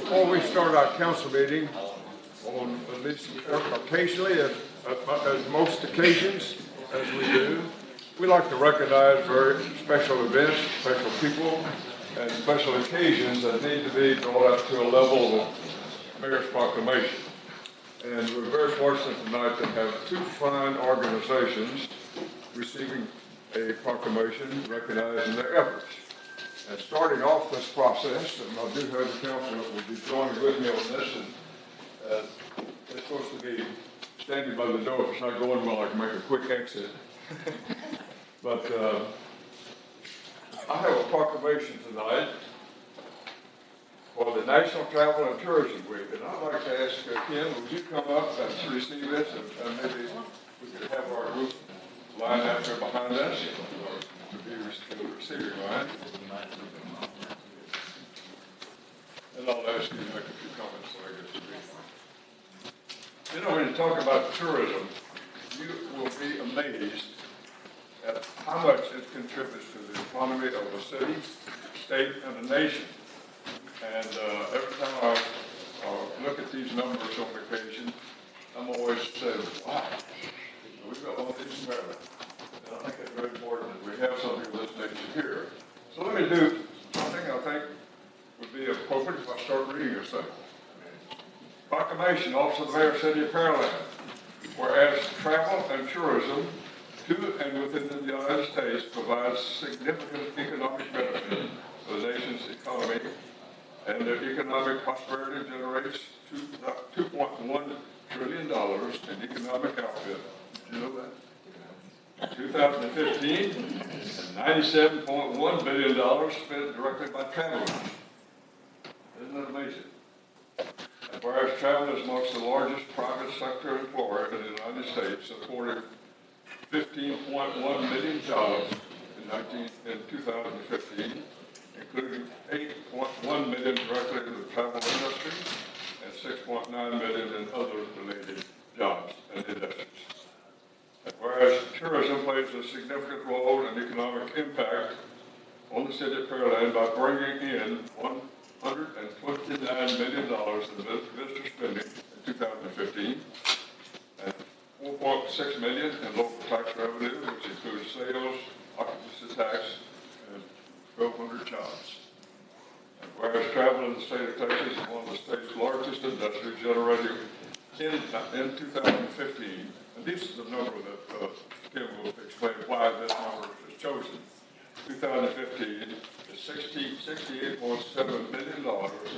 Before we start our council meeting, on at least occasionally, at most occasions, as we do, we like to recognize very special events, special people, and special occasions that need to be brought up to a level of mayor's proclamation. And we're very fortunate tonight to have two fine organizations receiving a proclamation recognizing their efforts. And starting off this process, and I do have the council that will be joining with me on this, and they're supposed to be standing by the door. If it's not going well, I can make a quick exit. But I have a proclamation tonight for the National Travel and Tourism Week, and I'd like to ask Ken, would you come up and receive this, and maybe we could have our group line out there behind us to be the receiving line. And I'll ask you to make a few comments when I get to read. You know, when you talk about tourism, you will be amazed at how much it contributes to the economy of a city, state, and a nation. And every time I look at these numbers on occasion, I'm always saying, wow, we've got all these in Maryland. And I think it's very important that we have something of this nature here. So let me do something I think would be appropriate if I start reading this thing. Proclamation, Office of the Mayor, City of Pearland. Whereas travel and tourism to and within the United States provides significant economic benefit to the nation's economy, and the economic prosperity generates $2.1 trillion in economic output. Did you know that? In 2015, $97.1 billion spent directly by travelers. Isn't that amazing? And whereas travel is amongst the largest private sector employer in the United States, supporting 15.1 million jobs in 2015, including 8.1 million directly in the travel industry and 6.9 million in other related jobs and industries. And whereas tourism plays a significant role in economic impact on the city of Pearland by bringing in $129 million in visitor spending in 2015 and $4.6 million in local tax revenue, which includes sales, occupancy tax, and 1,200 jobs. And whereas travel in the state of Texas is one of the state's largest industries, generating in 2015, and this is the number that Kim will explain why this number is chosen. 2015 is $68.7 million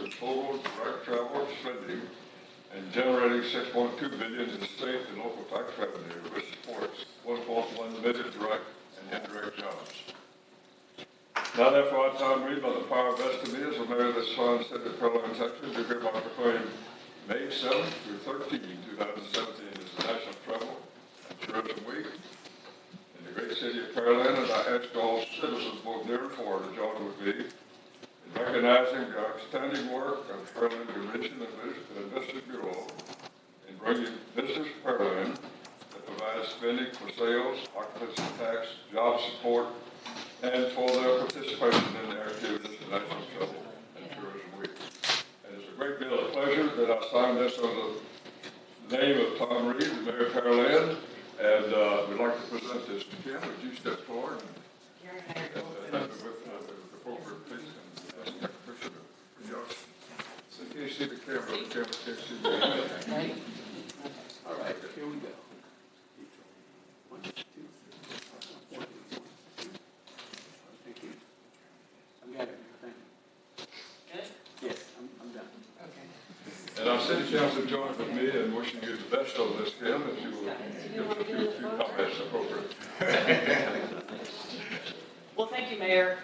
in total direct travel spending and generating $6.2 billion in state and local tax revenue, which supports 1.1 million direct and indirect jobs. Now therefore I time read by the power vested in me as a mayor of this fine city of Pearland, Texas, do hereby proclaim May 7th through 13, 2017 as the National Travel and Tourism Week in the great city of Pearland, and I ask all citizens both near and far to join with me in recognizing the outstanding work of the Pearland Convention and Visitor Bureau in bringing visitors to Pearland that provides spending for sales, occupancy tax, job support, and for their participation in the activities of the National Travel and Tourism Week. And it's a great deal of pleasure that I sign this under the name of Tom Reed, the Mayor of Pearland, and we'd like to present this to Kim. Would you step forward? And with the appropriate please. So can you see the camera? The camera can't see the camera. All right, here we go. One, two, three. Thank you. I'm gathering. Thank you. Good? Yes, I'm done. Okay. And our city council joined with me in wishing you the best on this, Kim, if you will give us a few comments appropriate. Well, thank you, Mayor.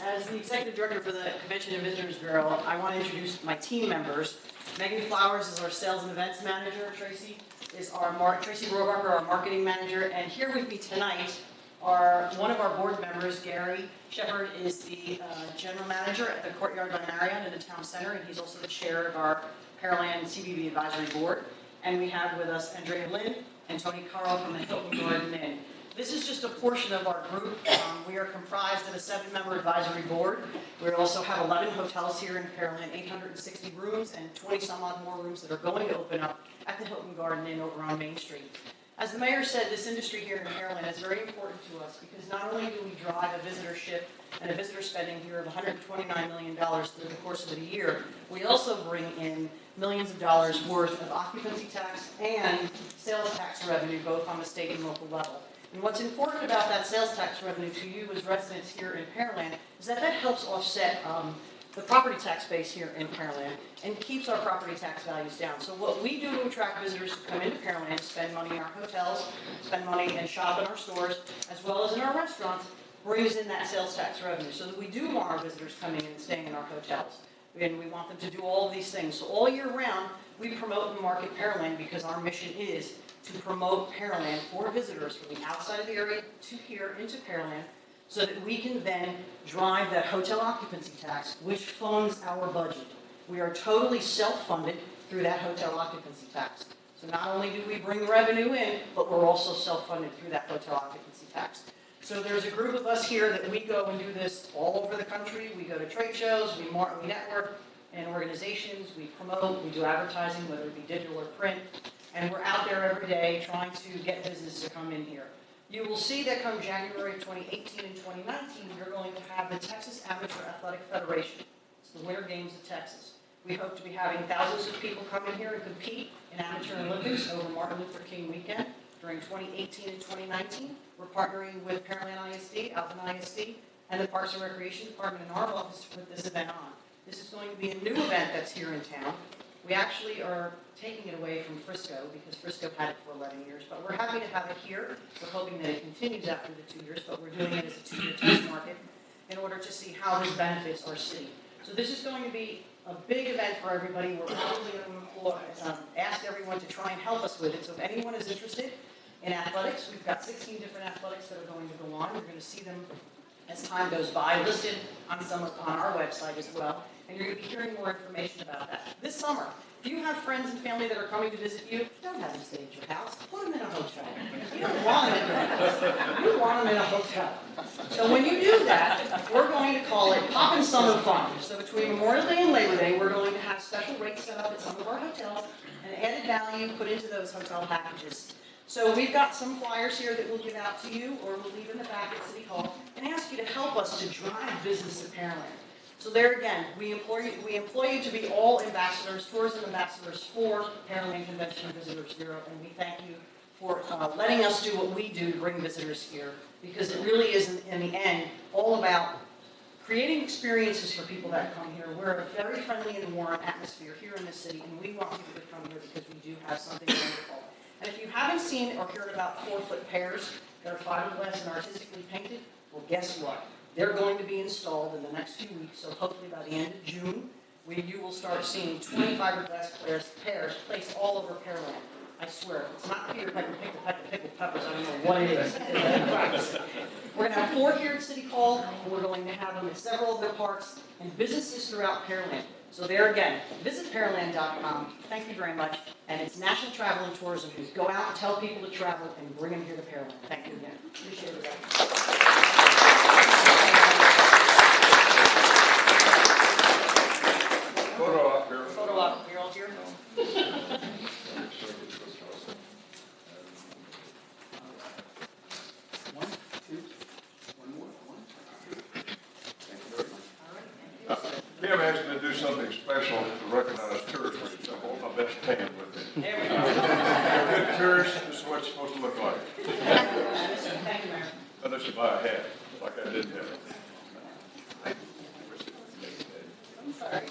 As the Executive Director for the Convention and Visitors Bureau, I want to introduce my team members. Megan Flowers is our Sales and Events Manager. Tracy Rohracher, our Marketing Manager. And here with me tonight are one of our board members, Gary Shepard, is the General Manager at the Courtyard by Marriott in the Town Center, and he's also the Chair of our Pearland CBB Advisory Board. And we have with us Andrea Lynn and Tony Carl from the Hilton Garden Inn. This is just a portion of our group. We are comprised of a 7-member advisory board. We also have 11 hotels here in Pearland, 860 rooms, and 20 some odd more rooms that are going to open up at the Hilton Garden Inn over on Main Street. As the mayor said, this industry here in Pearland is very important to us because not only do we drive a visitorship and a visitor spending here of $129 million through the course of the year, we also bring in millions of dollars worth of occupancy tax and sales tax revenue, both on the state and local level. And what's important about that sales tax revenue to you as residents here in Pearland is that that helps offset the property tax base here in Pearland and keeps our property tax values down. So what we do to attract visitors to come into Pearland is spend money in our hotels, spend money and shop in our stores, as well as in our restaurants, brings in that sales tax revenue so that we do want our visitors coming in and staying in our hotels. And we want them to do all of these things. So all year round, we promote and market Pearland because our mission is to promote Pearland for visitors from the outside of the area to here into Pearland, so that we can then drive that hotel occupancy tax, which funds our budget. We are totally self-funded through that hotel occupancy tax. So not only do we bring revenue in, but we're also self-funded through that hotel occupancy tax. So there's a group of us here that we go and do this all over the country. We go to trade shows, we network in organizations, we promote, we do advertising, whether it be digital or print, and we're out there every day trying to get business to come in here. You will see that come January 2018 and 2019, we're going to have the Texas Amateur Athletic Federation. It's the Winter Games of Texas. We hope to be having thousands of people come in here and compete in amateur Olympics over Martin Luther King weekend during 2018 and 2019. We're partnering with Pearland ISD, Alvin ISD, and the Parks and Recreation Department in our office to put this event on. This is going to be a new event that's here in town. We actually are taking it away from Frisco because Frisco had it for 11 years, but we're happy to have it here. We're hoping that it continues after the 2 years, but we're doing it as a 2-year test market in order to see how this benefits our city. So this is going to be a big event for everybody. We're probably going to ask everyone to try and help us with it. So if anyone is interested in athletics, we've got 16 different athletics that are going to go on. You're going to see them as time goes by, listed on our website as well. And you're going to be hearing more information about that. This summer, if you have friends and family that are coming to visit you, don't have them stay at your house. Put them in a hotel. You don't want them in your house. You want them in a hotel. So when you do that, we're going to call it Poppin' Summer Fun. So between Memorial Day and Labor Day, we're going to have special rates set up at some of our hotels and added value put into those hotel packages. So we've got some flyers here that we'll give out to you, or we'll leave in the back at City Hall, and ask you to help us to drive business at Pearland. So there again, we employ you to be all ambassadors, tourism ambassadors for Pearland Convention and Visitors Bureau, and we thank you for letting us do what we do to bring visitors here, because it really is, in the end, all about creating experiences for people that come here. We're a very friendly and warm atmosphere here in the city, and we want people to come here because we do have something wonderful. And if you haven't seen or heard about 4-foot pears that are fiberglass and artistically painted, well, guess what? They're going to be installed in the next few weeks, so hopefully by the end of June, you will start seeing 20 fiberglass pears placed all over Pearland. I swear, it's not Peter Piper, pickled peppers, I don't know what it is. We're going to have 4 here at City Hall, and we're going to have them at several other parks and businesses throughout Pearland. So there again, visit Pearland.com. Thank you very much. And it's National Travel and Tourism Week. Go out and tell people to travel and bring them here to Pearland. Thank you again. Appreciate it. Photo op here. Photo op. You're all here? One, two, one more. One, two. Thank you very much. All right. Kim asked me to do something special to recognize tourists. So I hold my best tan with me. There we go. A good tourist, this is what it's supposed to look like. Thank you, Mayor. Unless you buy a hat, like I didn't have. I'm sorry.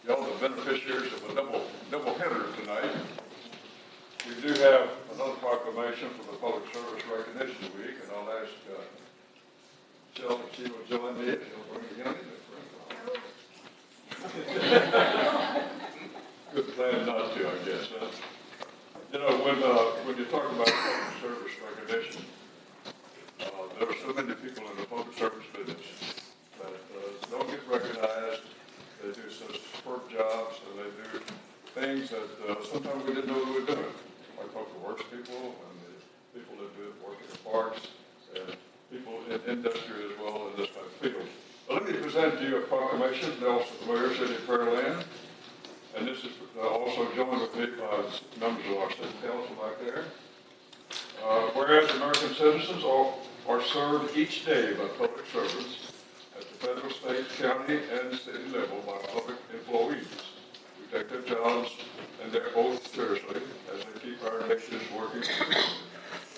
Y'all the beneficiaries of a double header tonight. We do have another proclamation for the Public Service Recognition Week, and I'll ask Jill to see what Jill did. She'll bring the young Good plan not to, I guess. Huh? You know, when you talk about public service recognition, there are so many people in the public service business that don't get recognized. They do such superb jobs, and they do things that sometimes we didn't know we were doing. Like public works people, and the people that do work in the parks, and people in industry as well in this type of field. Let me present to you a proclamation from the Mayor of City of Pearland, and this is also joined with me by members of our city council back there. Whereas American citizens are served each day by public servants at the federal, state, county, and city level by public employees who take their jobs and their oath seriously as they keep our nations working.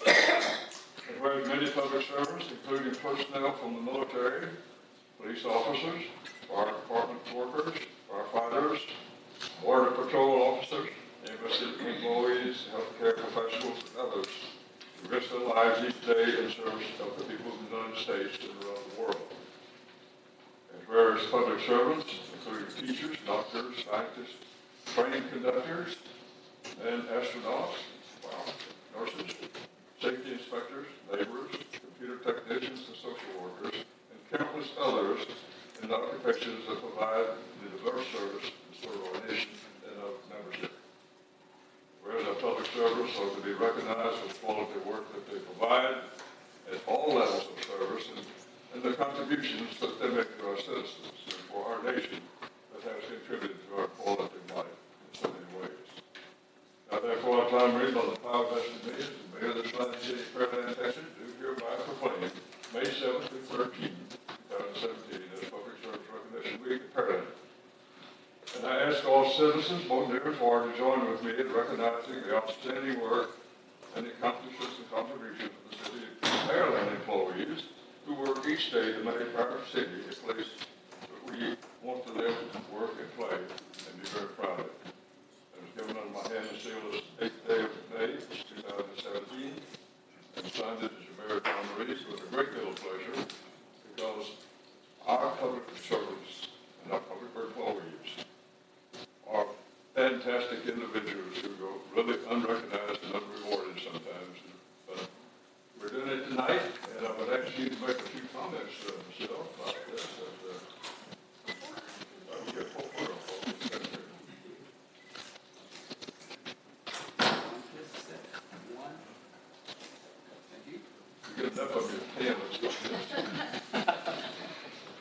And whereas many public servants, including personnel from the military, police officers, fire department workers, firefighters, border patrol officers, embassy employees, healthcare professionals, and others, who risk their lives each day in service of the people of the United States and around the world. And whereas public servants, including teachers, doctors, scientists, train conductors, and astronauts, nurses, safety inspectors, laborers, computer technicians, and social workers, and countless others in occupations that provide the diverse service to serve our nation and our membership. Whereas our public servants are to be recognized for the quality of work that they provide at all levels of service and the contributions that they make to our citizens and for our nation that has contributed to our quality of life in so many ways. Now, therefore, I time read by the power vested in me as the Mayor of the City of Pearland, Texas, do hereby proclaim May 7th through 13th, 2017 as Public Service Recognition Week in Pearland. And I ask all citizens, both near and far, to join with me in recognizing the outstanding work and the accomplishments and contributions of the City of Pearland employees who work each day to make our city a place that we want to live, work, and play, and be very proud of. It was given under my hand and sealed this 8th day of May, 2017, and signed it as your Mayor, Tom Freese, with a great deal of pleasure, because our public servants and our public employees are fantastic individuals who go really unrecognized and unrewarded sometimes. But we're doing it tonight, and I would ask you to make a few comments, Michelle, about this.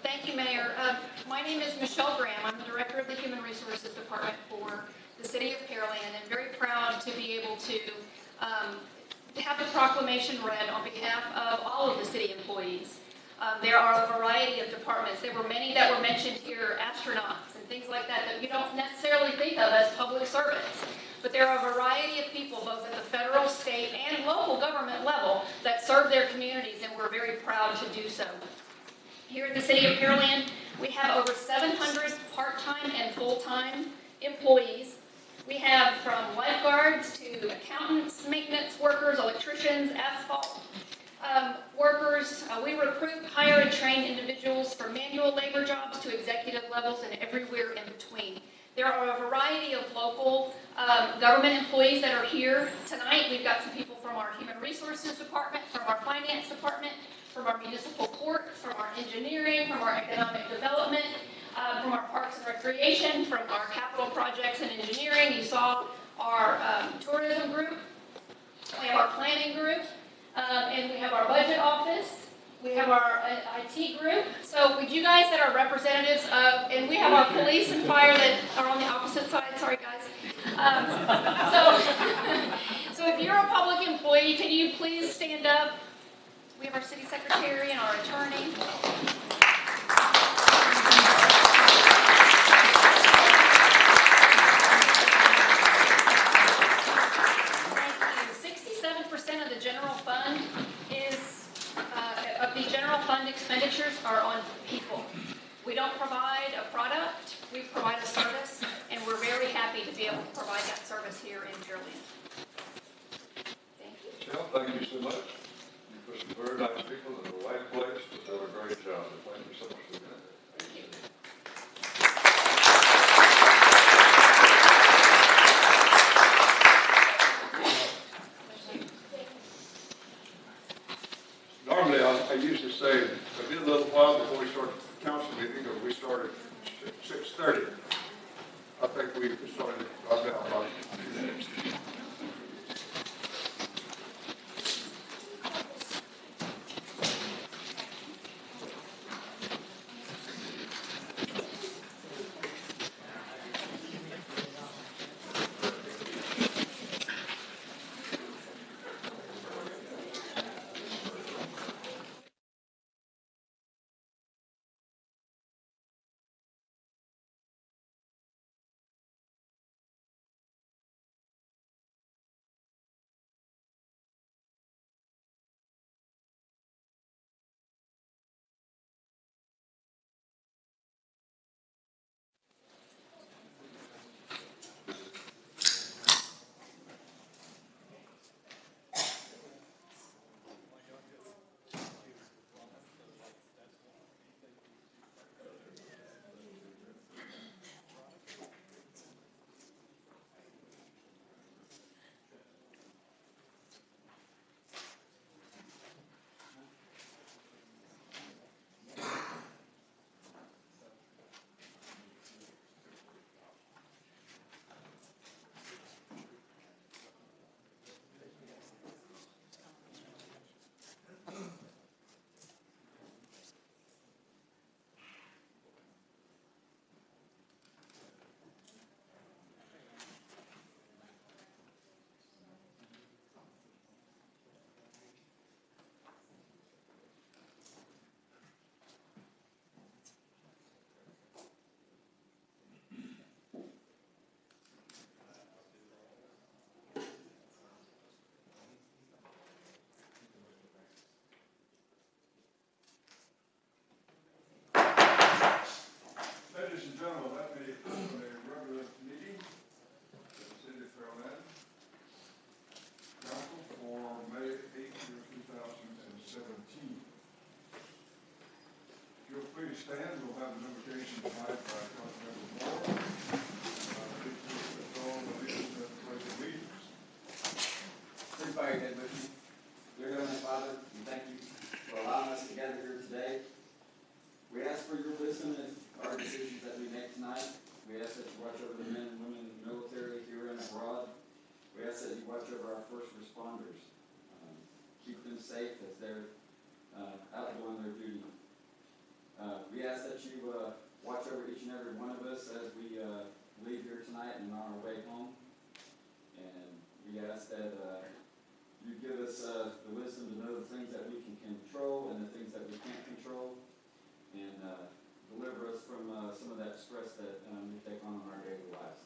Thank you, Mayor. My name is Michelle Graham. I'm the Director of the Human Resources Department for the City of Pearland, and very proud to be able to have the proclamation read on behalf of all of the city employees. There are a variety of departments. There were many that were mentioned here, astronauts and things like that, that you don't necessarily think of as public servants. But there are a variety of people, both at the federal, state, and local government level, that serve their communities, and we're very proud to do so. Here at the City of Pearland, we have over 700 part-time and full-time employees. We have from lifeguards to accountants, maintenance workers, electricians, asphalt workers. We recruit, hire, and train individuals from manual labor jobs to executive levels and everywhere in between. There are a variety of local government employees that are here tonight. We've got some people from our Human Resources Department, from our Finance Department, from our Municipal Courts, from our Engineering, from our Economic Development, from our Parks and Recreation, from our Capital Projects and Engineering. You saw our Tourism Group. We have our Planning Group, and we have our Budget Office. We have our IT group. So would you guys that are representatives of, and we have our police and fire that are on the opposite side. Sorry, guys. So if you're a public employee, can you please stand up? We have our city secretary and our attorney. Thank you. 67% of the general fund of the general fund expenditures are on people. We don't provide a product, we provide a service, and we're very happy to be able to provide that service here in Pearland. Thank you. Michelle, thank you so much. You put some very nice people in the right place to do a great job. Thank you so much for that. Thank you. Normally, I usually we started to drop down about 2 minutes. Ladies and gentlemen, let me open a regular meeting of the City of Pearland Council for May 8th, 2017. If you'll please stand, we'll have an invocation tonight by Councilmember Moore. Please all the leaders at the pledge of allegiance. Please bow your head with me. Dear Heavenly Father, we thank you for allowing us to gather here today. We ask for your wisdom in our decisions that we make tonight. We ask that you watch over the men and women in the military here and abroad. We ask that you watch over our first responders. Keep them safe as they're out doing their duty. We ask that you watch over each and every one of us as we leave here tonight and on our way home. And we ask that you give us the wisdom to know the things that we can control and the things that we can't control. And deliver us from some of that stress that we take on in our daily lives.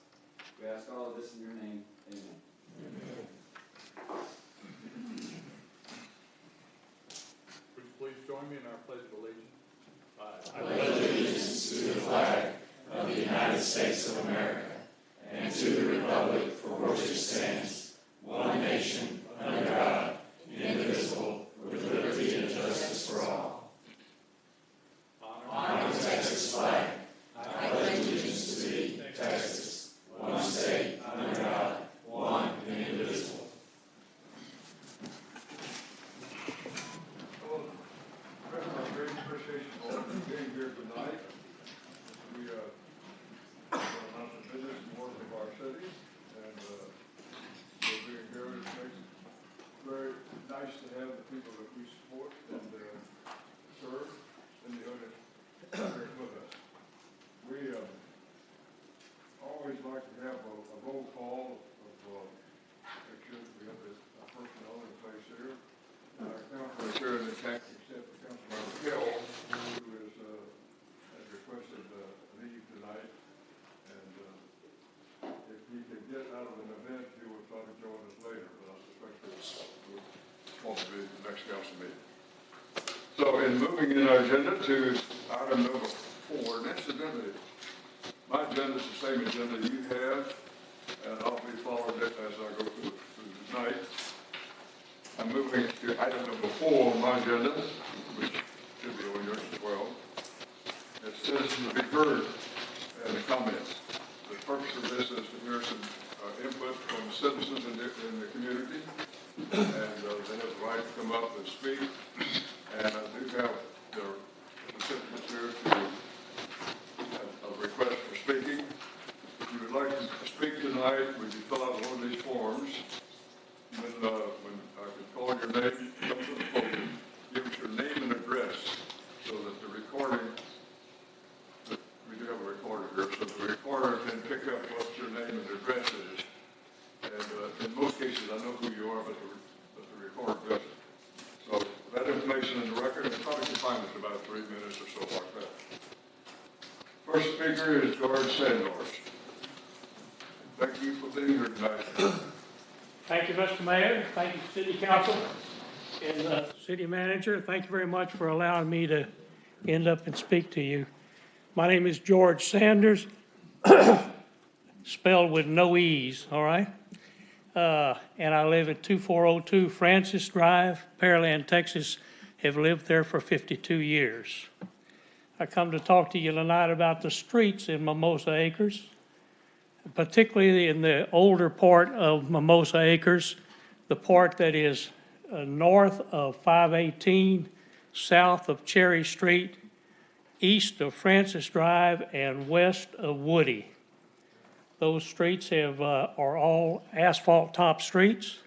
We ask all of this in your name. Amen. Amen. Would you please join me in our pledge of allegiance? I pledge allegiance to the flag of the United States of America and to the republic for which it stands, one nation, under God, indivisible, with liberty and justice for all. Honor the Texas flag. I pledge allegiance to thee, Texas, one state, under God, one and indivisible. Well, I great appreciation for being here tonight. We announce the business and work of our city, and we're being here. It makes it very nice to have the people that we support and serve in the audience here with us. We always like to have a roll call of make sure that we have the personnel in place here. Councilmember here in the tax except for Councilmember Hill, who is has requested leave tonight, and if he could get out of an event, he would try to join us later, but I suspect it won't be the next council meeting. So in moving in our agenda to item number 4, and incidentally, my agenda is the same agenda you have, and I'll be following it as I go through tonight. I'm moving to item number 4 on my agenda, which should be on yours as well. It's citizens to be heard and the comments. The purpose of this is to hear some input from citizens in the community, and they have the right to come up and speak. And I do have the recipients here to have a request for speaking. If you would like to tonight, when you fill out one of these forms, when I can call your name, come to the podium, give us your name and address, so that the recording, we do have a recorder here, so the recorder can pick up what your name and address is. And in most cases, I know who you are, but the recorder doesn't. So that information in the record, and probably can find it in about 3 minutes or so like that. First speaker is George Sanders. Thank you for being here tonight. Thank you, Mr. Mayor. Thank you, City Council and City Manager. Thank you very much for allowing me to end up and speak to you. My name is George Sanders, spelled with no E's, all right? And I live at 2402 Francis Drive, Pearland, Texas. Have lived there for 52 years. I come to talk to you tonight about the streets in Mimosa Acres, particularly in the older part of Mimosa Acres, the part that is north of 518, south of Cherry Street, east of Francis Drive, and west of Woody. Those streets are all asphalt top streets,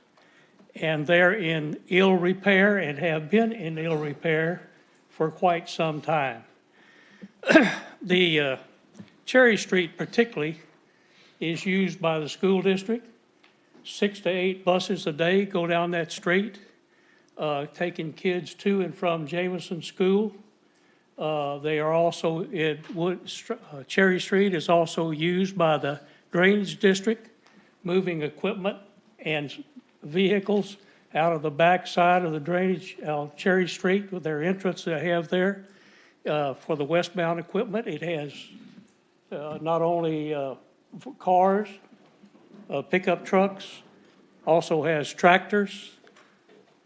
and they're in ill repair and have been in ill repair for quite some time. The Cherry Street particularly is used by the school district. 6 to 8 buses a day go down that street, taking kids to and from Jameson School. They are also, Cherry Street is also used by the Drainage District, moving equipment and vehicles out of the back side of the drainage, Cherry Street with their entrance they have there. For the westbound equipment, it has not only cars, pickup trucks, also has tractors,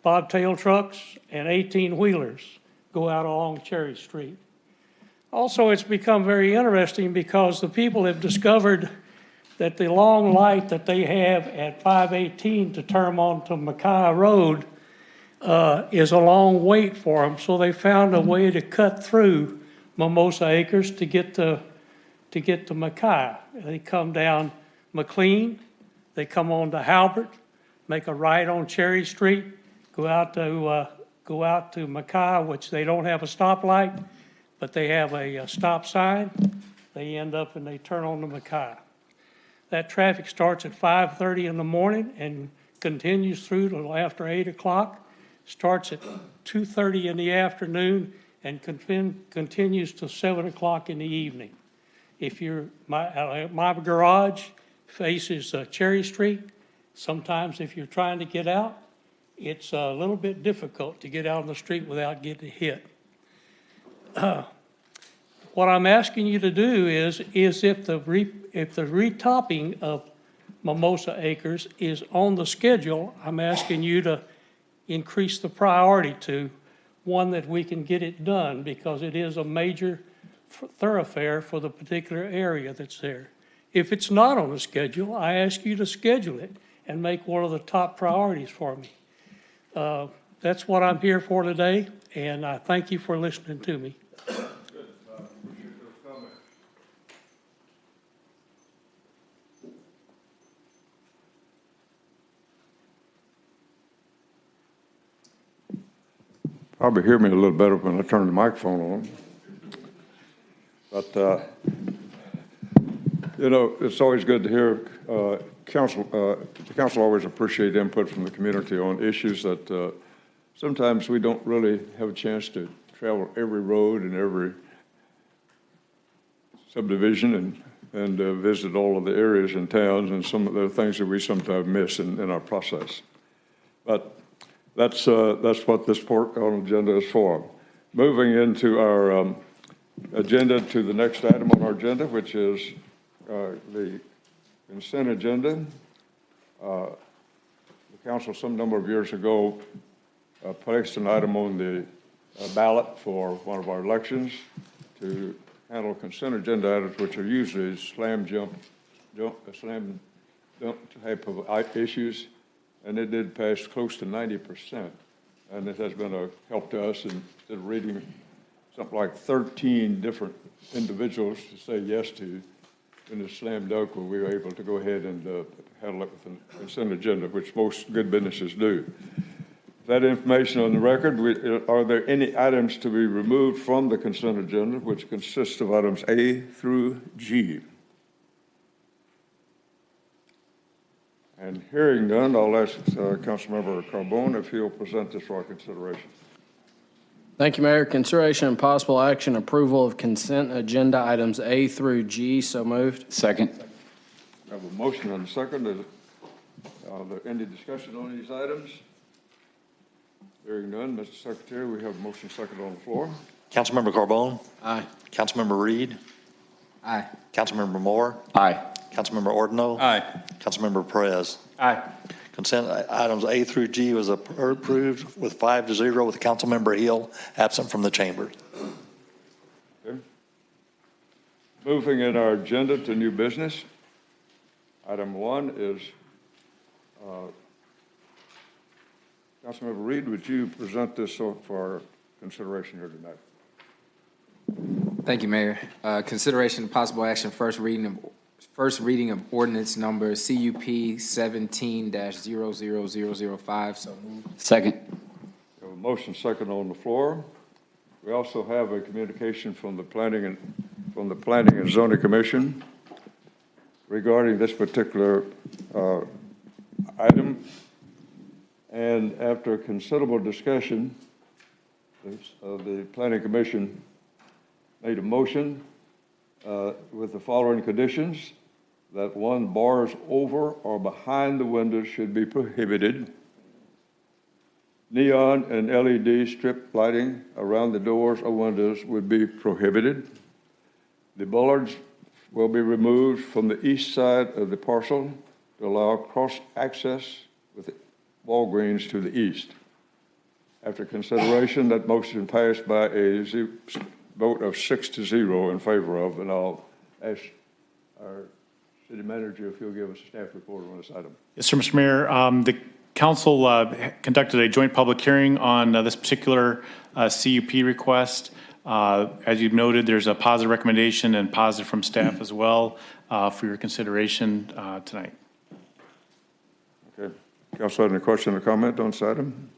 bobtail trucks, and 18-wheelers go out along Cherry Street. Also, it's become very interesting because the people have discovered that the long light that they have at 518 to turn onto Mackay Road is a long wait for them, so they found a way to cut through Mimosa Acres to get to Mackay. They come down McLean, they come on to Halbert, make a right on Cherry Street, go out to Mackay, which they don't have a stoplight, but they have a stop sign. They end up and they turn on to Mackay. That traffic starts at 5:30 in the morning and continues through till after 8 o'clock. Starts at 2:30 in the afternoon and continues till 7 o'clock in the evening. If my garage faces Cherry Street, sometimes if you're trying to get out, it's a little bit difficult to get out on the street without getting hit. What I'm asking you to do is if the retopping of Mimosa Acres is on the schedule, I'm asking you to increase the priority to one that we can get it done, because it is a major thoroughfare for the particular area that's there. If it's not on the schedule, I ask you to schedule it and make one of the top priorities for me. That's what I'm here for today, and I thank you for listening to me. Probably hear me a little better when I turn the microphone on. But, you know, it's always good to hear the council always appreciate input from the community on issues that sometimes we don't really have a chance to travel every road and every subdivision and visit all of the areas and towns and some of the things that we sometimes miss in our process. But that's what this part on agenda is for. Moving into our agenda to the next item on our agenda, which is the consent agenda. The council some number of years ago placed an item on the ballot for one of our elections to handle consent agenda items, which are usually slam dunk type of issues. And it did pass close to 90%. And it has been a help to us instead of reading something like 13 different individuals to say yes to. in the slam dunk where we were able to go ahead and handle it with the consent agenda, which most good businesses do. That information on the record, are there any items to be removed from the consent agenda, which consists of items A through G? And hearing none, I'll ask Councilmember Carbone if he'll present this for our consideration. Thank you, Mayor. Consideration and possible action approval of consent agenda items A through G. So moved. Second. I have a motion and a second. Are there any discussion on these items? Hearing none, Mr. Secretary, we have a motion second on the floor. Councilmember Carbone? Aye. Councilmember Reed? Aye. Councilmember Moore? Aye. Councilmember Ordino? Aye. Councilmember Perez? Aye. Consent items A through G was approved with 5-0 with Councilmember Hill absent from the chamber. Okay. Moving in our agenda to new business. Item 1 is, Councilmember Reed, would you present this for our consideration here tonight? Thank you, Mayor. Consideration and possible action, first reading of ordinance number CUP 17-00005. So moved. Second. We have a motion second on the floor. We also have a communication from the Planning and Zoning Commission regarding this particular item. And after considerable discussion, the Planning Commission made a motion with the following conditions: that 1, bars over or behind the windows should be prohibited. Neon and LED strip lighting around the doors or windows would be prohibited. The bollards will be removed from the east side of the parcel to allow cross-access with Walgreens to the east. After consideration, that motion passed by a vote of 6-0 in favor of, and I'll ask our city manager if he'll give us a staff report on this item. Yes, sir, Mr. Mayor. The council conducted a joint public hearing on this particular CUP request. As you've noted, there's a positive recommendation and positive from staff as well for your consideration tonight. Okay. Council, any question or comment on this item?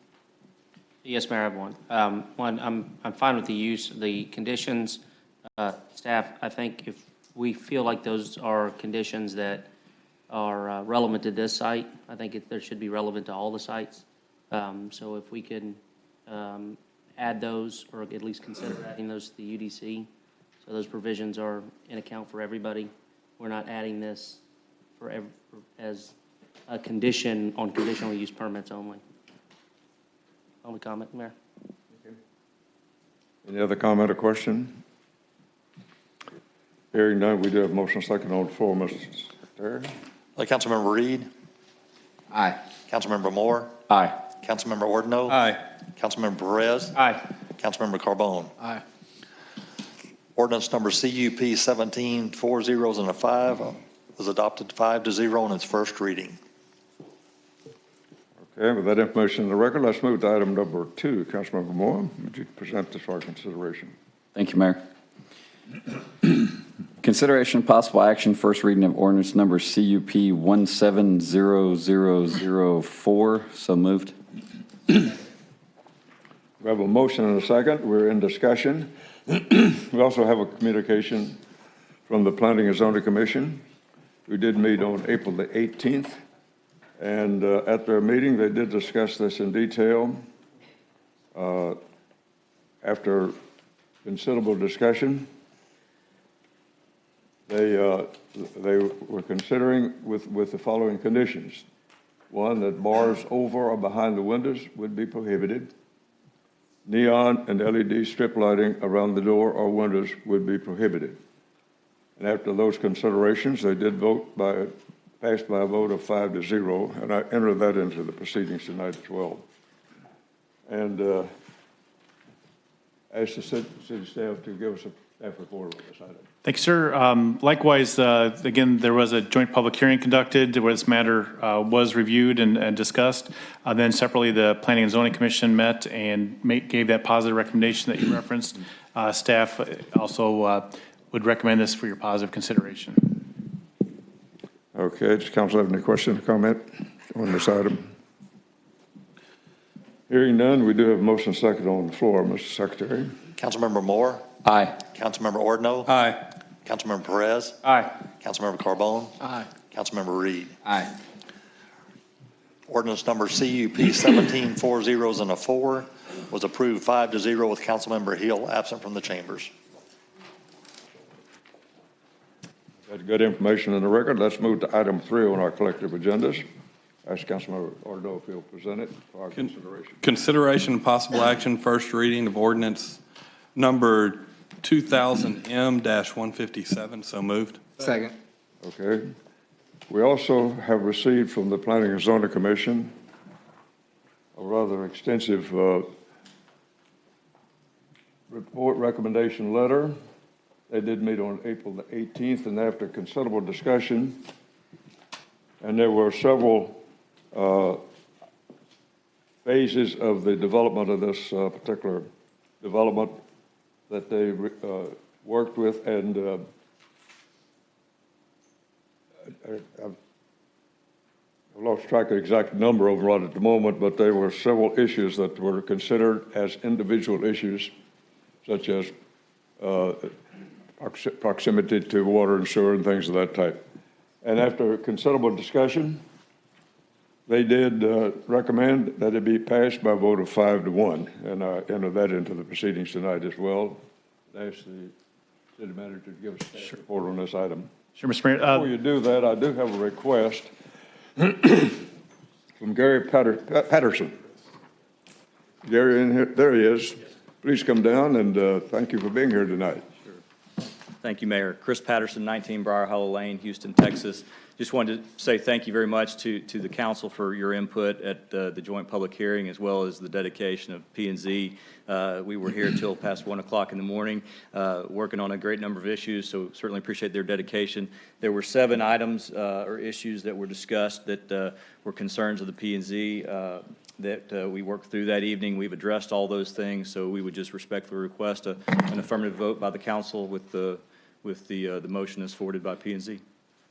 Yes, Mayor, I have one. I'm fine with the use, the conditions. Staff, I think if we feel like those are conditions that are relevant to this site, I think there should be relevant to all the sites. So if we can add those, or at least consider adding those to the UDC, so those provisions are in account for everybody. We're not adding this as a condition on conditional use permits only. Only comment, Mayor. Okay. Any other comment or question? Hearing none, we do have motion second on the floor, Mr. Secretary. Councilmember Reed? Aye. Councilmember Moore? Aye. Councilmember Ordino? Aye. Councilmember Perez? Aye. Councilmember Carbone? Aye. Ordinance number CUP 17, 4 zeros and a 5 was adopted 5-0 in its first reading. Okay, with that information in the record, let's move to item number 2. Councilmember Moore, would you present this for our consideration? Thank you, Mayor. Consideration and possible action, first reading of ordinance number CUP 170004. So moved. We have a motion and a second. We're in discussion. We also have a communication from the Planning and Zoning Commission. We did meet on April the 18th, and at their meeting, they did discuss this in detail. After considerable discussion, they were considering with the following conditions. 1, that bars over or behind the windows would be prohibited. Neon and LED strip lighting around the door or windows would be prohibited. And after those considerations, they did passed by a vote of 5-0, and I entered that into the proceedings tonight as well. And ask the city staff to give us a staff report on this item. Thank you, sir. Likewise, again, there was a joint public hearing conducted where this matter was reviewed and discussed. Then separately, the Planning and Zoning Commission met and gave that positive recommendation that you referenced. Staff also would recommend this for your positive consideration. Okay, does council have any question or comment on this item? Hearing none, we do have a motion second on the floor, Mr. Secretary. Councilmember Moore, Aye. Councilmember Ordno, Aye. Councilmember Perez, Aye. Councilmember Carbone, Aye. Councilmember Reed. Aye. Ordinance number CUP 17, 4 zeros and a 4 was approved 5-0 with Councilmember Hill absent from the chambers. That's good information in the record. Let's move to item 3 on our collective agendas. Ask Councilmember Ordo if he'll present it for our consideration. Consideration and possible action, first reading of ordinance number 2000M-157. So moved. Second. Okay. We also have received from the Planning and Zoning Commission a rather extensive report recommendation letter. They did meet on April the 18th, and after considerable discussion, and there were several phases of the development of this particular development that they worked with, and I've lost track of the exact number of right at the moment, but there were several issues that were considered as individual issues, such as proximity to water and sewer and things of that type. And after considerable discussion, they did recommend that it be passed by a vote of 5-1, and I enter that into the proceedings tonight as well. I ask the city manager to give us a report on this item. Sure, Mr. Mayor. Before you do that, I do have a request from Gary Patterson. Gary, in here, there he is. Please come down, and thank you for being here tonight. Thank you, Mayor. Chris Patterson, 19 Briar Hollow Lane, Houston, Texas. Just wanted to say thank you very much to the council for your input at the joint public hearing, as well as the dedication of P&Z. We were here till past 1 o'clock in the morning, working on a great number of issues, so certainly appreciate their dedication. There were 7 items or issues that were discussed that were concerns of the P&Z that we worked through that evening. We've addressed all those things, so we would just respectfully request an affirmative vote by the council with the motion as forwarded by P&Z.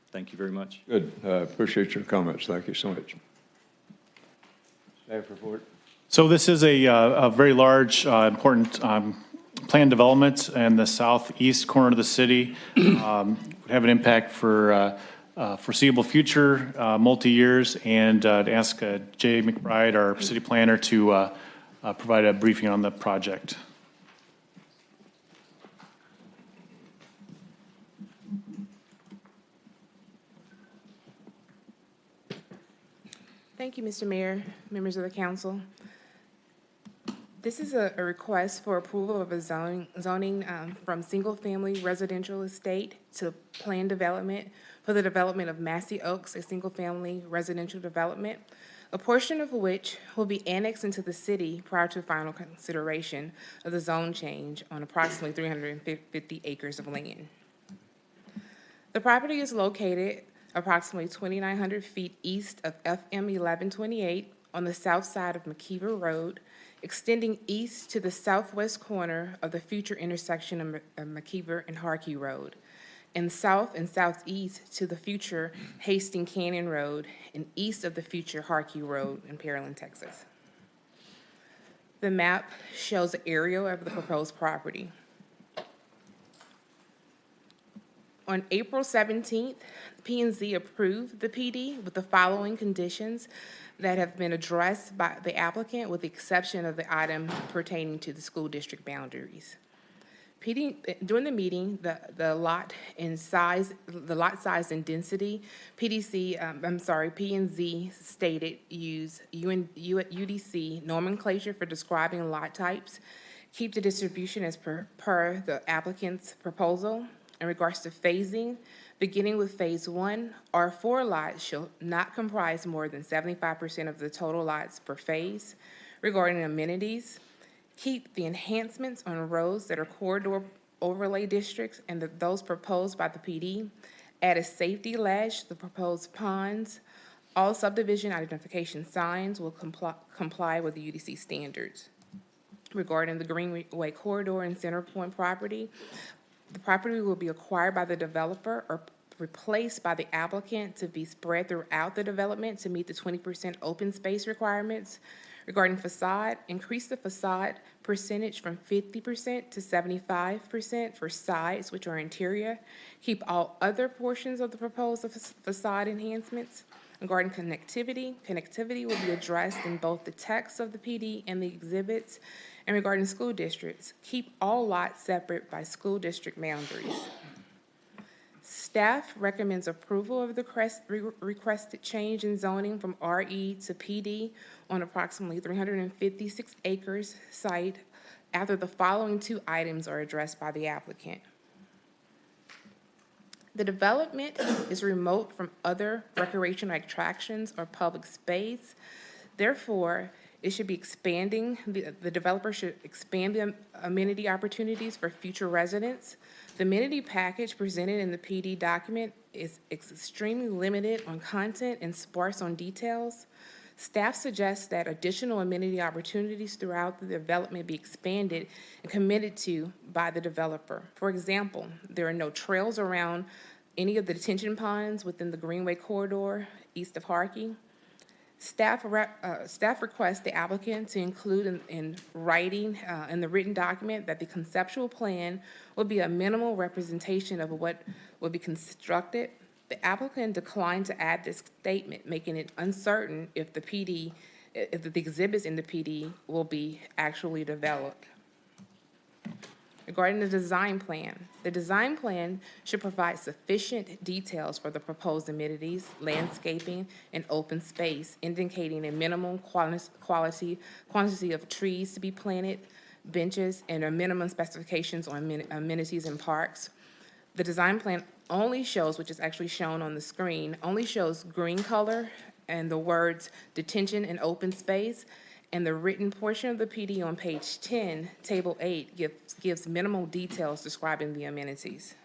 Thank you very much. Good. Appreciate your comments. Thank you so much. Staff report. So this is a very large, important planned development in the southeast corner of the city. Would have an impact for foreseeable future, multi-years, and to ask Jay McBride, our city planner, to provide a briefing on the project. Thank you, Mr. Mayor, members of the council. This is a request for approval of a zoning from single-family residential estate to planned development for the development of Massey Oaks, a single-family residential development, a portion of which will be annexed into the city prior to final consideration of the zone change on approximately 350 acres of land. The property is located approximately 2,900 feet east of FM 1128 on the south side of McKeever Road, extending east to the southwest corner of the future intersection of McKeever and Harkey Road, and south and southeast to the future Hastings Canyon Road, and east of the future Harkey Road in Pearland, Texas. The map shows the area of the proposed property. On April 17th, P&Z approved the PD with the following conditions that have been addressed by the applicant, with the exception of the item pertaining to the school district boundaries. During the meeting, the lot size and density, P&Z stated use UDC nomenclature for describing lot types, keep the distribution as per the applicant's proposal. In regards to phasing, beginning with phase 1, R4 lots shall not comprise more than 75% of the total lots per phase. Regarding amenities, keep the enhancements on roads that are corridor overlay districts and those proposed by the PD. Add a safety ledge to the proposed ponds. All subdivision identification signs will comply with the UDC standards. Regarding the Greenway Corridor and Center Point property, the property will be acquired by the developer or replaced by the applicant to be spread throughout the development to meet the 20% open space requirements. Regarding facade, increase the facade percentage from 50% to 75% for sides, which are interior. Keep all other portions of the proposed facade enhancements. Regarding connectivity will be addressed in both the text of the PD and the exhibits. And regarding school districts, keep all lots separate by school district boundaries. Staff recommends approval of the requested change in zoning from RE to PD on approximately 356 acres site after the following two items are addressed by the applicant. The development is remote from other recreational attractions or public space. Therefore, it should be expanding, the developer should expand the amenity opportunities for future residents. The amenity package presented in the PD document is extremely limited on content and sparse on details. Staff suggests that additional amenity opportunities throughout the development be expanded and committed to by the developer. For example, there are no trails around any of the detention ponds within the Greenway corridor east of Harkey. Staff requests the applicant to include in writing in the written document that the conceptual plan will be a minimal representation of what will be constructed. The applicant declined to add this statement, making it uncertain if the exhibits in the PD will be actually developed. Regarding the design plan should provide sufficient details for the proposed amenities, landscaping, and open space, indicating a minimum quantity of trees to be planted, benches, and a minimum specifications on amenities and parks. The design plan only shows, which is actually shown on the screen, only shows green color and the words detention and open space. And the written portion of the PD on page 10, table 8, gives minimal details describing the amenities.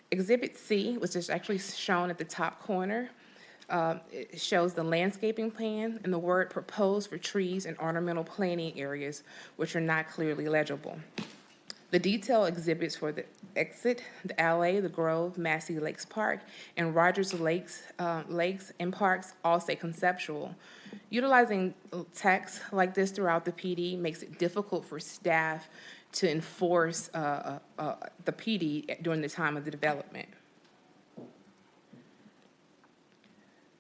Exhibit C, which is actually shown at the top corner, it shows the landscaping plan and the word proposed for trees and ornamental planting areas, which are not clearly legible. The detail exhibits for the exit, the alley, the Grove, Massey Lakes Park, and Rogers Lakes and Parks all say conceptual. Utilizing text like this throughout the PD makes it difficult for staff to enforce the PD during the time of the development.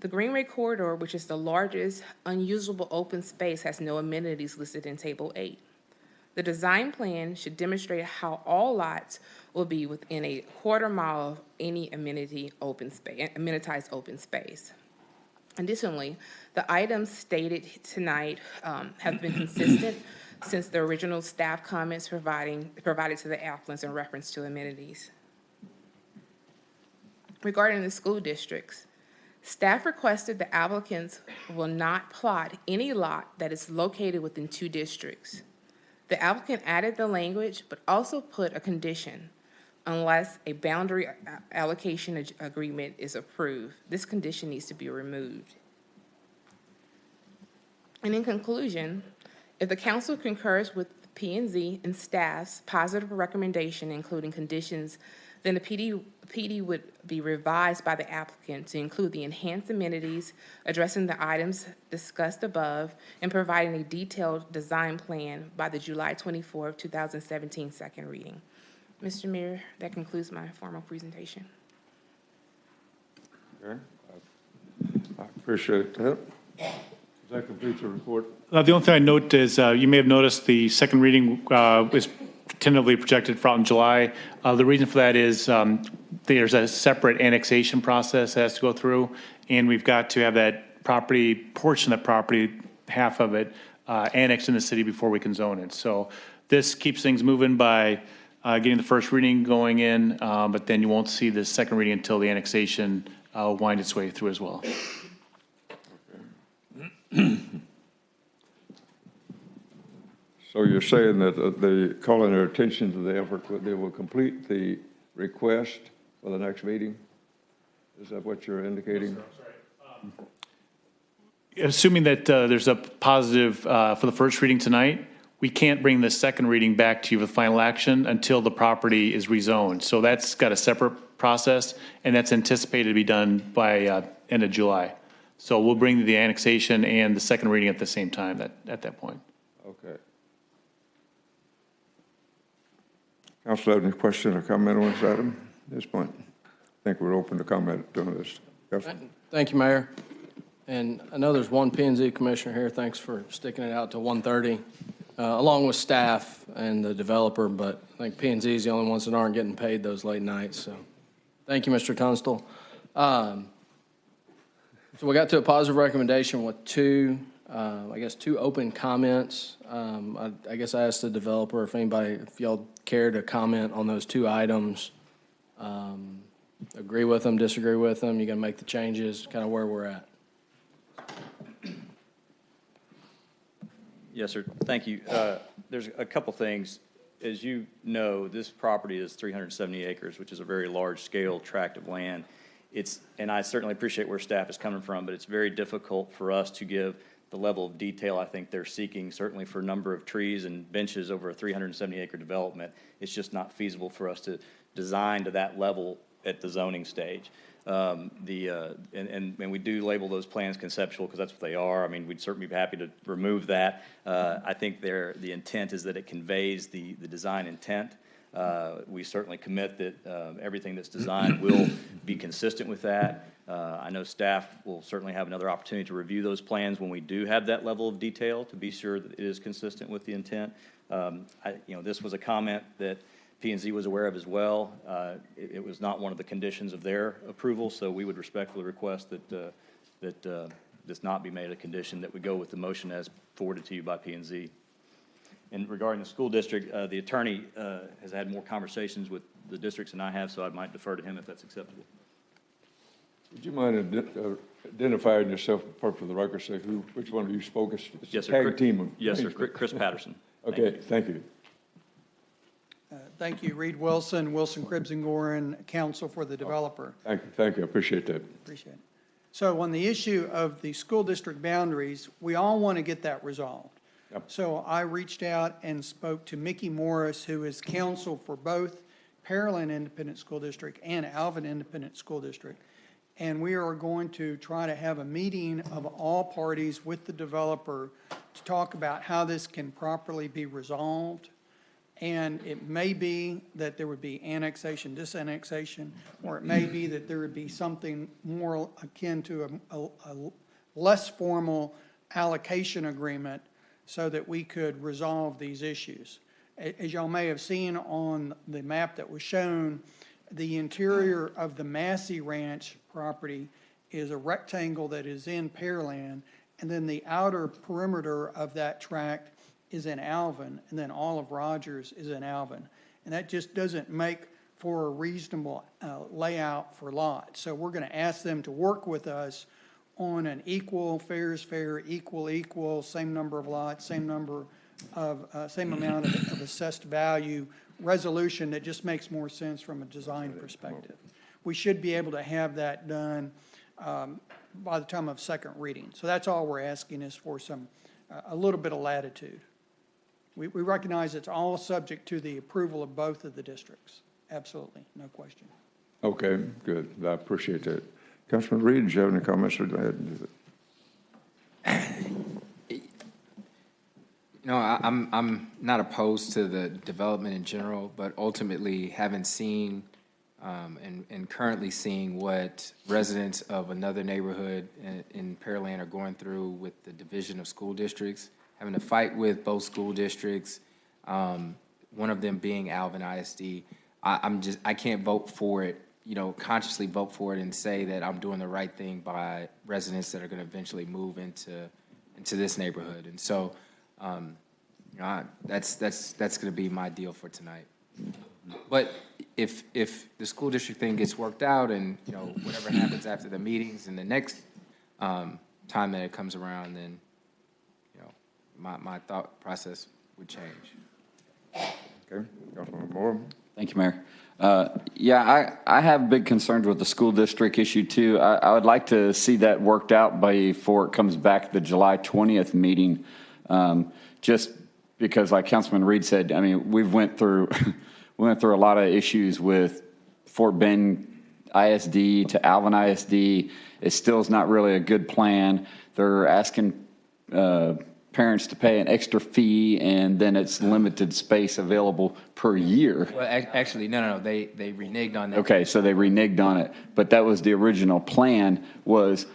The Greenway Corridor, which is the largest unusable open space, has no amenities listed in Table 8. The design plan should demonstrate how all lots will be within a quarter mile of any amenitized open space. Additionally, the items stated tonight have been consistent since the original staff comments provided to the applicants in reference to amenities. Regarding the school districts, staff requested the applicants will not plot any lot that is located within two districts. The applicant added the language, but also put a condition unless a boundary allocation agreement is approved. This condition needs to be removed. And in conclusion, if the council concurs with P&Z and staff's positive recommendation, including conditions, then the PD would be revised by the applicant to include the enhanced amenities, addressing the items discussed above, and providing a detailed design plan by the July 24, 2017 second reading. Mr. Mayor, that concludes my formal presentation. Okay. I appreciate that. That completes the report. The only thing I note is you may have noticed the second reading is tentatively projected for out in July. The reason for that is there's a separate annexation process that has to go through, and we've got to have that property, portion of the property, half of it, annexed in the city before we can zone it. So this keeps things moving by getting the first reading going in, but then you won't see the second reading until the annexation wind its way through as well. So you're saying that they calling their attention to the effort, they will complete the request for the next meeting? Is that what you're indicating? That's right. Assuming that there's a positive for the first reading tonight, we can't bring the second reading back to you with final action until the property is rezoned. So that's got a separate process, and that's anticipated to be done by end of July. So we'll bring the annexation and the second reading at the same time at that point. Okay. Council, have any question or comment on this item at this point? I think we're open to comment on this. Council? Thank you, Mayor. And I know there's one P&Z commissioner here. Thanks for sticking it out to 1:30, along with staff and the developer, but I think P&Z is the only ones that aren't getting paid those late nights, so thank you, Mr. Tunstall. So we got to a positive recommendation with two open comments. I guess I asked the developer if y'all care to comment on those two items. Agree with them, disagree with them, you gonna make the changes, kind of where we're at. Yes, sir. Thank you. There's a couple things. As you know, this property is 370 acres, which is a very large-scale tract of land. And I certainly appreciate where staff is coming from, but it's very difficult for us to give the level of detail I think they're seeking, certainly for a number of trees and benches over a 370-acre development. It's just not feasible for us to design to that level at the zoning stage. And we do label those plans conceptual because that's what they are. I mean, we'd certainly be happy to remove that. I think the intent is that it conveys the design intent. We certainly commit that everything that's designed will be consistent with that. I know staff will certainly have another opportunity to review those plans when we do have that level of detail to be sure that it is consistent with the intent. This was a comment that P&Z was aware of as well. It was not one of the conditions of their approval, so we would respectfully request that this not be made a condition, that we go with the motion as forwarded to you by P&Z. And regarding the school district, the attorney has had more conversations with the districts than I have, so I might defer to him if that's acceptable. Would you mind identifying yourself for the record, say which one of you spoke? Yes, sir. Tag team. Yes, sir. Chris Patterson. Okay, thank you. Thank you. Reed Wilson, Cribbs and Gorin, counsel for the developer. Thank you. I appreciate that. Appreciate it. So on the issue of the school district boundaries, we all want to get that resolved. Yep. So I reached out and spoke to Mickey Morris, who is counsel for both Pearland Independent School District and Alvin Independent School District. And we are going to try to have a meeting of all parties with the developer to talk about how this can properly be resolved. And it may be that there would be annexation, disannexation, or it may be that there would be something more akin to a less formal allocation agreement so that we could resolve these issues. As y'all may have seen on the map that was shown, the interior of the Massey Ranch property is a rectangle that is in Pearland, and then the outer perimeter of that tract is in Alvin, and then all of Rogers is in Alvin. And that just doesn't make for a reasonable layout for lots. So we're going to ask them to work with us on an equal, fair is fair, equal, same number of lots, same amount of assessed value resolution that just makes more sense from a design perspective. We should be able to have that done by the time of second reading. So that's all we're asking is for a little bit of latitude. We recognize it's all subject to the approval of both of the districts. Absolutely, no question. Okay, good. I appreciate that. Councilman Reed, do you have any comments? Or go ahead and do it. I'm not opposed to the development in general, but ultimately having seen and currently seeing what residents of another neighborhood in Pearland are going through with the division of school districts, having to fight with both school districts, one of them being Alvin ISD. I can't vote for it, consciously vote for it and say that I'm doing the right thing by residents that are going to eventually move into this neighborhood. And so that's going to be my deal for tonight. But if the school district thing gets worked out and, whatever happens after the meetings and the next time that it comes around, then, my thought process would change. Okay, Councilman Moore. Thank you, Mayor. I have big concerns with the school district issue too. I would like to see that worked out before it comes back to the July 20th meeting. Just because like Councilman Reed said, I mean, we went through a lot of issues with Fort Bend ISD to Alvin ISD. It still is not really a good plan. They're asking parents to pay an extra fee, and then it's limited space available per year. Well, actually, no, they reneged on that. Okay, so they reneged on it, but that was the original plan, was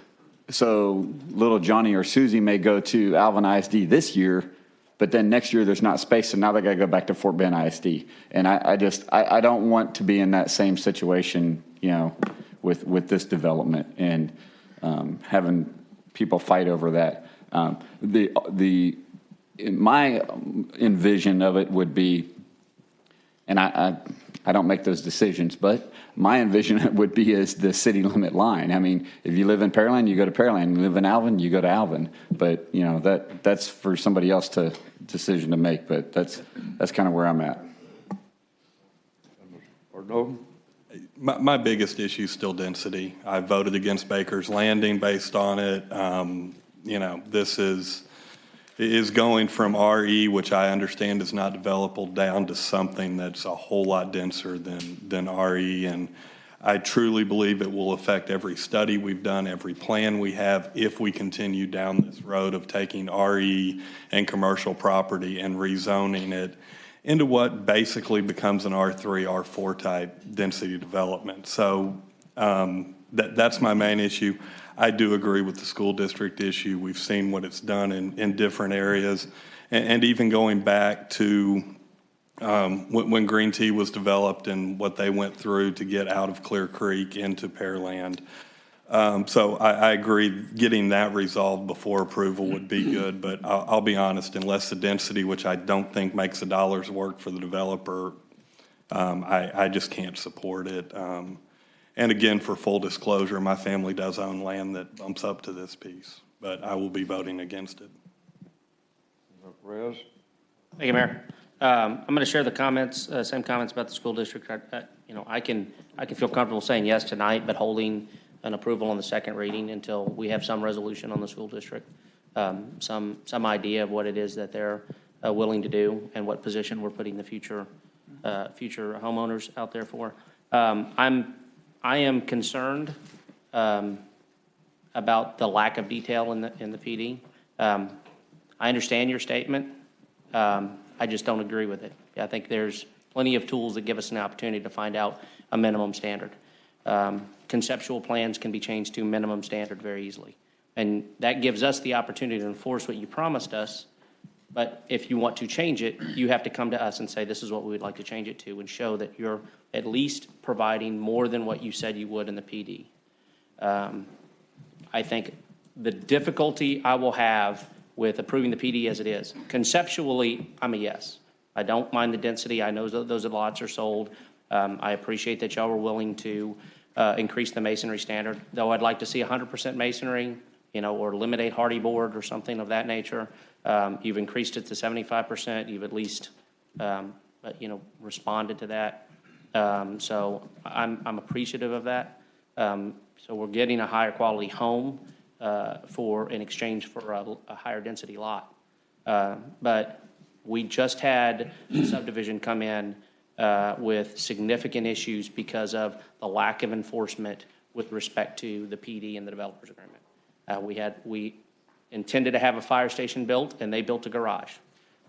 so little Johnny or Susie may go to Alvin ISD this year, but then next year there's not space, so now they got to go back to Fort Bend ISD. And I don't want to be in that same situation, you know, with this development and having people fight over that. My envision of it would be, and I don't make those decisions, but my envision would be as the city limit line. I mean, if you live in Pearland, you go to Pearland. You live in Alvin, you go to Alvin. But you know that's for somebody else to decision to make. But that's kind of where I'm at. Or no? My biggest issue is still density. I voted against Baker's Landing based on it. You know, this is going from RE, which I understand is not developable, down to something that's a whole lot denser than RE. And I truly believe it will affect every study we've done, every plan we have, if we continue down this road of taking RE and commercial property and rezoning it into what basically becomes an R3, R4 type density development. So that's my main issue. I do agree with the school district issue. We've seen what it's done in different areas. And even going back to when Green Tea was developed and what they went through to get out of Clear Creek into Pearland. So I agree getting that resolved before approval would be good, but I'll be honest, unless the density, which I don't think makes the dollars work for the developer, I just can't support it. And again, for full disclosure, my family does own land that bumps up to this piece, but I will be voting against it. Rez? Thank you, Mayor. I'm going to share the comments, same comments about the school district. I can feel comfortable saying yes tonight, but holding an approval on the second reading until we have some resolution on the school district, some idea of what it is that they're willing to do and what position we're putting the future homeowners out there for. I am concerned about the lack of detail in the PD. I understand your statement. I just don't agree with it. I think there's plenty of tools that give us an opportunity to find out a minimum standard. Conceptual plans can be changed to minimum standard very easily. And that gives us the opportunity to enforce what you promised us. But if you want to change it, you have to come to us and say, this is what we would like to change it to, and show that you're at least providing more than what you said you would in the PD. I think the difficulty I will have with approving the PD as it is, conceptually, I'm a yes. I don't mind the density. I know those lots are sold. I appreciate that y'all were willing to increase the masonry standard, though I'd like to see 100% masonry, or eliminate hardy board or something of that nature. You've increased it to 75%. You've at least, responded to that. So I'm appreciative of that. So we're getting a higher quality home in exchange for a higher density lot. But we just had the subdivision come in with significant issues because of the lack of enforcement with respect to the PD and the developer's agreement. We intended to have a fire station built, and they built a garage.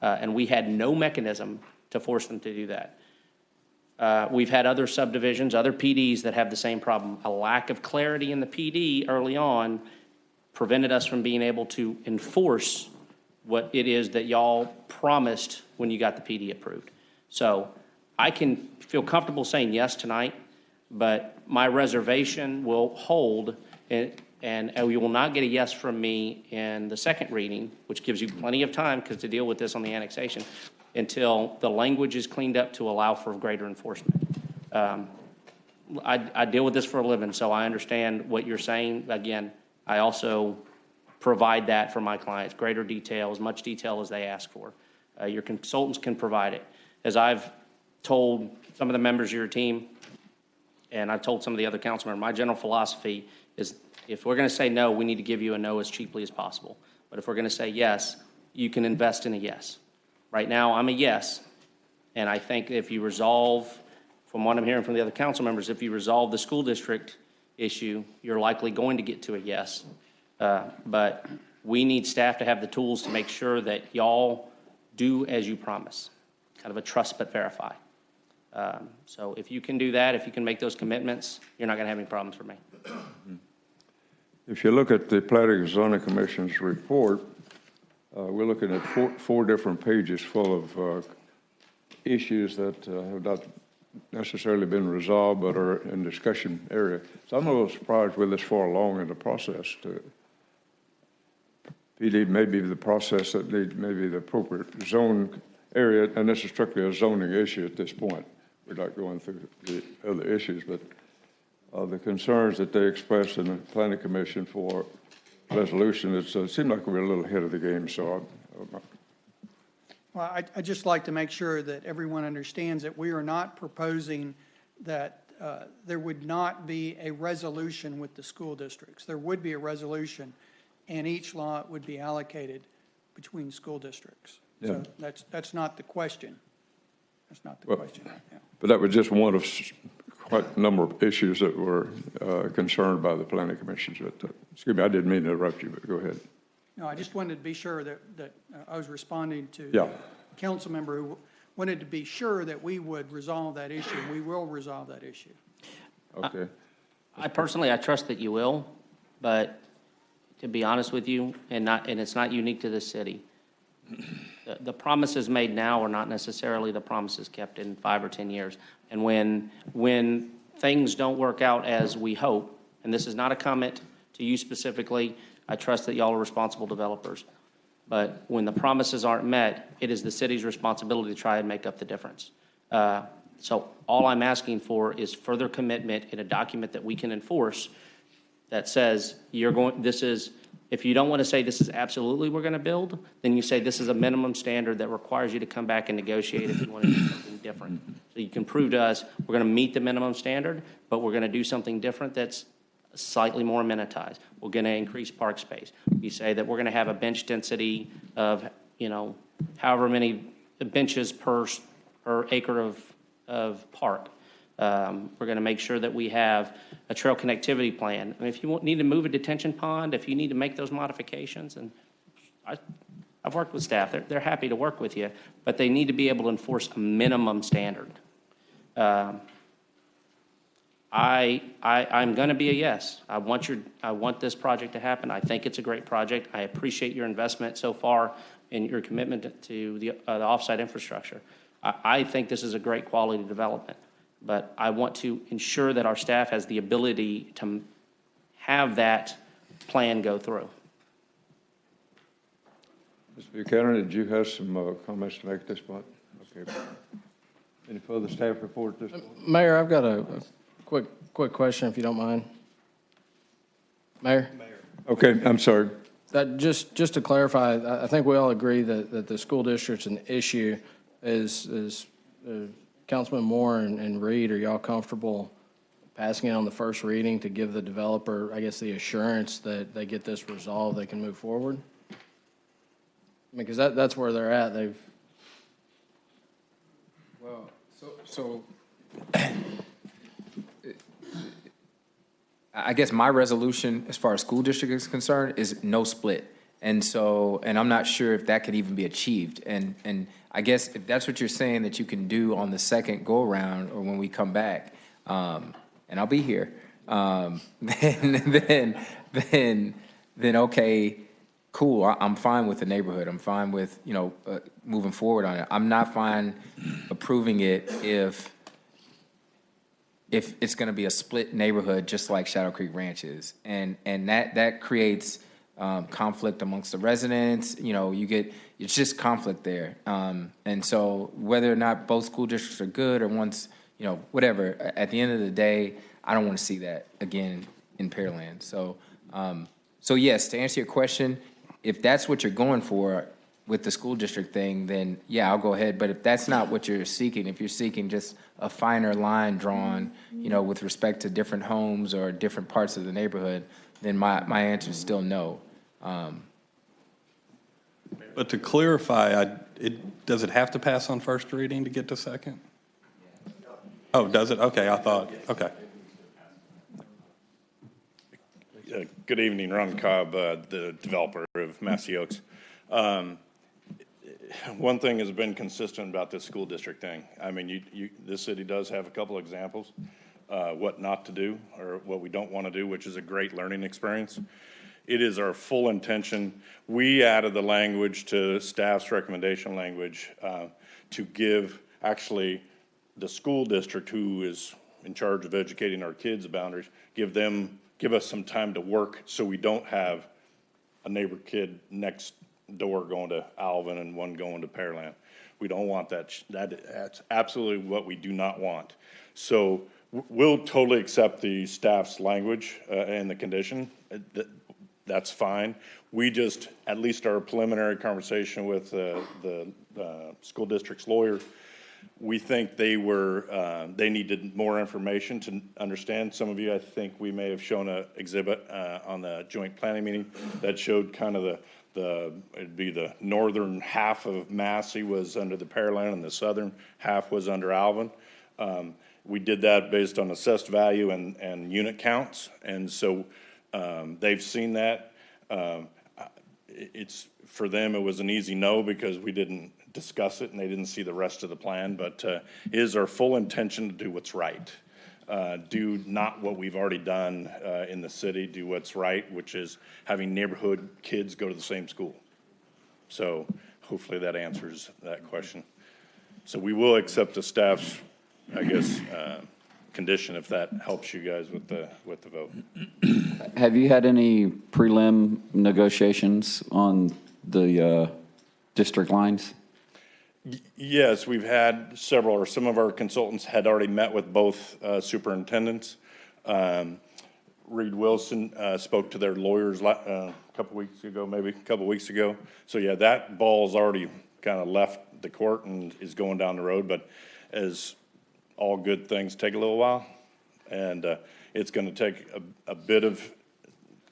And we had no mechanism to force them to do that. We've had other subdivisions, other PDs that have the same problem. A lack of clarity in the PD early on prevented us from being able to enforce what it is that y'all promised when you got the PD approved. So I can feel comfortable saying yes tonight, but my reservation will hold, and you will not get a yes from me in the second reading, which gives you plenty of time to deal with this on the annexation, until the language is cleaned up to allow for greater enforcement. I deal with this for a living, so I understand what you're saying. Again, I also provide that for my clients, greater detail, as much detail as they ask for. Your consultants can provide it. As I've told some of the members of your team, and I've told some of the other council members, my general philosophy is if we're going to say no, we need to give you a no as cheaply as possible. But if we're going to say yes, you can invest in a yes. Right now, I'm a yes. And I think if you resolve, from what I'm hearing from the other council members, if you resolve the school district issue, you're likely going to get to a yes. But we need staff to have the tools to make sure that y'all do as you promise, kind of a trust but verify. So if you can do that, if you can make those commitments, you're not going to have any problems for me. If you look at the Planning and Zoning Commission's report, we're looking at four different pages full of issues that have not necessarily been resolved but are in discussion area. So I'm a little surprised we're this far along in the process. PD may be the process that needs maybe the appropriate zone area, and this is strictly a zoning issue at this point. We're not going through the other issues, but the concerns that they expressed in the Planning Commission for resolution, it seemed like we're a little ahead of the game, so Well, I'd just like to make sure that everyone understands that we are not proposing that there would not be a resolution with the school districts. There would be a resolution, and each lot would be allocated between school districts. So that's not the question. That's not the question. Yeah. But that was just one of quite a number of issues that were concerned by the Planning Commission. Excuse me, I didn't mean to interrupt you, but go ahead. No, I just wanted to be sure that I was responding to Yeah. a council member who wanted to be sure that we would resolve that issue. We will resolve that issue. Okay. I personally, I trust that you will, but to be honest with you, and it's not unique to this city, the promises made now are not necessarily the promises kept in 5 or 10 years. And when things don't work out as we hope, and this is not a comment to you specifically, I trust that y'all are responsible developers. But when the promises aren't met, it is the city's responsibility to try and make up the difference. So all I'm asking for is further commitment in a document that we can enforce that says if you don't want to say this is absolutely we're going to build, then you say this is a minimum standard that requires you to come back and negotiate if you want to do something different. So you can prove to us we're going to meet the minimum standard, but we're going to do something different that's slightly more amenitized. We're going to increase park space. You say that we're going to have a bench density of, however many benches per acre of park. We're going to make sure that we have a trail connectivity plan. I mean, if you need to move a detention pond, if you need to make those modifications, and I've worked with staff, they're happy to work with you, but they need to be able to enforce a minimum standard. I'm going to be a yes. I want this project to happen. I think it's a great project. I appreciate your investment so far and your commitment to the offsite infrastructure. I think this is a great quality development, but I want to ensure that our staff has the ability to have that plan go through. Mr. Buchanan, did you have some comments to make at this point? Okay. Any further staff report at this point? Mayor, I've got a quick question, if you don't mind. Mayor? Okay, I'm sorry. Just to clarify, I think we all agree that the school district's an issue. Is Councilman Moore and Reed, are y'all comfortable passing it on the first reading to give the developer, I guess, the assurance that they get this resolved, they can move forward? I mean, because that's where they're at. Well, so I guess my resolution as far as school district is concerned is no split. And I'm not sure if that could even be achieved. And I guess if that's what you're saying that you can do on the second go around or when we come back, and I'll be here, then okay, cool. I'm fine with the neighborhood. I'm fine with, moving forward on it. I'm not fine approving it if it's going to be a split neighborhood, just like Shadow Creek Ranch is. And that creates conflict amongst the residents. It's just conflict there. And so whether or not both school districts are good or one's, whatever, at the end of the day, I don't want to see that again in Pearland. So yes, to answer your question, if that's what you're going for with the school district thing, then yeah, I'll go ahead. But if that's not what you're seeking, if you're seeking just a finer line drawn, with respect to different homes or different parts of the neighborhood, then my answer is still no. But to clarify, does it have to pass on first reading to get to second? Oh, does it? Okay, I thought, okay. Good evening, Ron Cobb, the developer of Massey Oaks. One thing has been consistent about this school district thing. I mean, this city does have a couple examples, what not to do or what we don't want to do, which is a great learning experience. It is our full intention. We added the language to staff's recommendation language to give actually the school district, who is in charge of educating our kids' boundaries, give us some time to work so we don't have a neighbor kid next door going to Alvin and one going to Pearland. We don't want that. That's absolutely what we do not want. So we'll totally accept the staff's language and the condition. That's fine. We just, at least our preliminary conversation with the school district's lawyer, we think they needed more information to understand. Some of you, I think we may have shown an exhibit on the joint planning meeting that showed kind of it'd be the northern half of Massey was under the Pearland and the southern half was under Alvin. We did that based on assessed value and unit counts. And so they've seen that. It's for them, it was an easy no because we didn't discuss it and they didn't see the rest of the plan, but it is our full intention to do what's right. Do not what we've already done in the city, do what's right, which is having neighborhood kids go to the same school. So hopefully that answers that question. So we will accept the staff's, I guess, condition if that helps you guys with the vote. Have you had any prelim negotiations on the district lines? Yes, we've had several, or some of our consultants had already met with both superintendents. Reed Wilson spoke to their lawyers a couple weeks ago. So yeah, that ball's already kind of left the court and is going down the road, but as all good things take a little while, and it's going to take a bit of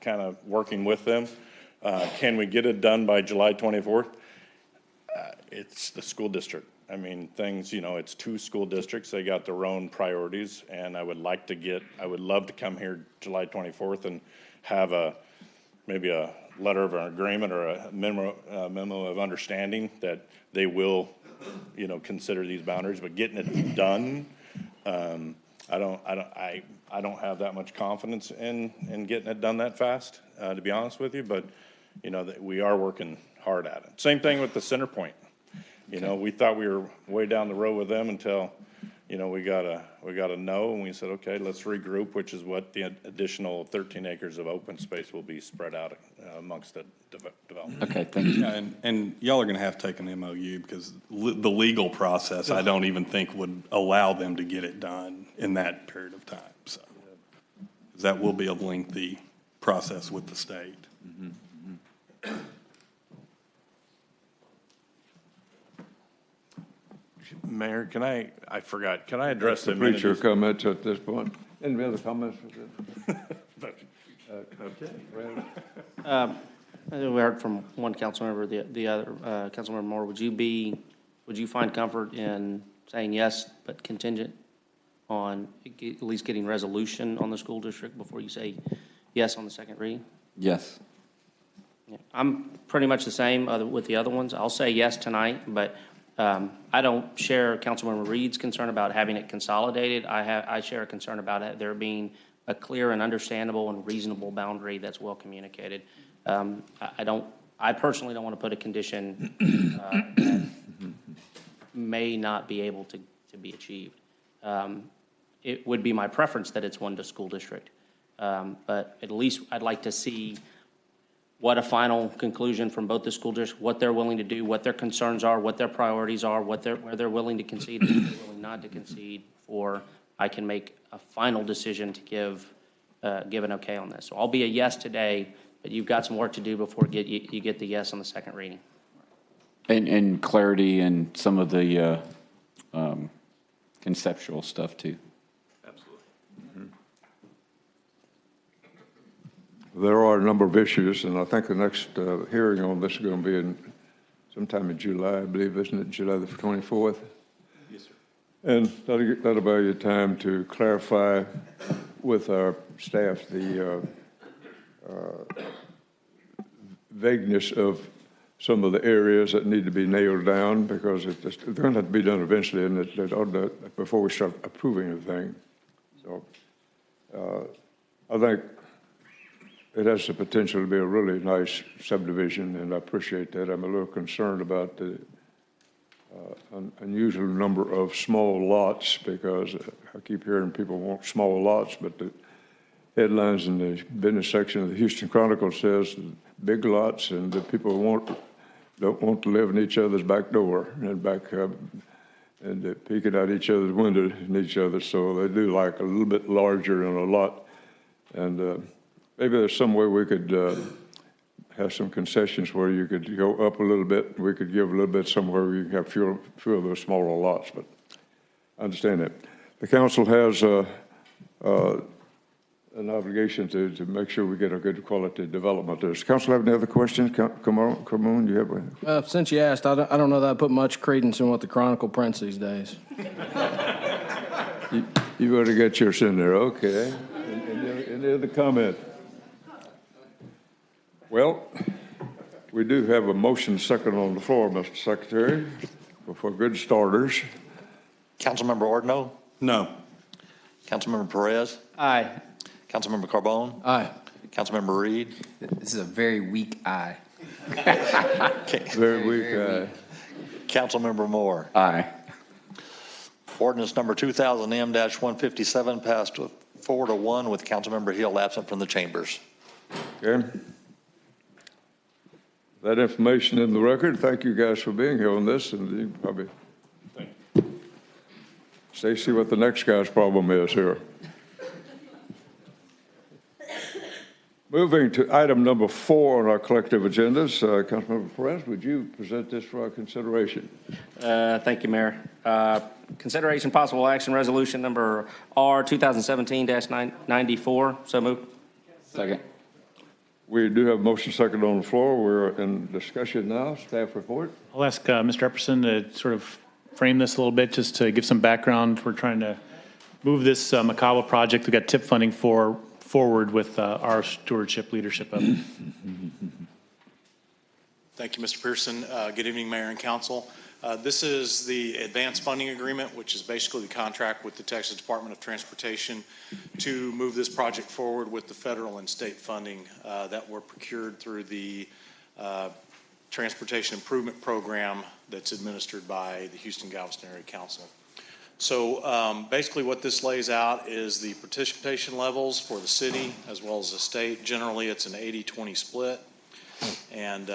kind of working with them. Can we get it done by July 24th? It's the school district. I mean, it's two school districts. They got their own priorities, and I would love to come here July 24th and have maybe a letter of an agreement or a memo of understanding that they will, consider these boundaries, but getting it done, I don't have that much confidence in getting it done that fast, to be honest with you, but, we are working hard at it. Same thing with the center point. We thought we were way down the road with them until, we got a no, and we said, okay, let's regroup, which is what the additional 13 acres of open space will be spread out amongst the development. Okay, thank you. Yeah, and y'all are going to have to take an MOU because the legal process, I don't even think would allow them to get it done in that period of time. So that will be a lengthy process with the state. Mayor, can I address the Complete your amenities? comments at this point. Any other comments? Okay. We heard from one council member, the other, Councilmember Moore, would you find comfort in saying yes, but contingent on at least getting resolution on the school district before you say yes on the second reading? Yes. Yeah, I'm pretty much the same with the other ones. I'll say yes tonight, but I don't share Councilmember Reed's concern about having it consolidated. I share a concern about there being a clear and understandable and reasonable boundary that's well communicated. I personally don't want to put a condition that may not be able to be achieved. It would be my preference that it's one to school district, but at least I'd like to see what a final conclusion from both the school district, what they're willing to do, what their concerns are, what their priorities are, where they're willing to concede and where they're willing not to concede, or I can make a final decision to give an okay on this. So I'll be a yes today, but you've got some work to do before you get the yes on the second reading. And clarity and some of the conceptual stuff too. There are a number of issues, and I think the next hearing on this is going to be sometime in July, I believe, isn't it, July the 24th? Yes, sir. And that'll buy you time to clarify with our staff the vagueness of some of the areas that need to be nailed down, because they're going to have to be done eventually, and it ought to, before we start approving anything. So I think it has the potential to be a really nice subdivision, and I appreciate that. I'm a little concerned about the unusual number of small lots, because I keep hearing people want small lots, but the headlines in the business section of the Houston Chronicle says big lots, and the people don't want to live in each other's back door and and peeking out each other's windows in each other. So they do like a little bit larger in a lot. And maybe there's some way we could have some concessions where you could go up a little bit. We could give a little bit somewhere where you can have fewer of those smaller lots. But I understand that. The council has an obligation to make sure we get a good quality development. Does council have any other questions? Come on, you have one? Since you asked, I don't know that I put much credence in what the Chronicle prints these days. You better get yours in there, okay. Any other comment? Well, we do have a motion second on the floor, Mr. Secretary, for good starters. Councilmember Ordno? No. Councilmember Perez? Aye. Councilmember Carbone? Aye. Councilmember Reed? This is a very weak aye. Very weak aye. Councilmember Moore? Aye. Ordinance number 2000M-157 passed 4-1 with Councilmember Hill absent from the chambers. Okay. That information in the record. Thank you guys for being here on this, and you probably see what the next guy's problem is here. Moving to item number 4 on our collective agendas, Councilmember Perez, would you present this for our consideration? Thank you, Mayor. Consideration possible action resolution number R 2017-94. So moved. Second. We do have motion second on the floor. We're in discussion now. Staff report. I'll ask Mr. Epperson to sort of frame this a little bit, just to give some background. We're trying to move this Macawa project we got TIP funding forward with our stewardship leadership of it. Thank you, Mr. Pearson. Good evening, Mayor and Council. This is the advanced funding agreement, which is basically the contract with the Texas Department of Transportation to move this project forward with the federal and state funding that were procured through the Transportation Improvement Program that's administered by the Houston Galveston Area Council. So basically what this lays out is the participation levels for the city as well as the state. Generally, it's an 80-20 split. And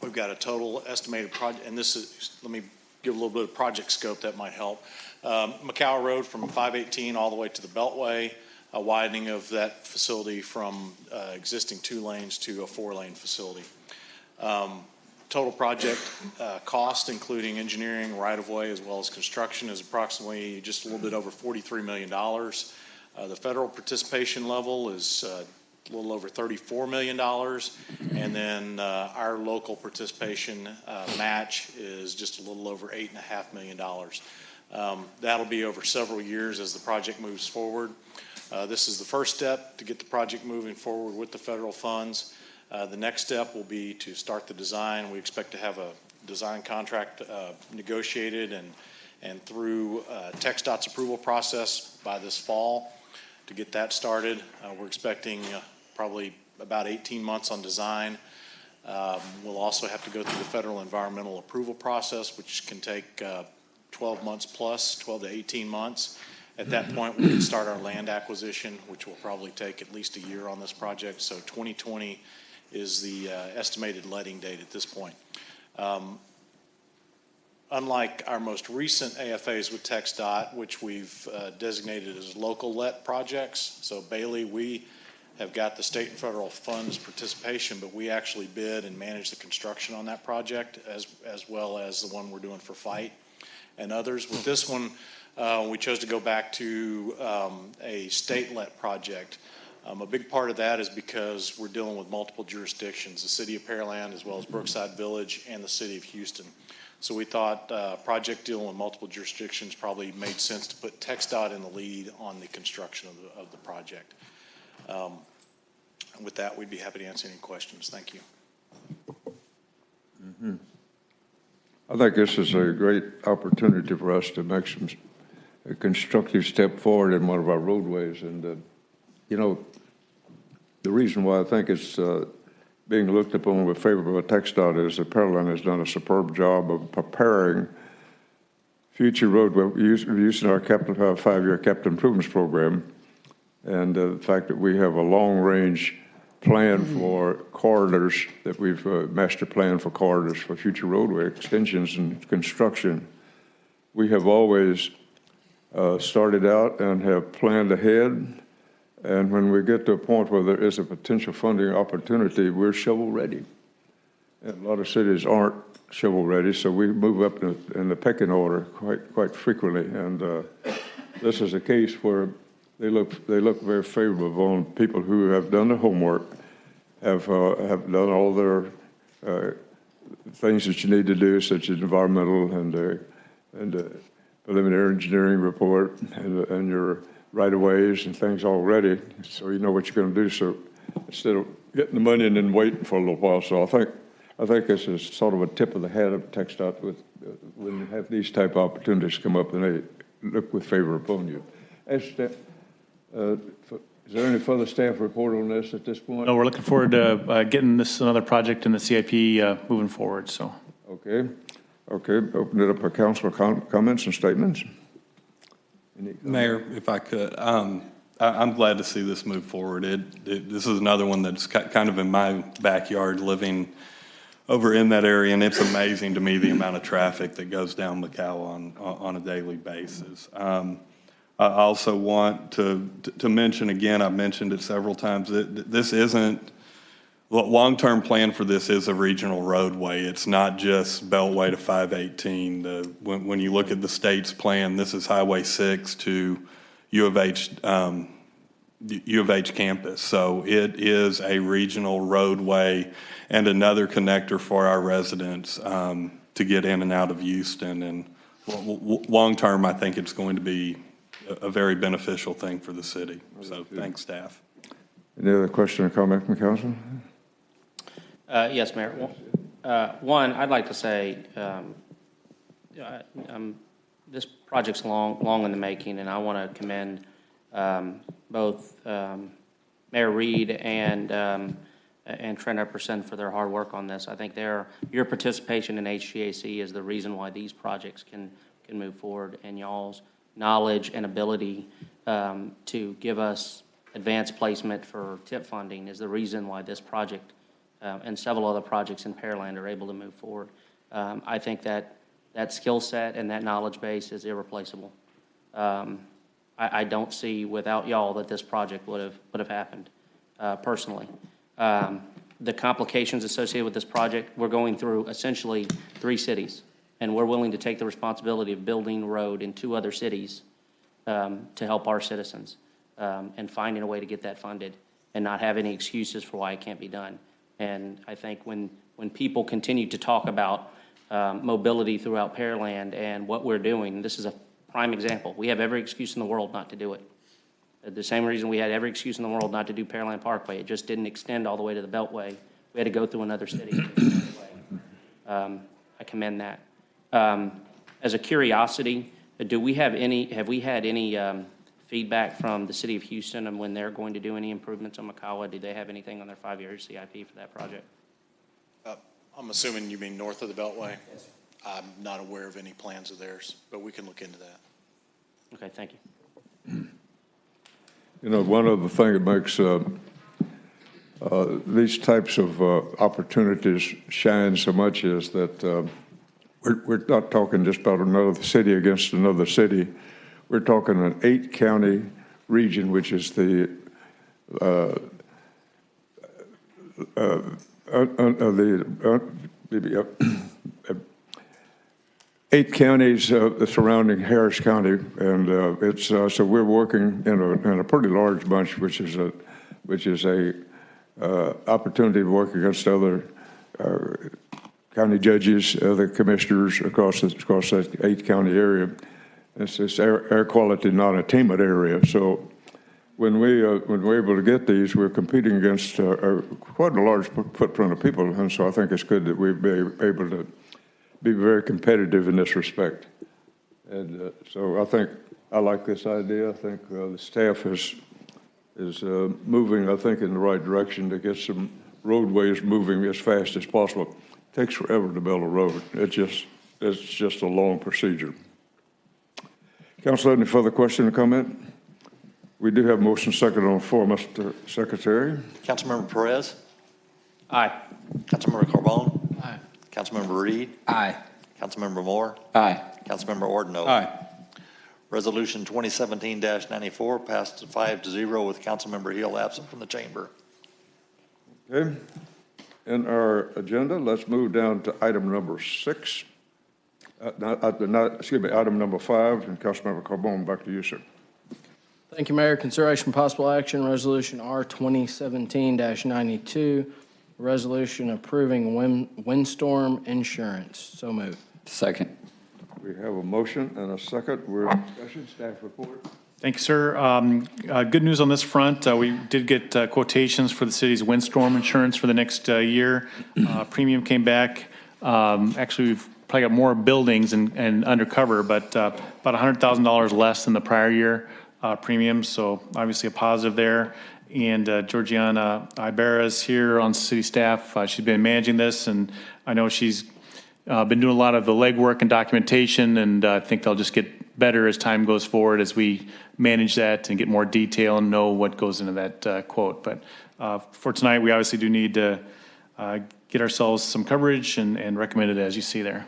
we've got a total estimated project, and this is, let me give a little bit of project scope that might help. Macawa Road from 518 all the way to the Beltway, a widening of that facility from existing 2 lanes to a 4-lane facility. Total project cost, including engineering, right-of-way, as well as construction, is approximately just a little bit over $43 million. The federal participation level is a little over $34 million, and then our local participation match is just a little over $8.5 million. That'll be over several years as the project moves forward. This is the first step to get the project moving forward with the federal funds. The next step will be to start the design. We expect to have a design contract negotiated and through TxDOT's approval process by this fall to get that started. We're expecting probably about 18 months on design. We'll also have to go through the federal environmental approval process, which can take 12 months plus, 12 to 18 months. At that point, we can start our land acquisition, which will probably take at least a year on this project. So 2020 is the estimated letting date at this point. Unlike our most recent AFAs with TxDOT, which we've designated as local let projects, so Bailey, we have got the state and federal funds participation, but we actually bid and manage the construction on that project as well as the one we're doing for Fight and others. With this one, we chose to go back to a state let project. A big part of that is because we're dealing with multiple jurisdictions, the City of Pearland as well as Brookside Village and the City of Houston. So we thought a project dealing with multiple jurisdictions probably made sense to put TxDOT in the lead on the construction of the project. With that, we'd be happy to answer any questions. Thank you. I think this is a great opportunity for us to make a constructive step forward in one of our roadways. And, you know, the reason why I think it's being looked upon with favor by TxDOT is that Pearland has done a superb job of preparing future roadway using our 5-year capital improvements program, and the fact that we have a long-range plan for corridors, that we've master planned for corridors for future roadway extensions and construction. We have always started out and have planned ahead, and when we get to a point where there is a potential funding opportunity, we're shovel-ready. And a lot of cities aren't shovel-ready, so we move up in the pecking order quite frequently. And this is a case where they look very favorable on people who have done their homework, have done all their things that you need to do, such as environmental and preliminary engineering report and your right-of-ways and things already, so you know what you're going to do. So instead of getting the money and then waiting for a little while, so I think this is sort of a tip of the hat of TxDOT with when you have these type of opportunities come up and they look with favor upon you. Is there any further staff report on this at this point? No, we're looking forward to getting this another project in the CIP moving forward. So. Okay. Open it up for council comments and statements. Mayor, if I could, I'm glad to see this move forward. This is another one that's kind of in my backyard, living over in that area, and it's amazing to me the amount of traffic that goes down Macau on a daily basis. I also want to mention again, I've mentioned it several times, that this isn't, long-term plan for this is a regional roadway. It's not just Beltway to 518. When you look at the state's plan, this is Highway 6 to U of H campus. So it is a regional roadway and another connector for our residents to get in and out of Houston. And long-term, I think it's going to be a very beneficial thing for the city. So thanks, staff. Any other question or comment from council? Yes, Mayor. One, I'd like to say this project's long in the making, and I want to commend both Mayor Reed and Trent Epperson for their hard work on this. I think your participation in HGAC is the reason why these projects can move forward, and y'all's knowledge and ability to give us advanced placement for TIP funding is the reason why this project and several other projects in Pearland are able to move forward. I think that skill set and that knowledge base is irreplaceable. I don't see without y'all that this project would have happened personally. The complications associated with this project, we're going through essentially 3 cities, and we're willing to take the responsibility of building a road in 2 other cities to help our citizens and finding a way to get that funded and not have any excuses for why it can't be done. And I think when people continue to talk about mobility throughout Pearland and what we're doing, this is a prime example. We have every excuse in the world not to do it. The same reason we had every excuse in the world not to do Pearland Parkway. It just didn't extend all the way to the Beltway. We had to go through another city. I commend that. As a curiosity, have we had any feedback from the city of Houston and when they're going to do any improvements on Makawa? Do they have anything on their 5-year CIP for that project? I'm assuming you mean north of the Beltway? Yes. I'm not aware of any plans of theirs, but we can look into that. Okay, thank you. You know, one other thing that makes these types of opportunities shine so much is that we're not talking just about another city against another city. We're talking an 8-county region, which is the 8 counties surrounding Harris County, and it's so we're working in a pretty large bunch, which is which is a opportunity to work against other county judges, other commissioners across that 8-county area. It's air quality non-attainment area. So when we're able to get these, we're competing against quite a large footprint of people, and so I think it's good that we'll be able to be very competitive in this respect. And so I like this idea. I think the staff is moving, I think, in the right direction to get some roadways moving as fast as possible. It takes forever to build a road. It's just a long procedure. Council, any further question or comment? We do have motion second on the floor, Mr. Secretary. Councilmember Perez? Aye. Councilmember Carbone? Aye. Councilmember Reed? Aye. Councilmember Moore? Aye. Councilmember Ordino? Aye. Resolution 2017-94 passed 5-0 with Councilmember Hill absent from the chamber. Okay. In our agenda, let's move down to item number 6. Item number 5, and Councilmember Carbone, back to you, sir. Thank you, Mayor. Consideration possible action, Resolution R 2017-92, resolution approving windstorm insurance. So moved. Second. We have a motion and a second. We're in discussion. Staff report. Thank you, sir. Good news on this front. We did get quotations for the city's windstorm insurance for the next year. Premium came back. Actually, we've probably got more buildings and undercover, but about $100,000 less than the prior year premium. So obviously a positive there. And Georgiana Ibarra is here on city staff. She's been managing this, and I know she's been doing a lot of the legwork and documentation, and I think they'll just get better as time goes forward as we manage that and get more detail and know what goes into that quote. But for tonight, we obviously do need to get ourselves some coverage and recommend it as you see there.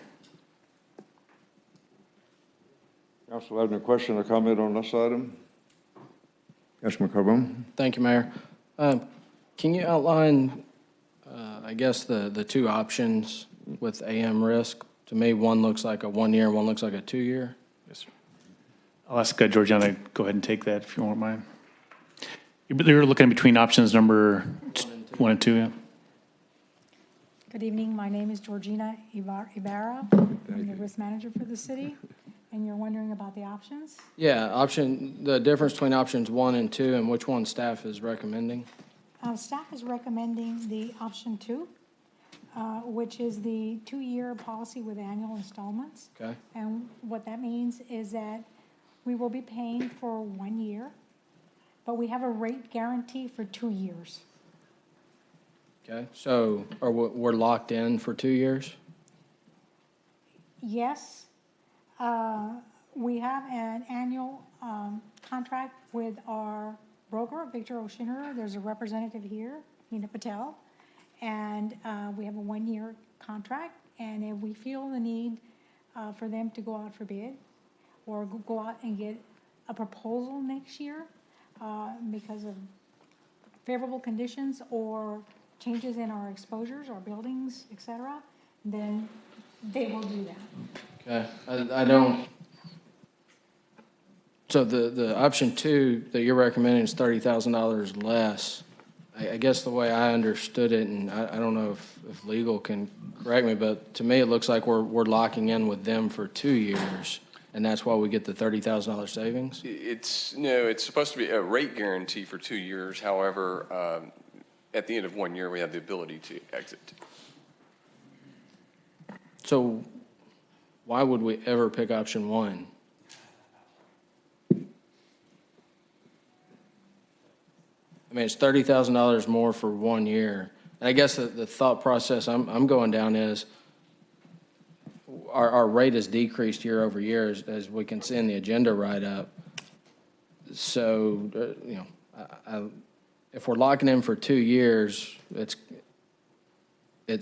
Council, have any question or comment on this item? Councilman Carbone. Thank you, Mayor. Can you outline, I guess, the two options with AM risk? To me, one looks like a 1 year, one looks like a 2 year. Yes, sir. I'll ask Georgiana to go ahead and take that if you won't mind. You're looking between options number 1 and 2. Yeah. Good evening. My name is Georgina Ibarra. I'm the risk manager for the city. And you're wondering about the options? Yeah, the difference between options 1 and 2, and which one staff is recommending? Staff is recommending the option 2, which is the 2-year policy with annual installments. Okay. And what that means is that we will be paying for 1 year, but we have a rate guarantee for 2 years. Okay, so we're locked in for 2 years? Yes. We have an annual contract with our broker, Victor O'Shinnerer. There's a representative here, Nina Patel, and we have a 1-year contract. And if we feel the need for them to go out for bid or go out and get a proposal next year because of favorable conditions or changes in our exposures, our buildings, et cetera, then they will do that. Okay, I don't, so the option 2 that you're recommending is $30,000 less. I guess the way I understood it, and I don't know if legal can correct me, but to me it looks like we're locking in with them for 2 years, and that's why we get the $30,000 savings? No, it's supposed to be a rate guarantee for 2 years. However, at the end of 1 year, we have the ability to exit. So why would we ever pick option 1? I mean, it's $30,000 more for 1 year. And I guess the thought process I'm going down is our rate has decreased year over year, as we can see in the agenda write-up. So, if we're locking in for 2 years, it's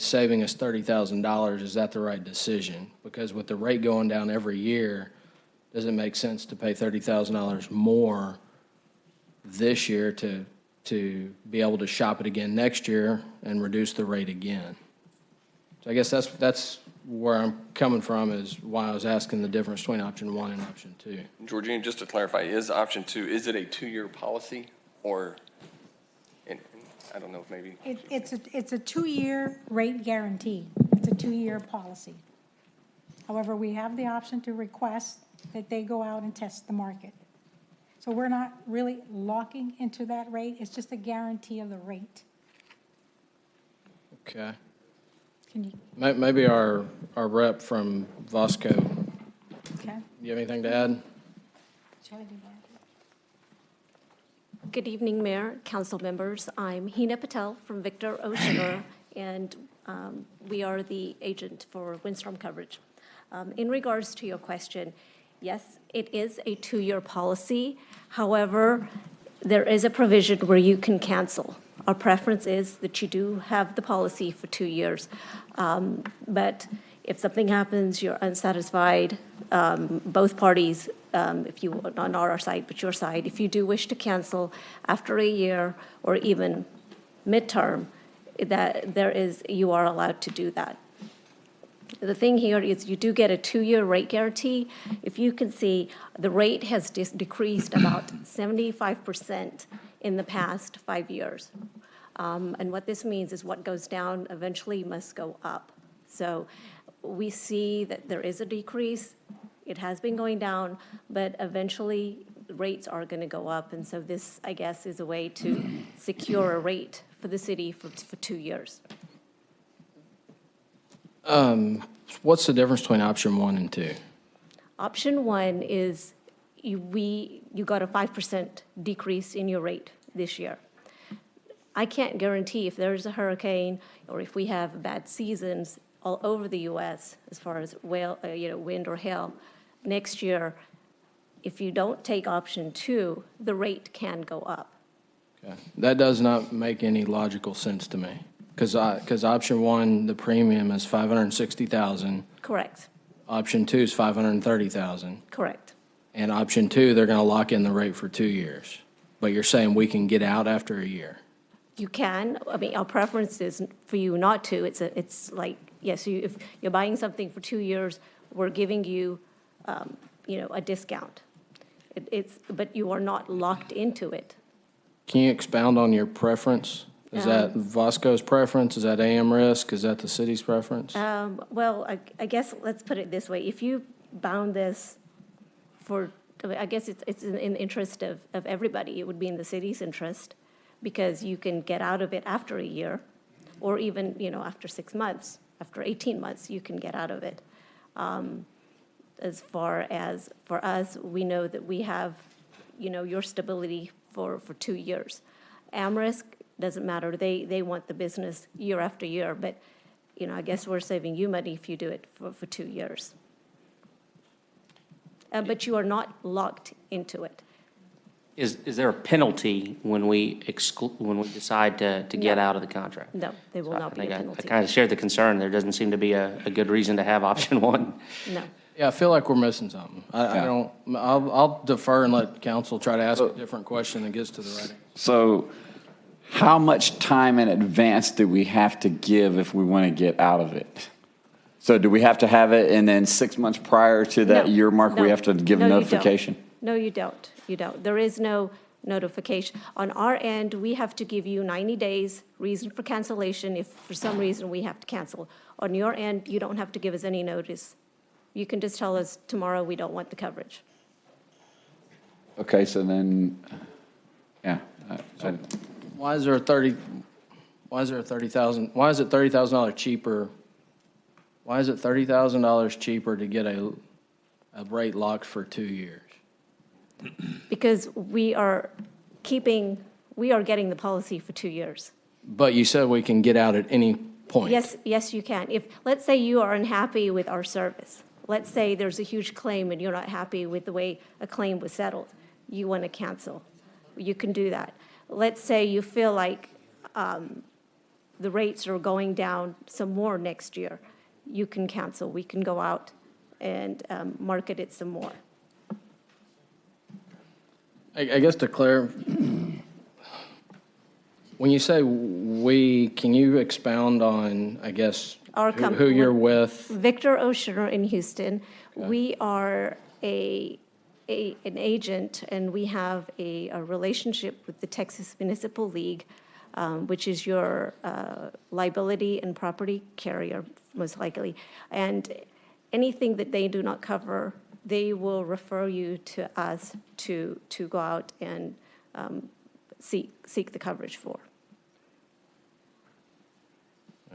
saving us $30,000. Is that the right decision? Because with the rate going down every year, does it make sense to pay $30,000 more this year to be able to shop it again next year and reduce the rate again? So I guess that's where I'm coming from, is why I was asking the difference between option 1 and option 2. Georgina, just to clarify, is option 2, is it a 2-year policy or And I don't know if maybe. It's a 2-year rate guarantee. It's a 2-year policy. However, we have the option to request that they go out and test the market. So we're not really locking into that rate. It's just a guarantee of the rate. Okay. Can you, Maybe our rep from Vasco, okay? you have anything to add? Should I do that? Good evening, Mayor, council members. I'm Hina Patel from Victor Oceaner, and we are the agent for windstorm coverage. In regards to your question, yes, it is a 2-year policy. However, there is a provision where you can cancel. Our preference is that you do have the policy for 2 years. But if something happens, you're unsatisfied, both parties, if you, not our side, but your side, if you do wish to cancel after a year or even midterm, that you are allowed to do that. The thing here is you do get a 2-year rate guarantee. If you can see, the rate has decreased about 75% in the past 5 years. And what this means is what goes down eventually must go up. So we see that there is a decrease. It has been going down, but eventually rates are going to go up. And so this, I guess, is a way to secure a rate for the city for 2 years. What's the difference between option 1 and 2? Option 1 is you got a 5% decrease in your rate this year. I can't guarantee if there's a hurricane or if we have bad seasons all over the U.S. as far as wind or hail, next year, if you don't take option 2, the rate can go up. Okay. That does not make any logical sense to me. Because option 1, the premium is $560,000. Correct. Option 2 is $530,000. Correct. And option 2, they're going to lock in the rate for 2 years. But you're saying we can get out after a year? You can. I mean, our preference is for you not to. It's like, yes, if you're buying something for 2 years, we're giving you, a discount. But you are not locked into it. Can you expound on your preference? Is that Vasco's preference? Is that AM Risk? Is that the city's preference? Well, I guess let's put it this way. If you bound this I guess it's in the interest of everybody. It would be in the city's interest because you can get out of it after a year or even, after 6 months, after 18 months, you can get out of it. As far as for us, we know that we have, your stability for 2 years. AmRisk doesn't matter. They want the business year after year, but, I guess we're saving you money if you do it for 2 years. But you are not locked into it. Is there a penalty when we decide to get out of the contract? No, there will not be a penalty. I kind of share the concern. There doesn't seem to be a good reason to have option 1. No. Yeah, I feel like we're missing something. I'll defer and let council try to ask a different question that gets to the writing. So how much time in advance do we have to give if we want to get out of it? So do we have to have it and then 6 months prior to that year mark, we have to give notification? No, you don't. You don't. There is no notification. On our end, we have to give you 90 days reason for cancellation if for some reason we have to cancel. On your end, you don't have to give us any notice. You can just tell us tomorrow we don't want the coverage. Okay, so then, yeah. Why is it $30,000 cheaper? Why is it $30,000 cheaper to get a rate locked for 2 years? Because we are getting the policy for 2 years. But you said we can get out at any point. Yes, you can. If, let's say you are unhappy with our service. Let's say there's a huge claim and you're not happy with the way a claim was settled. You want to cancel. You can do that. Let's say you feel like the rates are going down some more next year. You can cancel. We can go out and market it some more. I guess to clarify, when you say we, can you expound on, I guess, who you're with? Victor Oceaner in Houston. Okay. We are an agent, and we have a relationship with the Texas Municipal League. which is your liability and property carrier, most likely. And anything that they do not cover, they will refer you to us to go out and seek the coverage for.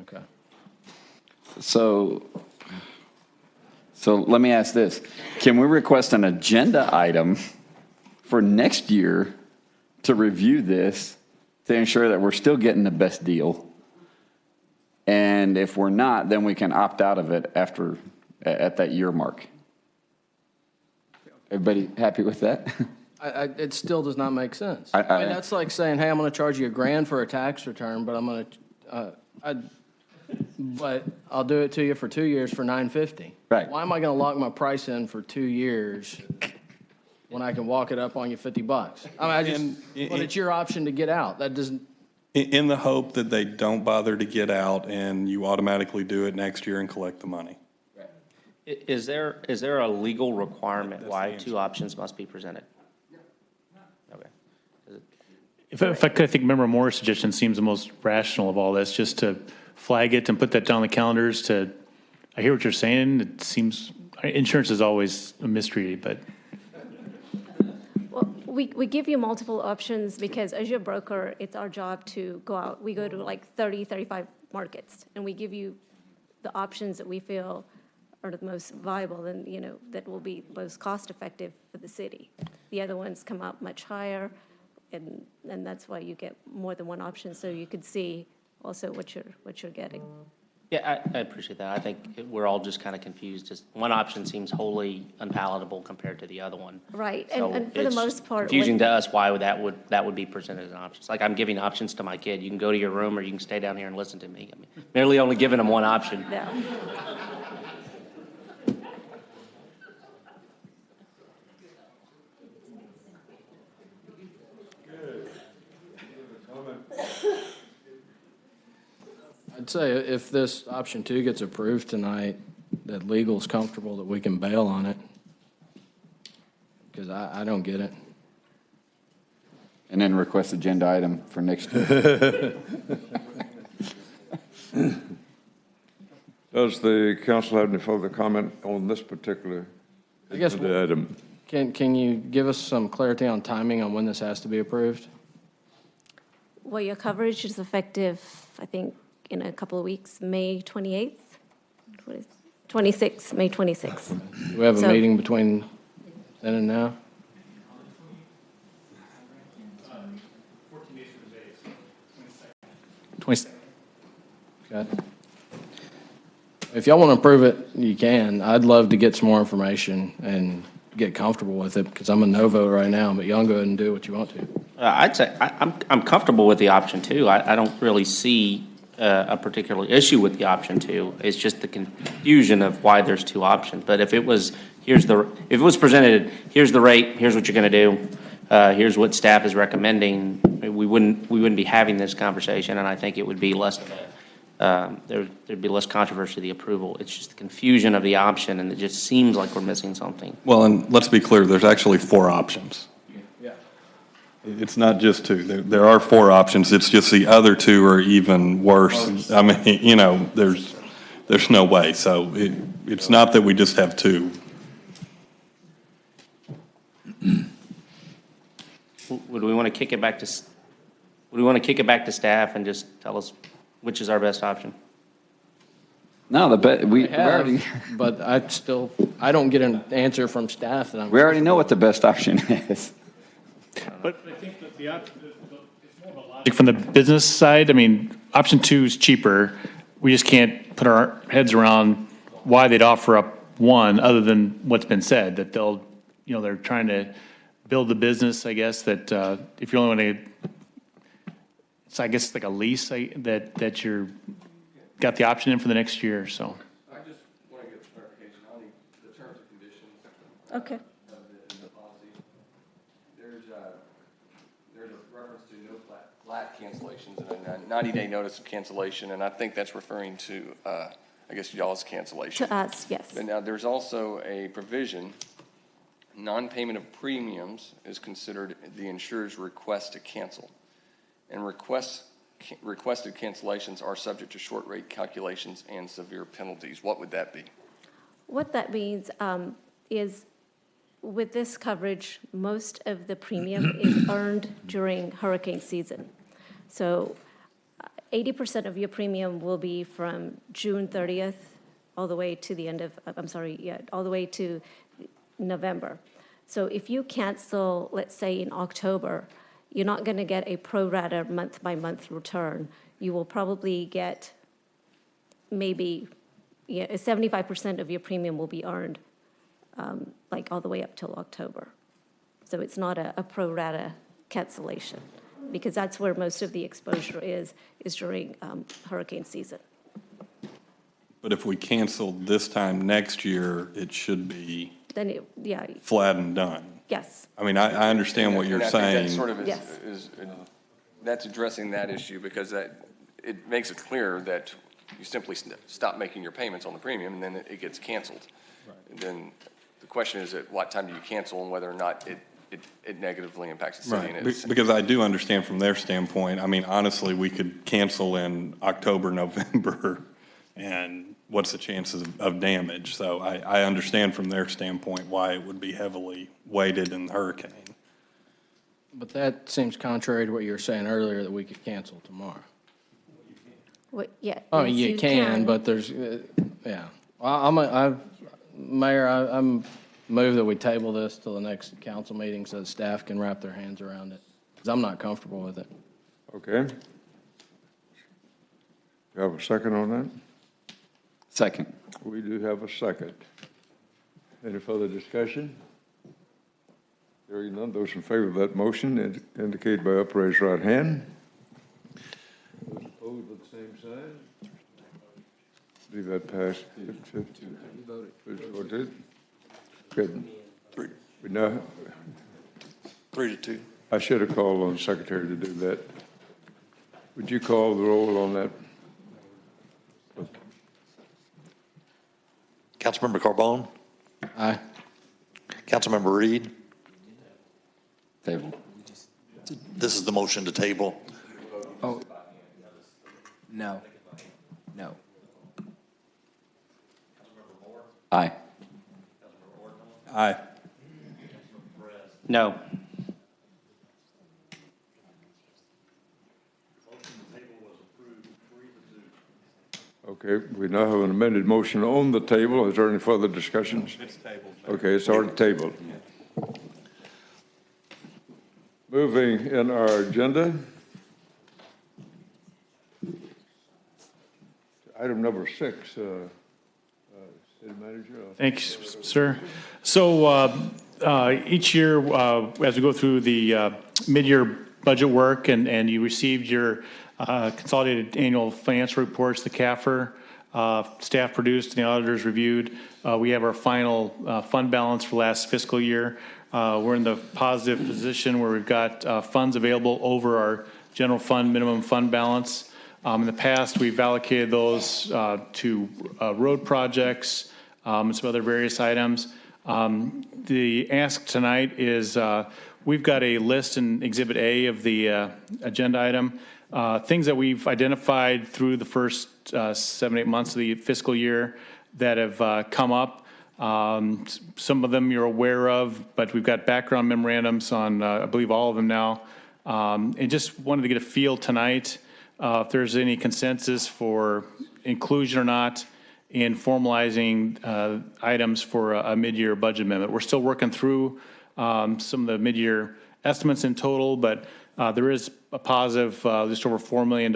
Okay. So let me ask this. Can we request an agenda item for next year to review this to ensure that we're still getting the best deal? And if we're not, then we can opt out of it at that year mark. Everybody happy with that? It still does not make sense. I mean, that's like saying, hey, I'm going to charge you $1,000 for a tax return, but I'm going to, but I'll do it to you for 2 years for $950. Right. Why am I going to lock my price in for 2 years when I can walk it up on you $50? I mean, but it's your option to get out. That doesn't. In the hope that they don't bother to get out and you automatically do it next year and collect the money. Is there a legal requirement why two options must be presented? Okay. If I could, I think Member Moore's suggestion seems the most rational of all this, just to flag it and put that down on the calendars I hear what you're saying. It seems, insurance is always a mystery, but. Well, we give you multiple options because as your broker, it's our job to go out. We go to like 30, 35 markets, and we give you the options that we feel are the most viable and, that will be most cost-effective for the city. The other ones come out much higher, and that's why you get more than one option, so you could see also what you're getting. Yeah, I appreciate that. I think we're all just kind of confused. Just one option seems wholly unpalatable compared to the other one. Right, So and for the it's most part. confusing to us why that would be presented as an option. It's like I'm giving options to my kid. You can go to your room or you can stay down here and listen to me. I mean, merely only giving them one option. No. I'd say if this option 2 gets approved tonight, that legal's comfortable that we can bail on it. Because I don't get it. And then request agenda item for next year. Does the council have any further comment on this particular I guess item? Can you give us some clarity on timing on when this has to be approved? Well, your coverage is effective, I think, in a couple of weeks, May 28th? 26th, May 26th. Do we have a So- meeting between then and now? 20. Okay. If y'all want to approve it, you can. I'd love to get some more information and get comfortable with it, because I'm a no vote right now, but y'all go ahead and do what you want to. I'd say I'm comfortable with the option 2. I don't really see a particular issue with the option 2. It's just the confusion of why there's 2 options. But if it was presented, here's the rate, here's what you're going to do, here's what staff is recommending, we wouldn't be having this conversation, and I think it would be less of a, there'd be less controversy to the approval. It's just the confusion of the option, and it just seems like we're missing something. Well, and let's be clear, there's actually 4 options. It's not just 2. There are 4 options. It's just the other 2 are even worse. I mean, there's no way. So it's not that we just have 2. Would we want to kick it back to? Would we want to kick it back to staff and just tell us which is our best option? No, we have, already, but I don't get an answer from staff that we already know what the best option is. But I think that it's more of a logic from the business side. I mean, option 2 is cheaper. We just can't put our heads around why they'd offer up 1 other than what's been said, that they're trying to build the business, I guess, that if you only want to, it's, I guess, like a lease that you're got the option in for the next year, so. I just want to get clarification on the terms and conditions. Okay. Of the policy. There's a reference to no flat cancellations and a 90-day notice of cancellation, and I think that's referring to, I guess, y'all's cancellation. To us, yes. But now there's also a provision, non-payment of premiums is considered the insurer's request to cancel. And requests requested cancellations are subject to short rate calculations and severe penalties. What would that be? What that means is with this coverage, most of the premium is earned during hurricane season. So 80% of your premium will be from June 30th all the way to the end of, all the way to November. So if you cancel, let's say in October, you're not going to get a pro rata month by month return. You will probably get maybe 75% of your premium will be earned like all the way up till October. So it's not a pro rata cancellation because that's where most of the exposure is during hurricane season. But if we cancel this time next year, it should be Then flat and done. yes. I mean, I understand what you're And I think saying. that sort of Yes. that's addressing that issue because it makes it clear that you simply stop making your payments on the premium and then it gets canceled. Right. And then the question is at what time do you cancel and whether or not it negatively impacts the city. Right, And because I do understand from their standpoint, I mean, honestly, we could cancel in October, November, and what's the chances of damage? So I understand from their standpoint why it would be heavily weighted in the hurricane. But that seems contrary to what you were saying earlier, that we could cancel tomorrow. Yeah. I mean, yes, you can, but there's, yeah. Well, Mayor, I'm move that we table this till the next council meeting so that staff can wrap their hands around it, because I'm not comfortable with it. Okay. You have a second on that? Second. We do have a second. Any further discussion? Hearing none, those in favor of that motion indicate by upraised right hand. Those opposed with the same sign. Leave that pass. Voted. Good. We now, 3-2. I should have called on the secretary to do that. Would you call the roll on that? Councilmember Carbone? Aye. Councilmember Reed? Table. This is the motion to table. Oh, no, no. Aye. Aye. No. Okay, we now have an amended motion on the table. Is there any further discussions? It's tabled. Okay, it's already tabled. Moving in our agenda. Item number 6, City Manager. Thanks, sir. So each year, as we go through the mid-year budget work and you received your consolidated annual financial reports, the CAFR, staff produced and the auditors reviewed, we have our final fund balance for last fiscal year. We're in the positive position where we've got funds available over our general fund minimum fund balance. In the past, we've allocated those to road projects and some other various items. The ask tonight is we've got a list in Exhibit A of the agenda item, things that we've identified through the first 7-8 months of the fiscal year that have come up. Some of them you're aware of, but we've got background memorandums on, I believe, all of them now. And just wanted to get a feel tonight if there's any consensus for inclusion or not in formalizing items for a mid-year budget amendment. We're still working through some of the mid-year estimates in total, but there is a positive just over $4 million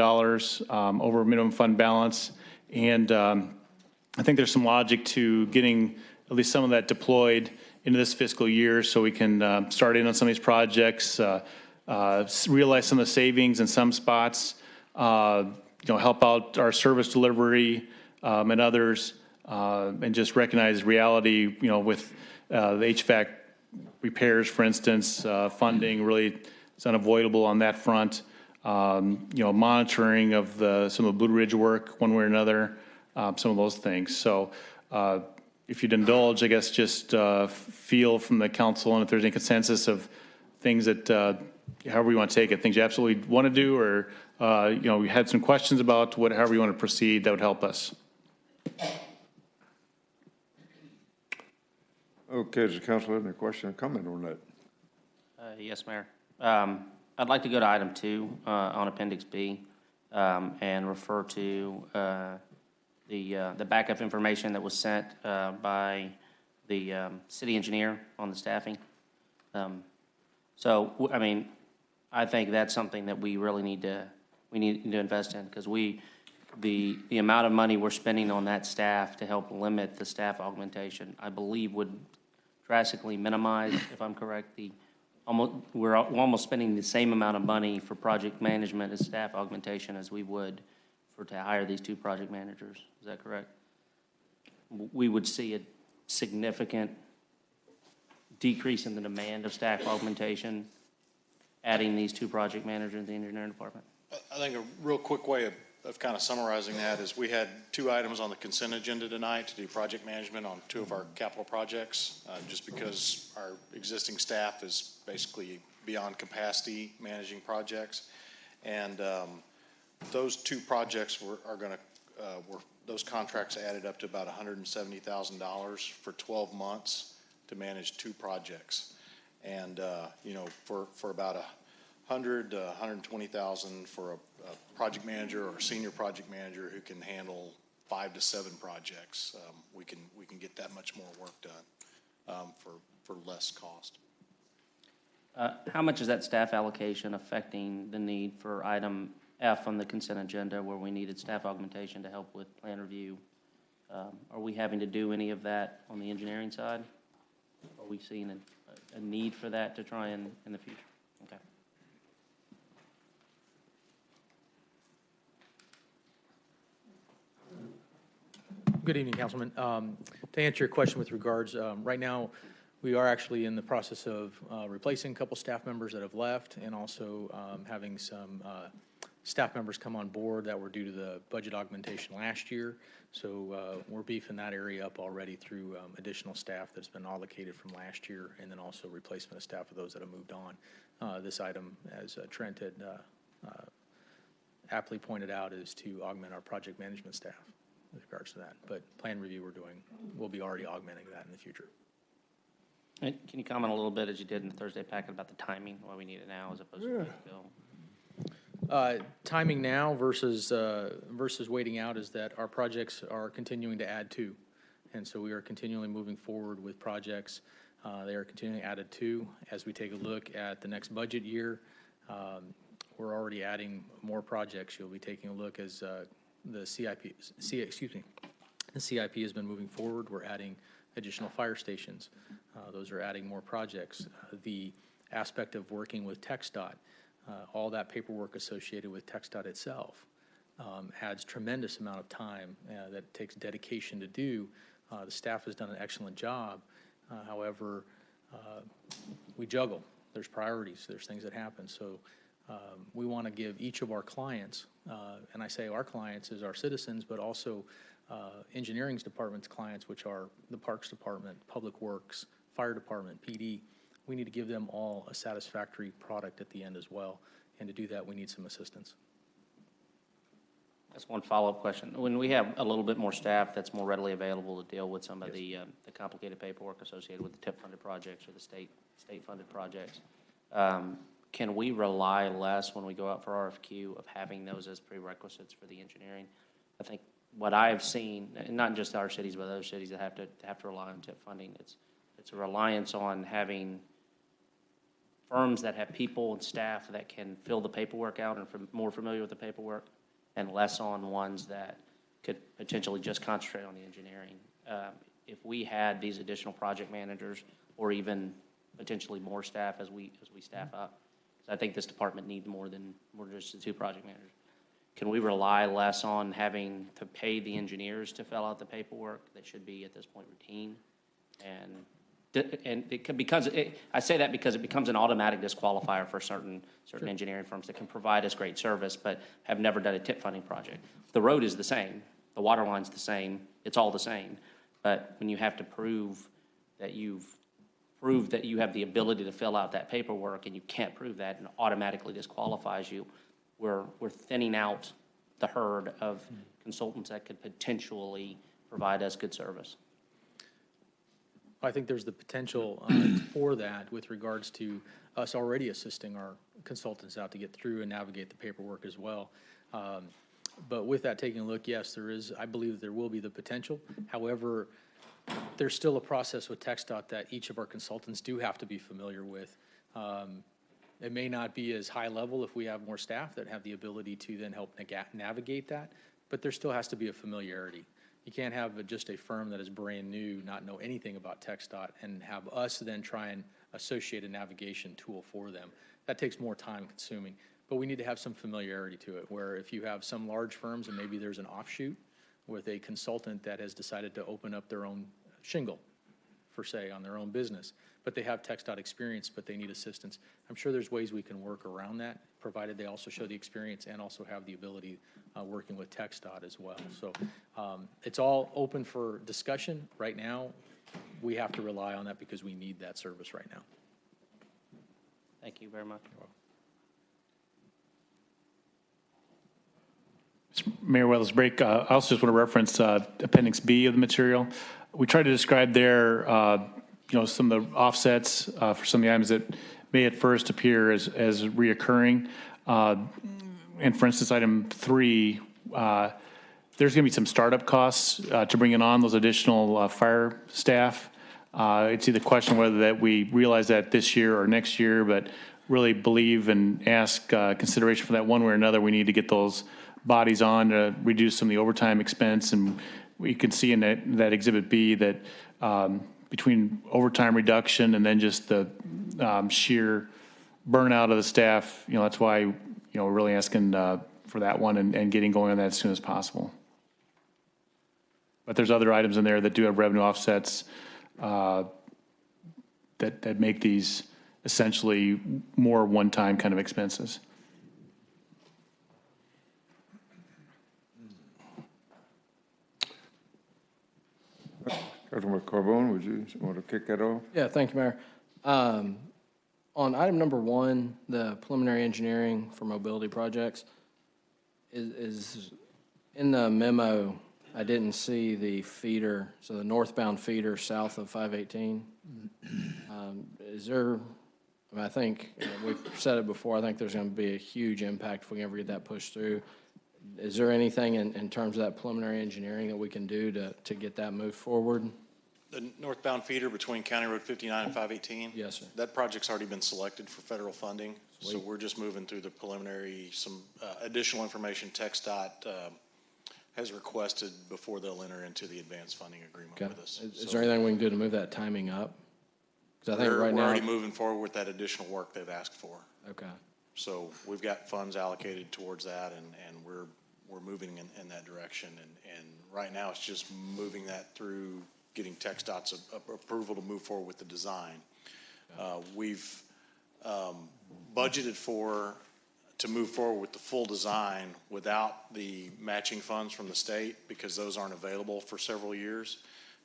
over minimum fund balance. And I think there's some logic to getting at least some of that deployed into this fiscal year so we can start in on some of these projects, realize some of the savings in some spots, help out our service delivery and others, and just recognize reality, with the HVAC repairs, for instance, funding really is unavoidable on that front. Monitoring of some of the Blue Ridge work one way or another, some of those things. So if you'd indulge, I guess just feel from the council and if there's any consensus of things that, however you want to take it, things you absolutely want to do or we had some questions about however you want to proceed, that would help us. Okay, does the council have any question or comment on that? Yes, Mayor. I'd like to go to item 2 on Appendix B and refer to the backup information that was sent by the city engineer on the staffing. So, I mean, I think that's something that we really need to invest in, because the amount of money we're spending on that staff to help limit the staff augmentation, I believe would drastically minimize, if I'm correct, we're almost spending the same amount of money for project management as staff augmentation as we would to hire these 2 project managers. Is that correct? We would see a significant decrease in the demand of staff augmentation, adding these 2 project managers in the engineering department. I think a real quick way of kind of summarizing that is we had 2 items on the consent agenda tonight to do project management on 2 of our capital projects, just because our existing staff is basically beyond capacity managing projects. And those 2 projects were those contracts added up to about $170,000 for 12 months to manage 2 projects. And, for about $100,000 to $120,000 for a project manager or a senior project manager who can handle 5 to 7 projects, we can get that much more work done for less cost. How much is that staff allocation affecting the need for item F on the consent agenda, where we needed staff augmentation to help with plan review? Are we having to do any of that on the engineering side? Are we seeing a need for that to try in the future? Okay. Good evening, Councilman. To answer your question with regards, right now, we are actually in the process of replacing a couple staff members that have left, and also having some staff members come on board that were due to the budget augmentation last year. So we're beefing that area up already through additional staff that's been allocated from last year, and then also replacement of staff of those that have moved on. This item, as Trent had aptly pointed out, is to augment our project management staff with regards to that. But plan review we'll be already augmenting that in the future. And can you comment a little bit, as you did in the Thursday packet, about the timing, why we need it now as opposed to waiting till? Timing now versus waiting out is that our projects are continuing to add to. And so we are continually moving forward with projects. They are continuing to add to. As we take a look at the next budget year, we're already adding more projects. You'll be taking a look as the CIP has been moving forward. We're adding additional fire stations. Those are adding more projects. The aspect of working with TxDOT, all that paperwork associated with TxDOT itself adds tremendous amount of time that takes dedication to do. The staff has done an excellent job. However, we juggle. There's priorities. There's things that happen. So we want to give each of our clients, and I say our clients is our citizens, but also engineering's department's clients, which are the Parks Department, Public Works, Fire Department, PD. We need to give them all a satisfactory product at the end as well. And to do that, we need some assistance. That's one follow-up question. When we have a little bit more staff that's more readily available to deal with some of the complicated paperwork associated with the TIP-funded projects or the state-funded projects, can we rely less when we go out for RFQ of having those as prerequisites for the engineering? I think what I've seen, and not just our cities, but other cities that have to rely on TIP funding, it's a reliance on having firms that have people and staff that can fill the paperwork out and more familiar with the paperwork, and less on ones that could potentially just concentrate on the engineering. If we had these additional project managers, or even potentially more staff as we staff up, I think this department needs more just the 2 project managers. Can we rely less on having to pay the engineers to fill out the paperwork that should be at this point routine? And I say that because it becomes an automatic disqualifier for certain engineering firms that can provide us great service but have never done a TIP funding project. The road is the same, the water line's the same, it's all the same. But when you have to prove that you have the ability to fill out that paperwork and you can't prove that, and automatically disqualifies you, we're thinning out the herd of consultants that could potentially provide us good service. I think there's the potential for that with regards to us already assisting our consultants out to get through and navigate the paperwork as well. But with that taking a look, yes, there is, I believe that there will be the potential. However, there's still a process with TxDOT that each of our consultants do have to be familiar with. It may not be as high level if we have more staff that have the ability to then help navigate that, but there still has to be a familiarity. You can't have just a firm that is brand new, not know anything about TxDOT, and have us then try and associate a navigation tool for them. That takes more time consuming, but we need to have some familiarity to it, where if you have some large firms and maybe there's an offshoot with a consultant that has decided to open up their own shingle, per se, on their own business, but they have TxDOT experience, but they need assistance. I'm sure there's ways we can work around that, provided they also show the experience and also have the ability working with TxDOT as well. So it's all open for discussion. Right now, we have to rely on that because we need that service right now. Thank you very much. Mayor Wells Break, I also just want to reference Appendix B of the material. We try to describe there, some of the offsets for some of the items that may at first appear as reoccurring. And for instance, item 3, there's going to be some startup costs to bringing on those additional fire staff. It's either question whether that we realize that this year or next year, but really believe and ask consideration for that one way or another. We need to get those bodies on to reduce some of the overtime expense. And we can see in that Exhibit B that between overtime reduction and then just the sheer burnout of the staff, that's why, we're really asking for that one and getting going on that as soon as possible. But there's other items in there that do have revenue offsets that make these essentially more one-time kind of expenses. Councilmember Carbone, would you want to kick that off? Yeah, thank you, Mayor. On item number 1, the preliminary engineering for mobility projects, is in the memo, I didn't see the feeder, so the northbound feeder south of 518. Is there, I think, we've said it before, I think there's going to be a huge impact if we ever get that pushed through. Is there anything in terms of that preliminary engineering that we can do to get that moved forward? The northbound feeder between County Road 59 and 518? Yes, sir. That project's already been selected for federal funding. Sweet. So we're just moving through the preliminary, some additional information TxDOT has requested before they'll enter into the advanced funding agreement with us. Is there anything we can do to move that timing up? Because I think right we're now already moving forward with that additional work they've asked for. Okay. So we've got funds allocated towards that, and we're moving in that direction. And right now, it's just moving that through, getting TxDOT's approval to move forward with the design. We've budgeted to move forward with the full design without the matching funds from the state, because those aren't available for several years,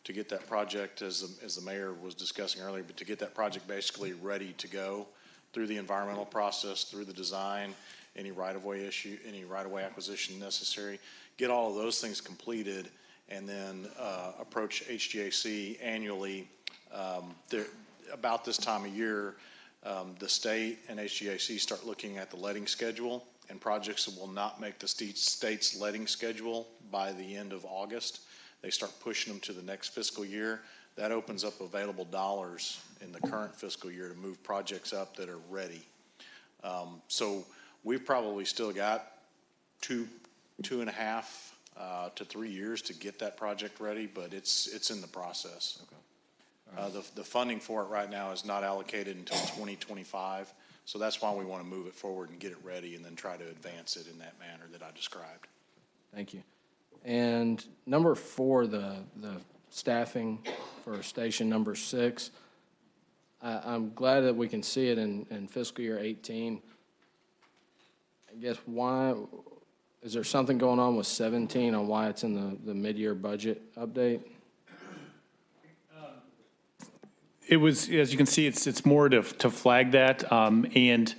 to get that project, as the mayor was discussing earlier, but to get that project basically ready to go through the environmental process, through the design, any right-of-way issue, any right-of-way acquisition necessary, get all of those things completed, and then approach HGAC annually. About this time of year, the state and HGAC start looking at the letting schedule, and projects that will not make the state's letting schedule by the end of August, they start pushing them to the next fiscal year. That opens up available dollars in the current fiscal year to move projects up that are ready. So we've probably still got 2.5 to 3 years to get that project ready, but it's in the process. Okay. The funding for it right now is not allocated until 2025, so that's why we want to move it forward and get it ready and then try to advance it in that manner that I described. Thank you. And number 4, the staffing for station number 6. I'm glad that we can see it in fiscal year 18. I guess why, is there something going on with 17 on why it's in the mid-year budget update? It was, as you can see, it's more to flag that, and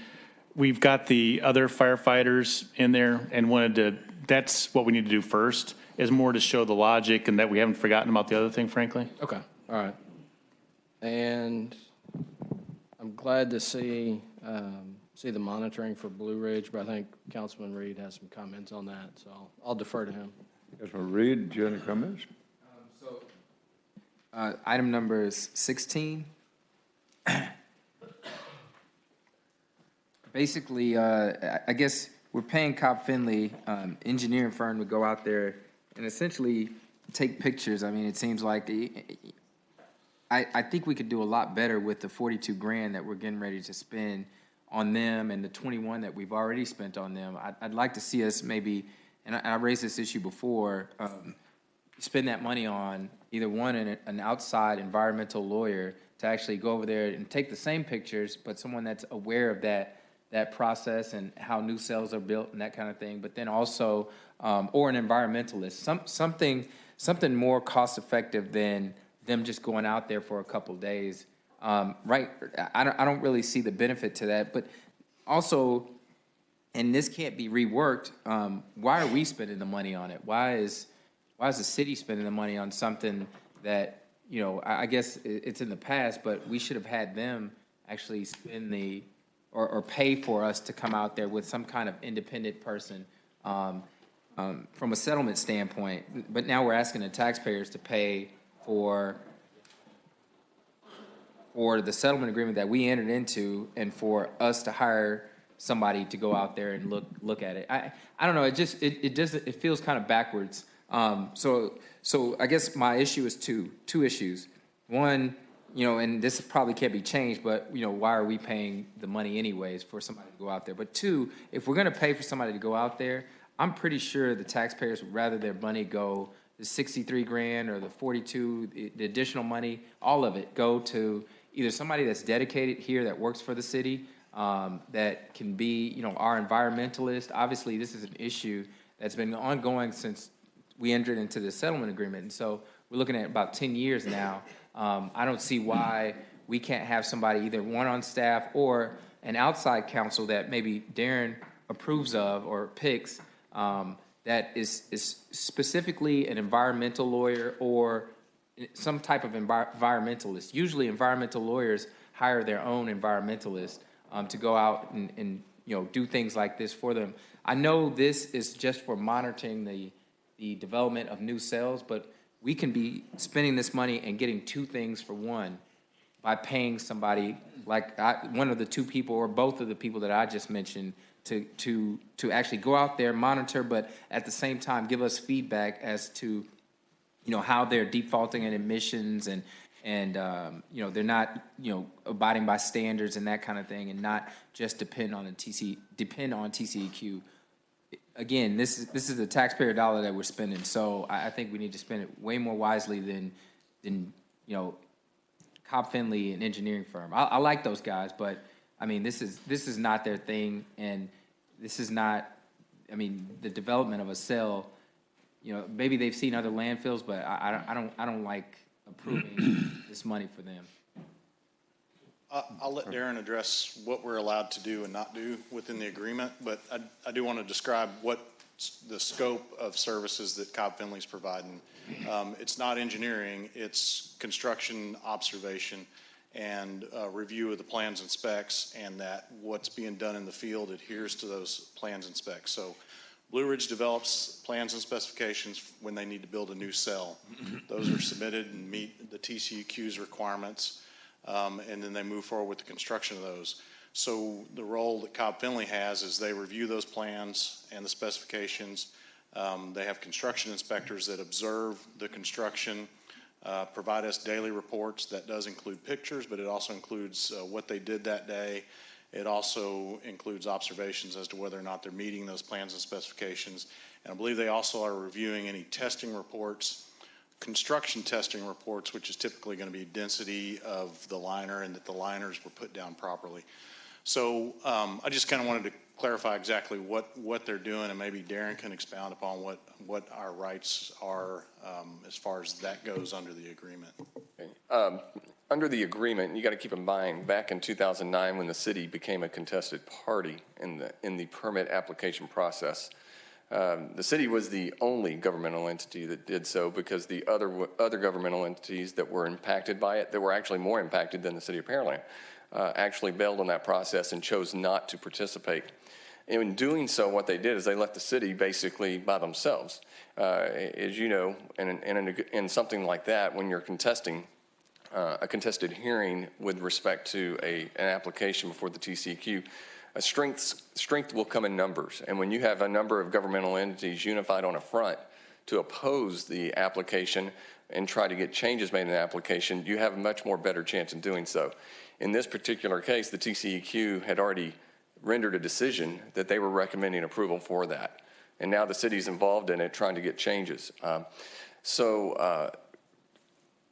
we've got the other firefighters in there and wanted to, that's what we need to do first, is more to show the logic and that we haven't forgotten about the other thing, frankly. Okay, all right. And I'm glad to see the monitoring for Blue Ridge, but I think Councilman Reed has some comments on that, so I'll defer to him. Councilman Reed, do you have any comments? Item number is 16. Basically, I guess we're paying Cobb Finley, engineering firm, to go out there and essentially take pictures. I mean, it seems like I think we could do a lot better with the 42 grand that we're getting ready to spend on them and the 21 that we've already spent on them. I'd like to see us maybe, and I raised this issue before, spend that money on either an outside environmental lawyer to actually go over there and take the same pictures, but someone that's aware of that process and how new cells are built and that kind of thing. But then also, or an environmentalist, something more cost effective than them just going out there for a couple days. Right? I don't really see the benefit to that. But also, and this can't be reworked. Why are we spending the money on it? Why is the city spending the money on something that, you know, I guess it's in the past, but we should have had them actually spend or pay for us to come out there with some kind of independent person from a settlement standpoint. But now we're asking the taxpayers to pay for the settlement agreement that we entered into, and for us to hire somebody to go out there and look at it. I don't know. It feels kind of backwards. So I guess my issue is two issues. One, you know, and this probably can't be changed, but, you know, why are we paying the money anyways for somebody to go out there? But two, if we're going to pay for somebody to go out there, I'm pretty sure the taxpayers would rather their money go the 63 grand or the 42, the additional money, all of it go to either somebody that's dedicated here that works for the city, that can be, you know, our environmentalist. Obviously, this is an issue that's been ongoing since we entered into the settlement agreement. And so we're looking at about 10 years now. I don't see why we can't have somebody, either one on staff or an outside counsel that maybe Darren approves of or picks, that is specifically an environmental lawyer or some type of environmentalist. Usually environmental lawyers hire their own environmentalist to go out and you know, do things like this for them. I know this is just for monitoring the development of new cells, but we can be spending this money and getting two things for one by paying somebody like one of the two people or both of the people that I just mentioned to actually go out there, monitor, but at the same time give us feedback as to, you know, how they're defaulting in emissions and you know, they're not, you know, abiding by standards and that kind of thing, and not just depend on TCEQ. Again, this is the taxpayer dollar that we're spending, so I think we need to spend it way more wisely than you know, Cobb Finley, an engineering firm. I like those guys, but I mean, this is not their thing, and this is not. I mean, the development of a cell. You know, maybe they've seen other landfills, but I don't like approving this money for them. I'll let Darren address what we're allowed to do and not do within the agreement, but I do want to describe what the scope of services that Cobb Finley's providing. It's not engineering, it's construction observation and review of the plans and specs, and that what's being done in the field adheres to those plans and specs. So Blue Ridge develops plans and specifications when they need to build a new cell. Those are submitted and meet the TCEQ's requirements, and then they move forward with the construction of those. So the role that Cobb Finley has is they review those plans and the specifications. They have construction inspectors that observe the construction, provide us daily reports. That does include pictures, but it also includes what they did that day. It also includes observations as to whether or not they're meeting those plans and specifications. And I believe they also are reviewing any testing reports, construction testing reports, which is typically going to be density of the liner and that the liners were put down properly. So I just kind of wanted to clarify exactly what they're doing, and maybe Darren can expound upon what our rights are as far as that goes under the agreement. Okay. under the agreement, you got to keep in mind, back in 2009, when the city became a contested party in the permit application process, the city was the only governmental entity that did so, because the other governmental entities that were impacted by it, that were actually more impacted than the City of Pearland, actually bailed on that process and chose not to participate. And in doing so, what they did is they left the city basically by themselves. As you know, in something like that, when you're contesting a contested hearing with respect to an application before the TCEQ, strength will come in numbers. And when you have a number of governmental entities unified on a front to oppose the application and try to get changes made in the application, you have a much more better chance in doing so. In this particular case, the TCEQ had already rendered a decision that they were recommending approval for that. And now the city's involved in it trying to get changes.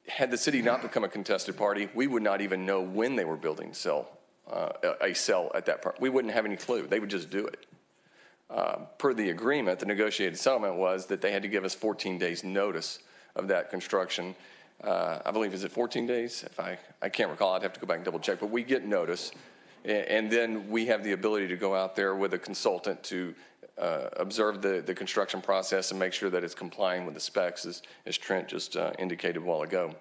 Had the city not become a contested party, we would not even know when they were building a cell at that part. We wouldn't have any clue. They would just do it. Per the agreement, the negotiated settlement was that they had to give us 14 days notice of that construction. I believe, is it 14 days? If I can't recall, I'd have to go back and double check, but we get notice. And then we have the ability to go out there with a consultant to observe the construction process and make sure that it's complying with the specs, as Trent just indicated a while ago.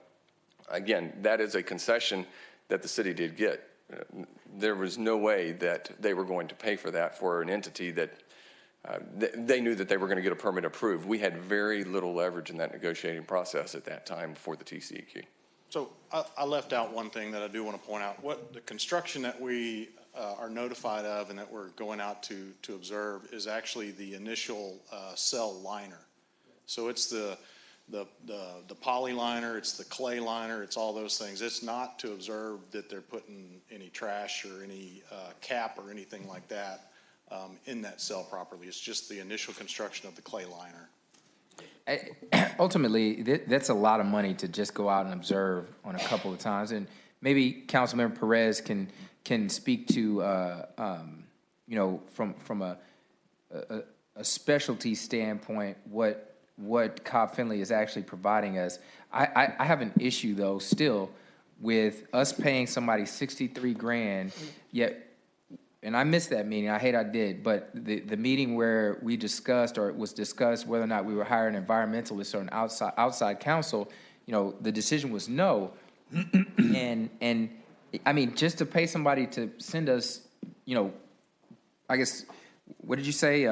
Again, that is a concession that the city did get. There was no way that they were going to pay for that for an entity that they knew that they were going to get a permit approved. We had very little leverage in that negotiating process at that time before the TCEQ. So I left out one thing that I do want to point out. What the construction that we are notified of and that we're going out to observe is actually the initial cell liner. So it's the poly liner, it's the clay liner, it's all those things. It's not to observe that they're putting any trash or any cap or anything like that in that cell properly. It's just the initial construction of the clay liner. Ultimately, that's a lot of money to just go out and observe on a couple of times. And maybe Councilmember Perez can speak to, from a specialty standpoint, what Cobb Finley is actually providing us. I have an issue, though, still with us paying somebody $63,000, yet, and I missed that meeting. I hate I did, but the meeting where we discussed, or it was discussed, whether or not we were hiring an environmentalist or an outside counsel, the decision was no. and I mean, just to pay somebody to send us, I guess, what did you say?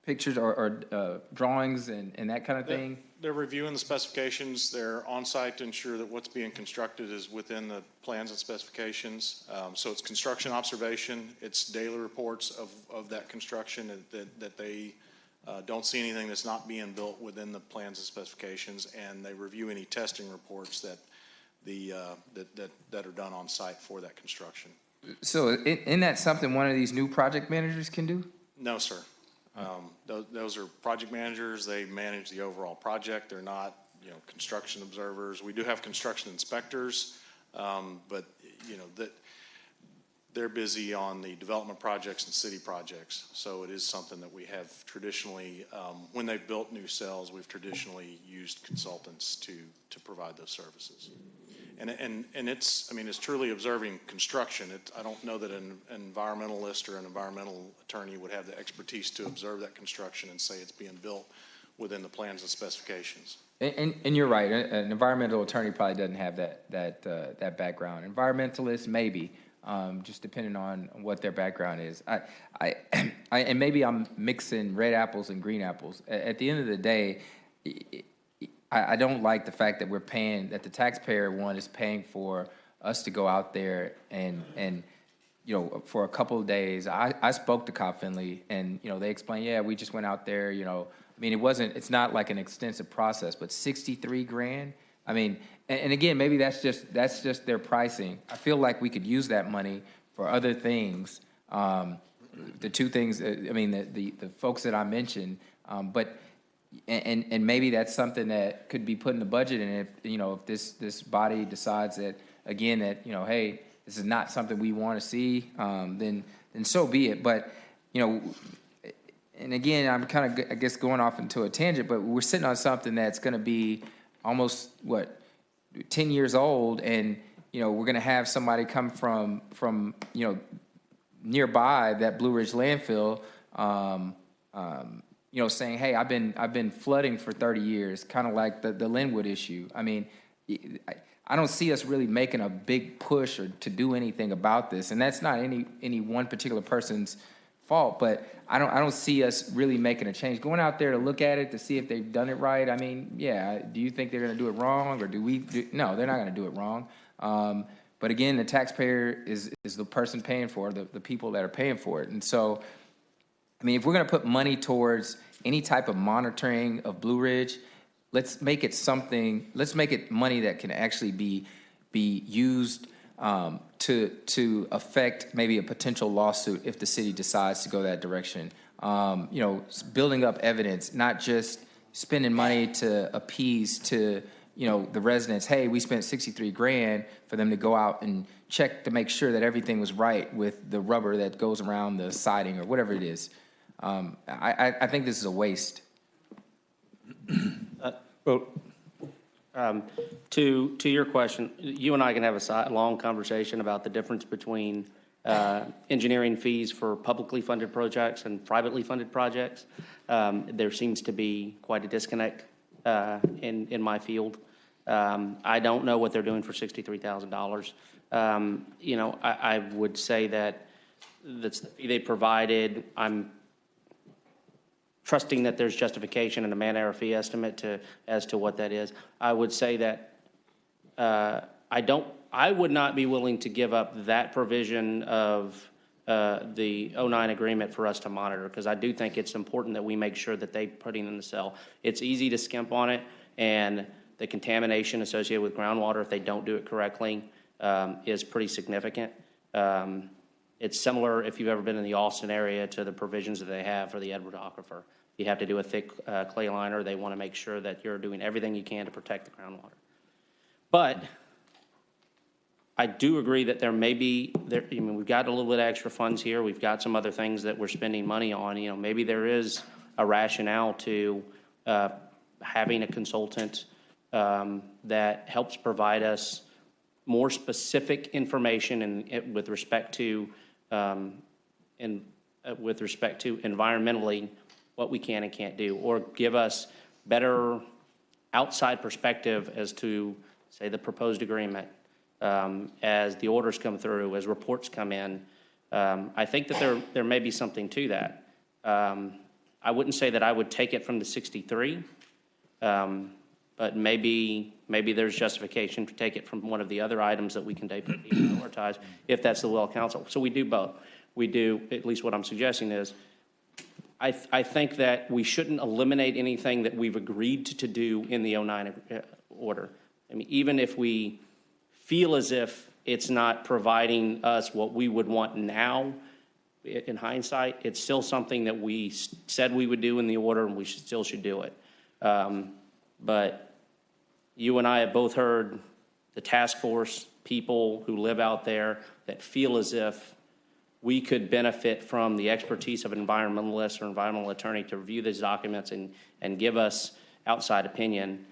Pictures or drawings and that kind of thing? They're reviewing the specifications. They're on site to ensure that what's being constructed is within the plans and specifications. So it's construction observation. It's daily reports of that construction, that they don't see anything that's not being built within the plans and specifications, and they review any testing reports that are done on site for that construction. So isn't that something one of these new project managers can do? No, sir. Those are project managers. They manage the overall project. They're not, construction observers. We do have construction inspectors, but they're busy on the development projects and city projects. So it is something that we have traditionally, when they've built new cells, we've traditionally used consultants to provide those services. And it's truly observing construction. I don't know that an environmentalist or an environmental attorney would have the expertise to observe that construction and say it's being built within the plans and specifications. And you're right. An environmental attorney probably doesn't have that background. Environmentalist, maybe, just depending on what their background is. And maybe I'm mixing red apples and green apples. At the end of the day, I don't like the fact that that the taxpayer is paying for us to go out there and for a couple of days. I spoke to Cobb Finley, and they explained, yeah, we just went out there. I mean, it's not like an extensive process, but $63,000. I mean, and again, maybe that's just their pricing. I feel like we could use that money for other things. The two things, the folks that I mentioned, but. And maybe that's something that could be put in the budget. And if this body decides that, again, that hey, this is not something we want to see, then so be it. But and again, I'm kind of, I guess, going off into a tangent. But we're sitting on something that's going to be almost 10 years old, and, we're going to have somebody come from, nearby that Blue Ridge landfill, saying, hey, I've been flooding for 30 years, kind of like the Linwood issue. I mean, I don't see us really making a big push or to do anything about this, and that's not any one particular person's fault, but I don't see us really making a change. Going out there to look at it to see if they've done it right. I mean, yeah. Do you think they're going to do it wrong, or no? They're not going to do it wrong. But again, the taxpayer is the person paying for it, the people that are paying for it, and so, I mean, if we're going to put money towards any type of monitoring of Blue Ridge, let's make it something. Let's make it money that can actually be used to affect maybe a potential lawsuit if the city decides to go that direction. Building up evidence, not just spending money to appease to the residents. Hey, we spent $63,000 for them to go out and check to make sure that everything was right with the rubber that goes around the siding or whatever it is. I think this is a waste. To your question, you and I can have a long conversation about the difference between engineering fees for publicly funded projects and privately funded projects. There seems to be quite a disconnect in my field. I don't know what they're doing for $63,000. I would say that that's the fee they provided. I'm trusting that there's justification in a man-hour fee estimate as to what that is. I would say that I would not be willing to give up that provision of the 09 agreement for us to monitor, because I do think it's important that we make sure that they put in the cell. It's easy to skimp on it, and the contamination associated with groundwater, if they don't do it correctly, is pretty significant. It's similar, if you've ever been in the Austin area, to the provisions that they have for the Edward Aquifer. You have to do a thick clay liner. They want to make sure that you're doing everything you can to protect the groundwater. But I do agree that we've got a little bit of extra funds here. We've got some other things that we're spending money on. Maybe there is a rationale to having a consultant that helps provide us more specific information with respect to environmentally what we can and can't do, or give us better outside perspective as to, say, the proposed agreement as the orders come through, as reports come in. I think that there may be something to that. I wouldn't say that I would take it from the 63, but maybe there's justification to take it from one of the other items that we can deprioritize if that's the will of council. So we do both. We do, at least what I'm suggesting is, I think that we shouldn't eliminate anything that we've agreed to do in the 09 order. I mean, even if we feel as if it's not providing us what we would want now, in hindsight, it's still something that we said we would do in the order, and we still should do it. But you and I have both heard the task force people who live out there that feel as if we could benefit from the expertise of an environmentalist or environmental attorney to review these documents and give us outside opinion.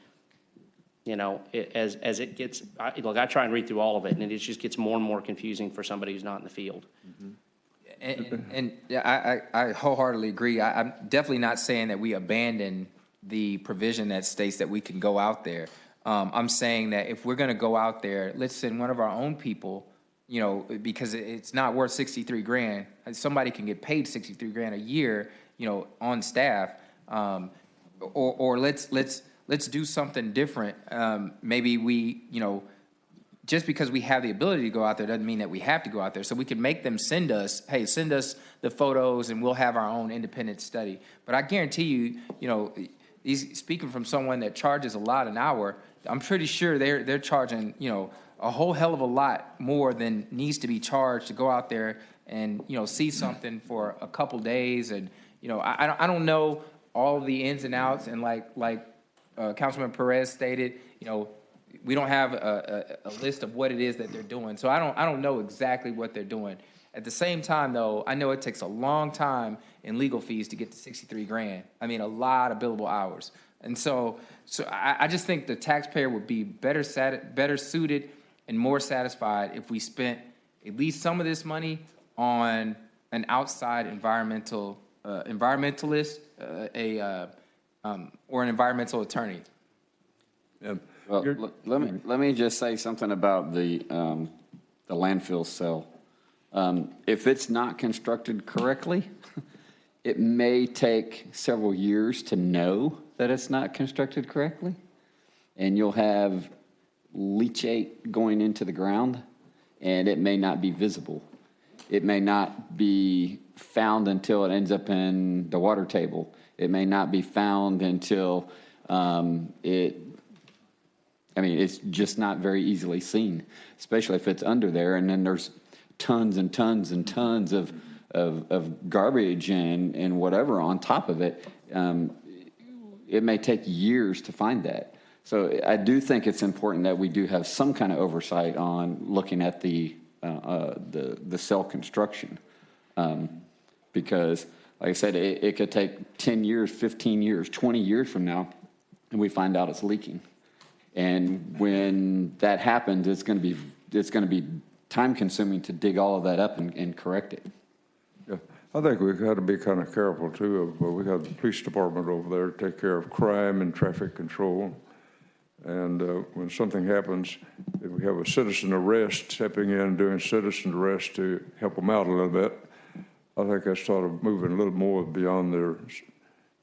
As it gets, I try and read through all of it, and it just gets more and more confusing for somebody who's not in the field. Mm-hmm. And I wholeheartedly agree. I'm definitely not saying that we abandon the provision that states that we can go out there. I'm saying that if we're going to go out there, let's send one of our own people, because it's not worth $63,000. Somebody can get paid $63,000 a year, on staff, or let's do something different. Maybe we, just because we have the ability to go out there doesn't mean that we have to go out there. So we can make them send us the photos, and we'll have our own independent study. But I guarantee you, speaking from someone that charges a lot an hour, I'm pretty sure they're charging, a whole hell of a lot more than needs to be charged to go out there and, see something for a couple days. And, I don't know all the ins and outs. And like Councilman Perez stated, we don't have a list of what it is that they're doing. So I don't know exactly what they're doing. At the same time, though, I know it takes a long time in legal fees to get to $63,000. I mean, a lot of billable hours. And so I just think the taxpayer would be better suited and more satisfied if we spent at least some of this money on an outside environmentalist, or an environmental attorney. Well, let me just say something about the landfill cell. If it's not constructed correctly, it may take several years to know that it's not constructed correctly, and you'll have leachate going into the ground, and it may not be visible. It may not be found until it ends up in the water table. It may not be found until it's just not very easily seen, especially if it's under there, and then there's tons and tons and tons of garbage and whatever on top of it. It may take years to find that. So I do think it's important that we do have some kind of oversight on looking at the cell construction, because, like I said, it could take 10 years, 15 years, 20 years from now, and we find out it's leaking. And when that happens, it's going to be time consuming to dig all of that up and correct it. Yeah, I think we've got to be kind of careful too. We have the police department over there to take care of crime and traffic control. And when something happens, if we have a citizen arrest, stepping in doing citizen arrest to help them out a little bit, I think that's sort of moving a little more beyond their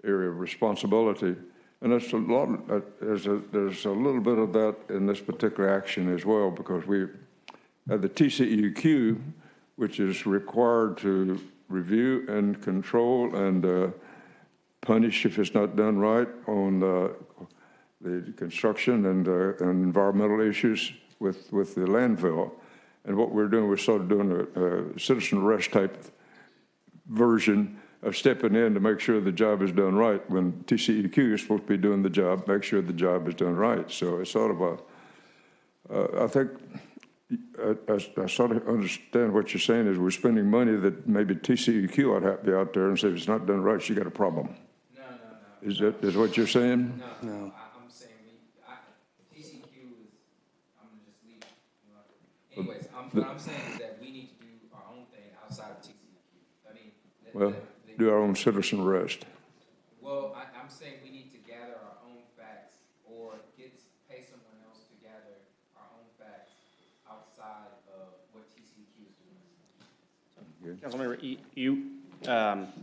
area of responsibility. And that's a lot. There's a little bit of that in this particular action as well, because we have the TCEQ, which is required to review and control and punish if it's not done right on the construction and environmental issues with the landfill. And what we're doing, we're sort of doing a citizen arrest type version of stepping in to make sure the job is done right, when TCEQ is supposed to be doing the job, make sure the job is done right. So it's sort of I think I sort of understand what you're saying is we're spending money that maybe TCEQ ought to be out there and say, if it's not done right, you got a problem. No. Is what you're saying? No. I'm saying TCEQ is, I'm going to just leave it. Anyways, what I'm saying is that we need to do our own thing outside of TCEQ. I mean, do our own citizen arrest. Well, I'm saying we need to gather our own facts, or pay someone else to gather our own facts outside of what TCEQ is doing. Councilmember,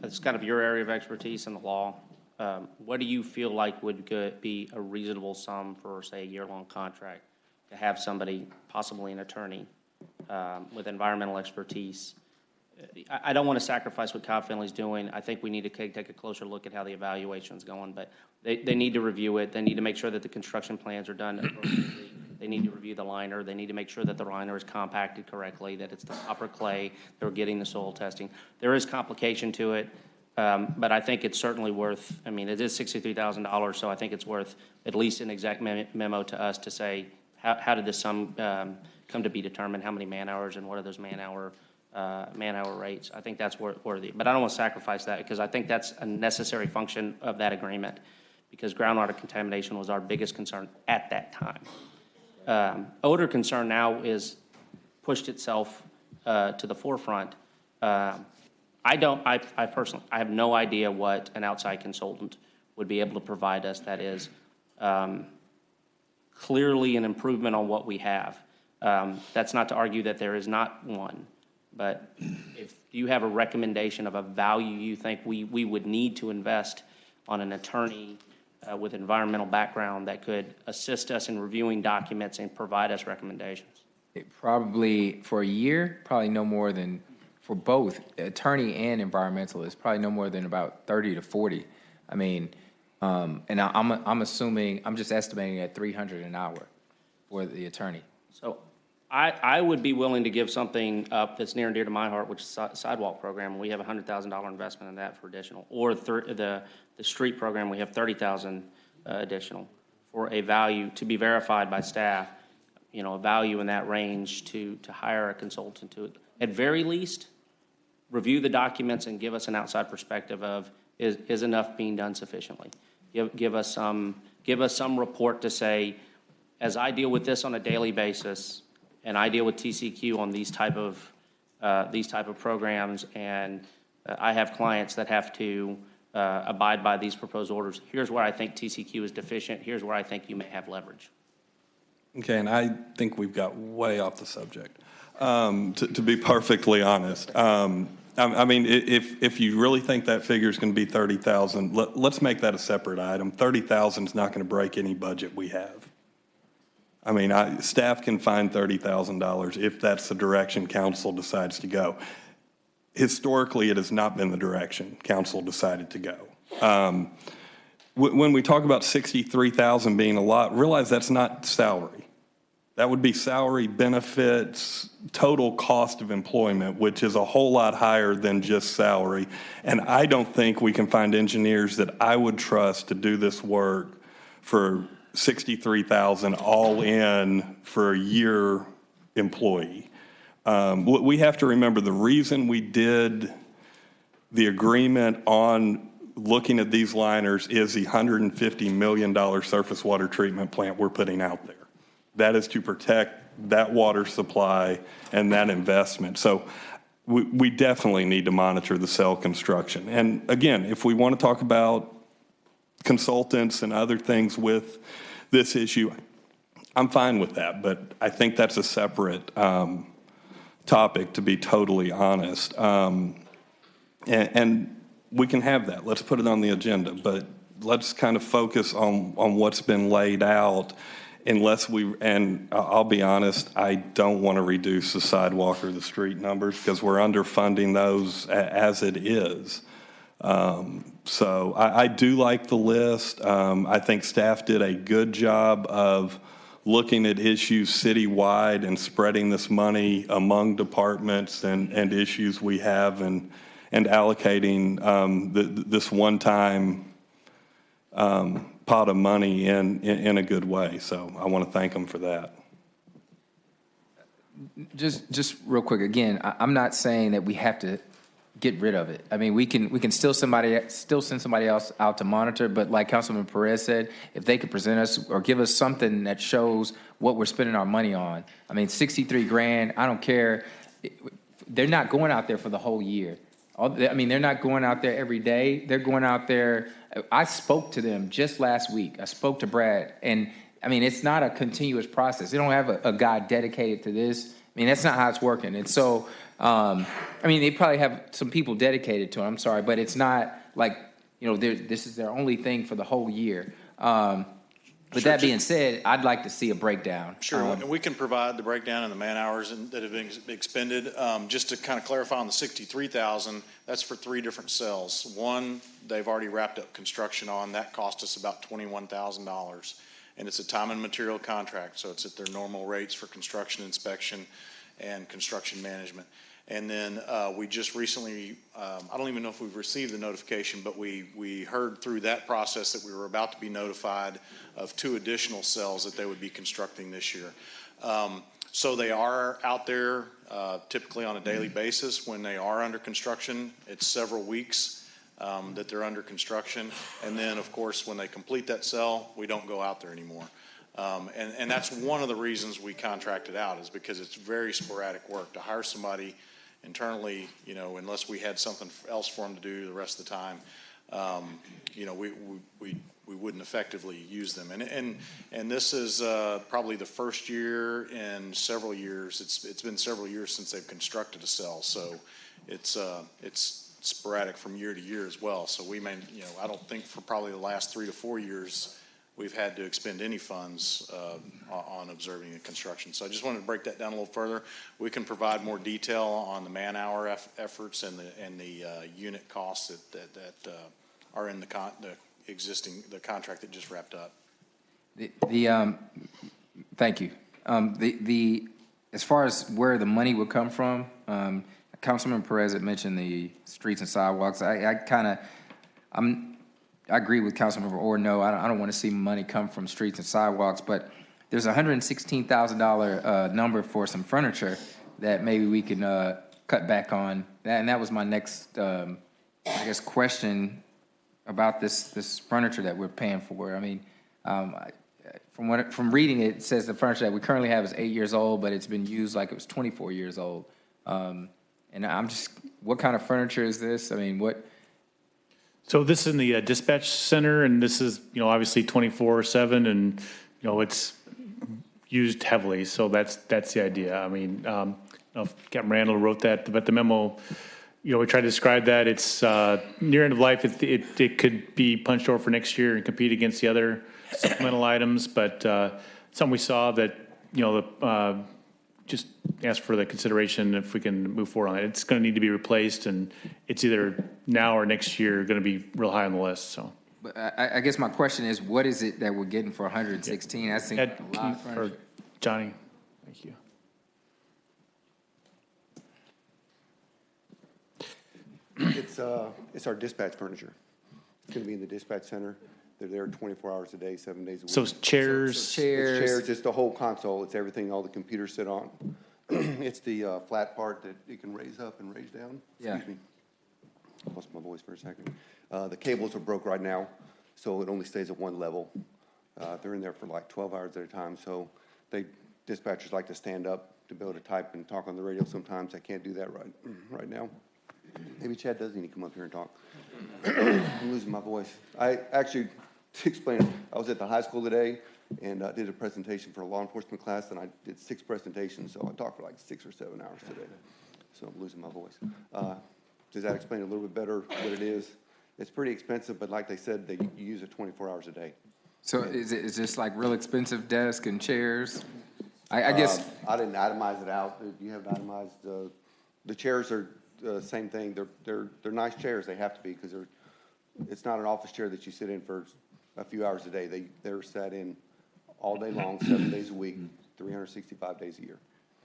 it's kind of your area of expertise in the law. What do you feel like would be a reasonable sum for, say, a year-long contract to have somebody, possibly an attorney, with environmental expertise? I don't want to sacrifice what Cobb Finley's doing. I think we need to take a closer look at how the evaluation's going, but they need to review it. They need to make sure that the construction plans are done appropriately. They need to review the liner. They need to make sure that the liner is compacted correctly, that it's the proper clay, they're getting the soil testing. There is complication to it, but I think it's certainly worth, I mean, it is $63,000, so I think it's worth at least an exact memo to us to say, how did this sum come to be determined, how many man hours, and what are those man hour rates. I think that's worthy. But I don't want to sacrifice that, because I think that's a necessary function of that agreement, because groundwater contamination was our biggest concern at that time. Odor concern now is pushed itself to the forefront. I personally have no idea what an outside consultant would be able to provide us that is clearly an improvement on what we have. That's not to argue that there is not one. But if you have a recommendation of a value you think we would need to invest on an attorney with environmental background that could assist us in reviewing documents and provide us recommendations. Probably for a year, probably no more than, for both attorney and environmentalist, probably no more than about 30 to 40. I mean, and I'm assuming, I'm just estimating at $300 an hour for the attorney. So I would be willing to give something up that's near and dear to my heart, which is the sidewalk program. We have a $100,000 investment in that for additional, or the street program, we have $30,000 additional for a value to be verified by staff. You know, a value in that range to hire a consultant to, at very least, review the documents and give us an outside perspective of is enough being done sufficiently. Give us some report to say, as I deal with this on a daily basis, and I deal with TCQ on these type of programs, and I have clients that have to abide by these proposed orders. Here's where I think TCQ is deficient. Here's where I think you may have leverage. Okay, and I think we've got way off the subject, to be perfectly honest. I mean, if you really think that figure is going to be 30,000, let's make that a separate item. 30,000 is not going to break any budget we have. I mean, staff can find $30,000 if that's the direction council decides to go. Historically, it has not been the direction council decided to go. When we talk about 63,000 being a lot, realize that's not salary. That would be salary, benefits, total cost of employment, which is a whole lot higher than just salary. And I don't think we can find engineers that I would trust to do this work for 63,000 all in for a year employee. We have to remember the reason we did the agreement on looking at these liners is the $150 million surface water treatment plant we're putting out there. That is to protect that water supply and that investment. So we definitely need to monitor the cell construction. And again, if we want to talk about consultants and other things with this issue, I'm fine with that, but I think that's a separate topic, to be totally honest. And we can have that. Let's put it on the agenda, but let's kind of focus on what's been laid out. And I'll be honest, I don't want to reduce the sidewalk or the street numbers because we're underfunding those as it is. So I do like the list. I think staff did a good job of looking at issues citywide and spreading this money among departments and issues we have and allocating this one-time pot of money in a good way. So I want to thank them for that. Just real quick, again, I'm not saying that we have to get rid of it. I mean, we can still send somebody else out to monitor, but like Councilman Perez said, if they could present us or give us something that shows what we're spending our money on. I mean, 63 grand, I don't care. They're not going out there for the whole year. I mean, they're not going out there every day. They're going out there. I spoke to them just last week. I spoke to Brad, and I mean, it's not a continuous process. They don't have a guy dedicated to this. I mean, that's not how it's working. And so, I mean, they probably have some people dedicated to it. I'm sorry, but it's not like, you know, this is their only thing for the whole year. With that being said, I'd like to see a breakdown. Sure, and we can provide the breakdown and the man hours that have been expended. Just to kind of clarify on the 63,000, that's for 3 different cells. One, they've already wrapped up construction on. That cost us about $21,000. And it's a time and material contract, so it's at their normal rates for construction inspection and construction management. And then we just recently, I don't even know if we've received the notification, but we heard through that process that we were about to be notified of 2 additional cells that they would be constructing this year. So they are out there typically on a daily basis when they are under construction. It's several weeks that they're under construction. And then, of course, when they complete that cell, we don't go out there anymore. And that's one of the reasons we contracted out, is because it's very sporadic work. To hire somebody internally, you know, unless we had something else for them to do the rest of the time, you know, we wouldn't effectively use them. And this is probably the first year in several years. It's been several years since they've constructed a cell, so it's sporadic from year to year as well. So we may, you know, I don't think for probably the last 3 to 4 years we've had to expend any funds on observing the construction. So I just wanted to break that down a little further. We can provide more detail on the man-hour efforts and the unit costs that are in the contract that just wrapped up. Thank you. As far as where the money would come from, Councilmember Perez had mentioned the streets and sidewalks. I agree with Councilmember Orr. No, I don't want to see money come from streets and sidewalks, but there's a $116,000 number for some furniture that maybe we can cut back on. And that was my next, I guess, question about this furniture that we're paying for. I mean, from reading it, it says the furniture that we currently have is 8 years old, but it's been used like it was 24 years old. And I'm just, what kind of furniture is this? I mean, what? So this is in the dispatch center, and this is, obviously 24/7, and, it's used heavily. So that's the idea. I mean, I don't know if Captain Randall wrote that, but the memo, we try to describe that. It's near end of life. It could be punched over for next year and compete against the other supplemental items, but something we saw that, just ask for the consideration if we can move forward on it. It's going to need to be replaced, and it's either now or next year going to be real high on the list. So, But I guess my question is, what is it that we're getting for 116? I think a lot of furniture. Johnny, thank you. It's our dispatch furniture. It's going to be in the dispatch center. They're there 24 hours a day, 7 days a week. So chairs? It's chairs, it's the whole console. It's everything all the computers sit on. It's the flat part that you can raise up and raise down. Yeah. Excuse me. I lost my voice for a second. The cables are broke right now, so it only stays at one level. They're in there for like 12 hours at a time, so dispatchers like to stand up to be able to type and talk on the radio sometimes. I can't do that right now. Maybe Chad does need to come up here and talk. I'm losing my voice. I actually, to explain, I was at the high school today and did a presentation for a law enforcement class, and I did 6 presentations, so I talked for like 6 or 7 hours today. So I'm losing my voice. Does that explain a little bit better what it is? It's pretty expensive, but like they said, you use it 24 hours a day. So is this like real expensive desk and chairs? I guess. I didn't itemize it out. You have itemized, the chairs are same thing. They're nice chairs. They have to be, because it's not an office chair that you sit in for a few hours a day. They're sat in all day long, 7 days a week, 365 days a year.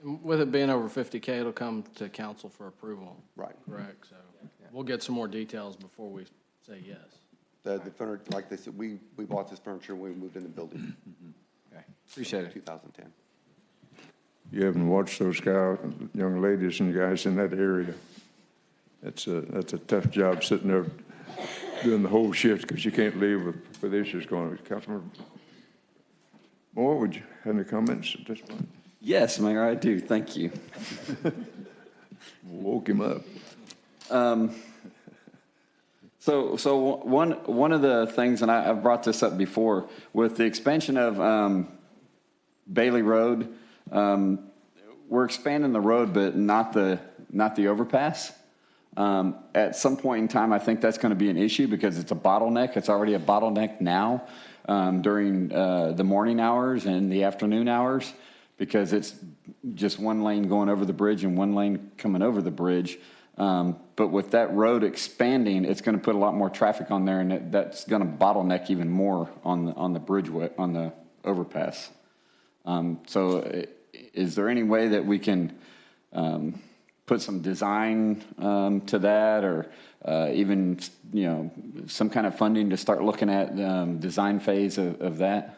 With it being over 50K, it'll come to council for approval. Right. Correct. So we'll get some more details before we say yes. The furniture, like they said, we bought this furniture when we moved in the building. Okay. Appreciate it. 2010. You haven't watched those young ladies and guys in that area. That's a tough job sitting there doing the whole shift, because you can't leave with issues going. Councilmember Moore, would you have any comments at this point? Yes, Mayor, I do. Thank you. Woke him up. So one of the things, and I've brought this up before, with the expansion of Bailey Road, we're expanding the road, but not the overpass. At some point in time, I think that's going to be an issue, because it's a bottleneck. It's already a bottleneck now during the morning hours and the afternoon hours, because it's just one lane going over the bridge and one lane coming over the bridge. But with that road expanding, it's going to put a lot more traffic on there, and that's going to bottleneck even more on the bridgeway, on the overpass. So is there any way that we can put some design to that, or even some kind of funding to start looking at design phase of that?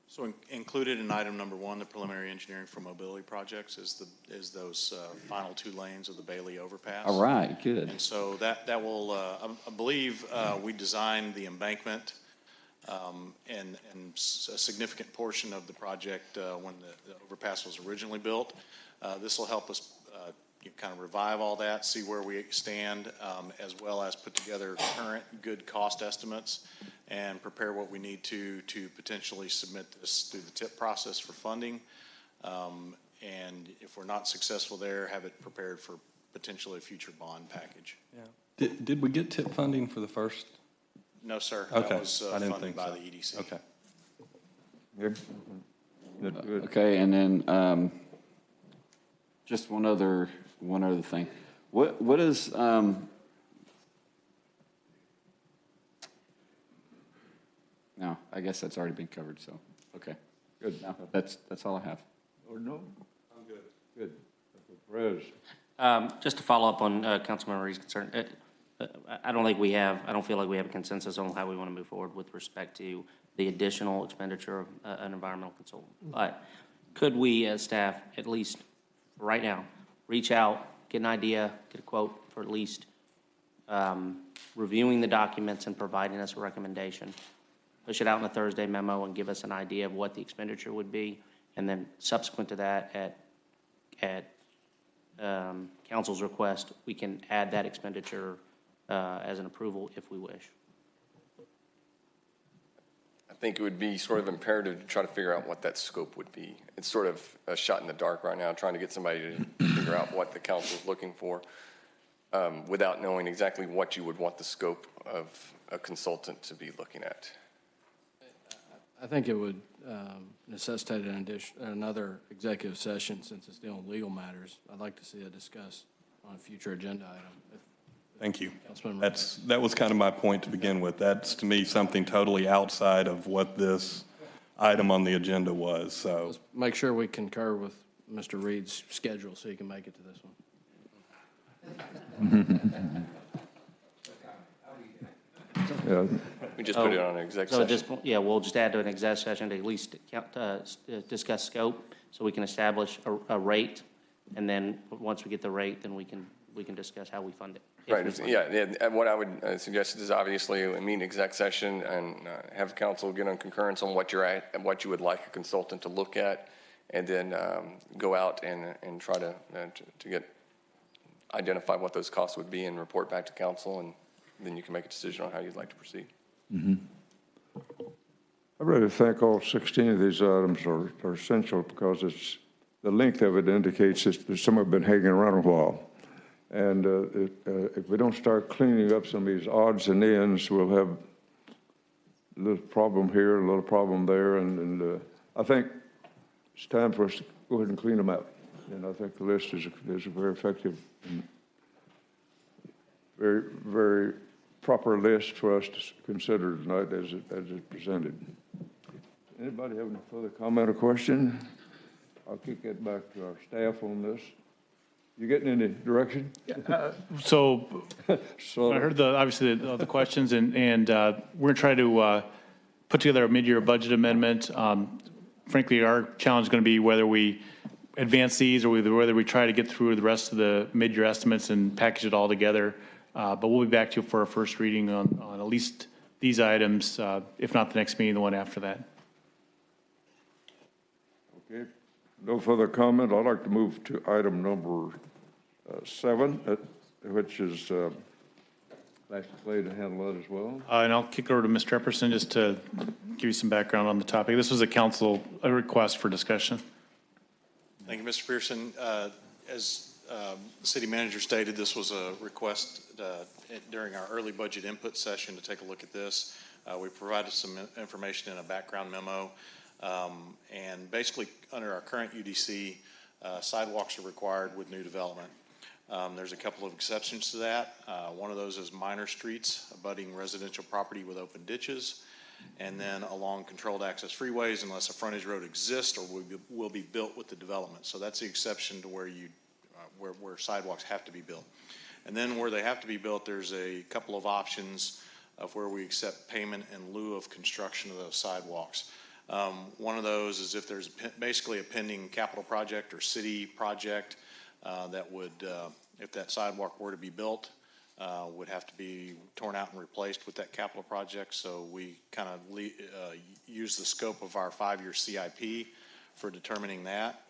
So included in item number 1, the preliminary engineering for mobility projects, is those final 2 lanes of the Bailey overpass. All right, good. And so that will, I believe, we designed the embankment and a significant portion of the project when the overpass was originally built. This will help us kind of revive all that, see where we stand, as well as put together current good cost estimates and prepare what we need to potentially submit this through the TIP process for funding. And if we're not successful there, have it prepared for potentially a future bond package. Yeah. Did we get TIP funding for the first? No, sir. Okay. That was I didn't funded think by so. the EDC. Okay. Good. Okay, and then just one other thing. What is no, I guess that's already been covered, so okay. Good. No, that's all I have. Or no? I'm good. Good. Perez. Just to follow up on Councilmember Reese's concern, I don't feel like we have a consensus on how we want to move forward with respect to the additional expenditure of an environmental consultant. But could we, as staff, at least right now, reach out, get an idea, get a quote for at least reviewing the documents and providing us a recommendation. Push it out in a Thursday memo and give us an idea of what the expenditure would be. And then subsequent to that, at council's request, we can add that expenditure as an approval if we wish. I think it would be sort of imperative to try to figure out what that scope would be. It's sort of a shot in the dark right now, trying to get somebody to figure out what the council is looking for without knowing exactly what you would want the scope of a consultant to be looking at. I think it would necessitate another executive session since it's dealing with legal matters. I'd like to see it discussed on a future agenda item. Thank you. Councilmember. That was kind of my point to begin with. That's, to me, something totally outside of what this item on the agenda was, so. Let's make sure we concur with Mr. Reed's schedule so he can make it to this one. Yeah. We just put it on an exec So session. we'll just add to an exec session to at least discuss scope so we can establish a rate. And then once we get the rate, then we can discuss how we fund it. Right, and what I would suggest is obviously meet an exec session and have council get on concurrence on what you're at and what you would like a consultant to look at, and then go out and try to identify what those costs would be and report back to council, and then you can make a decision on how you'd like to proceed. Mm-hmm. I really think all 16 of these items are essential because the length of it indicates that some have been hanging around a while. And if we don't start cleaning up some of these odds and ends, we'll have a little problem here, a little problem there. And I think it's time for us to go ahead and clean them up. And I think the list is a very effective and very, very proper list for us to consider tonight as it presented. Anybody have any further comment or question? I'll kick it back to our staff on this. You getting any direction? So I heard obviously the questions, and we're going to try to put together a mid-year budget amendment. Frankly, our challenge is going to be whether we advance these or whether we try to get through the rest of the mid-year estimates and package it all together. But we'll be back to you for our first reading on at least these items, if not the next meeting, the one after that. Okay. No further comment. I'd like to move to item number 7, which is back to Clay to handle that as well. And I'll kick it over to Mr. Epperson just to give you some background on the topic. This was a request for discussion. Thank you, Mr. Pearson. As the city manager stated, this was a request during our early budget input session to take a look at this. We provided some information in a background memo. And basically, under our current UDC, sidewalks are required with new development. There's a couple of exceptions to that. One of those is minor streets abutting residential property with open ditches, and then along controlled access freeways unless a frontage road exists or will be built with the development. So that's the exception to where where sidewalks have to be built. And then where they have to be built, there's a couple of options of where we accept payment in lieu of construction of those sidewalks. One of those is if there's basically a pending capital project or city project that would, if that sidewalk were to be built, would have to be torn out and replaced with that capital project. So we kind of use the scope of our 5-year CIP for determining that.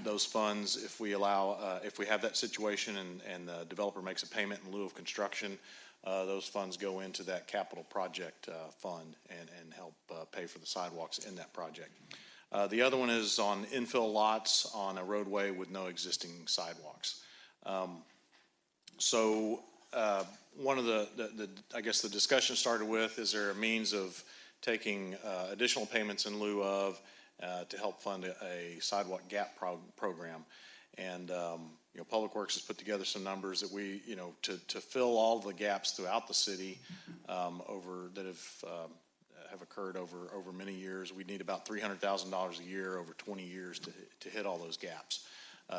Those funds, if we have that situation and the developer makes a payment in lieu of construction, those funds go into that capital project fund and help pay for the sidewalks in that project. The other one is on infill lots on a roadway with no existing sidewalks. So one of I guess the discussion started with, is there a means of taking additional payments in lieu of to help fund a sidewalk gap program? And Public Works has put together some numbers that we, to fill all the gaps throughout the city that have occurred over many years. We need about $300,000 a year over 20 years to hit all those gaps.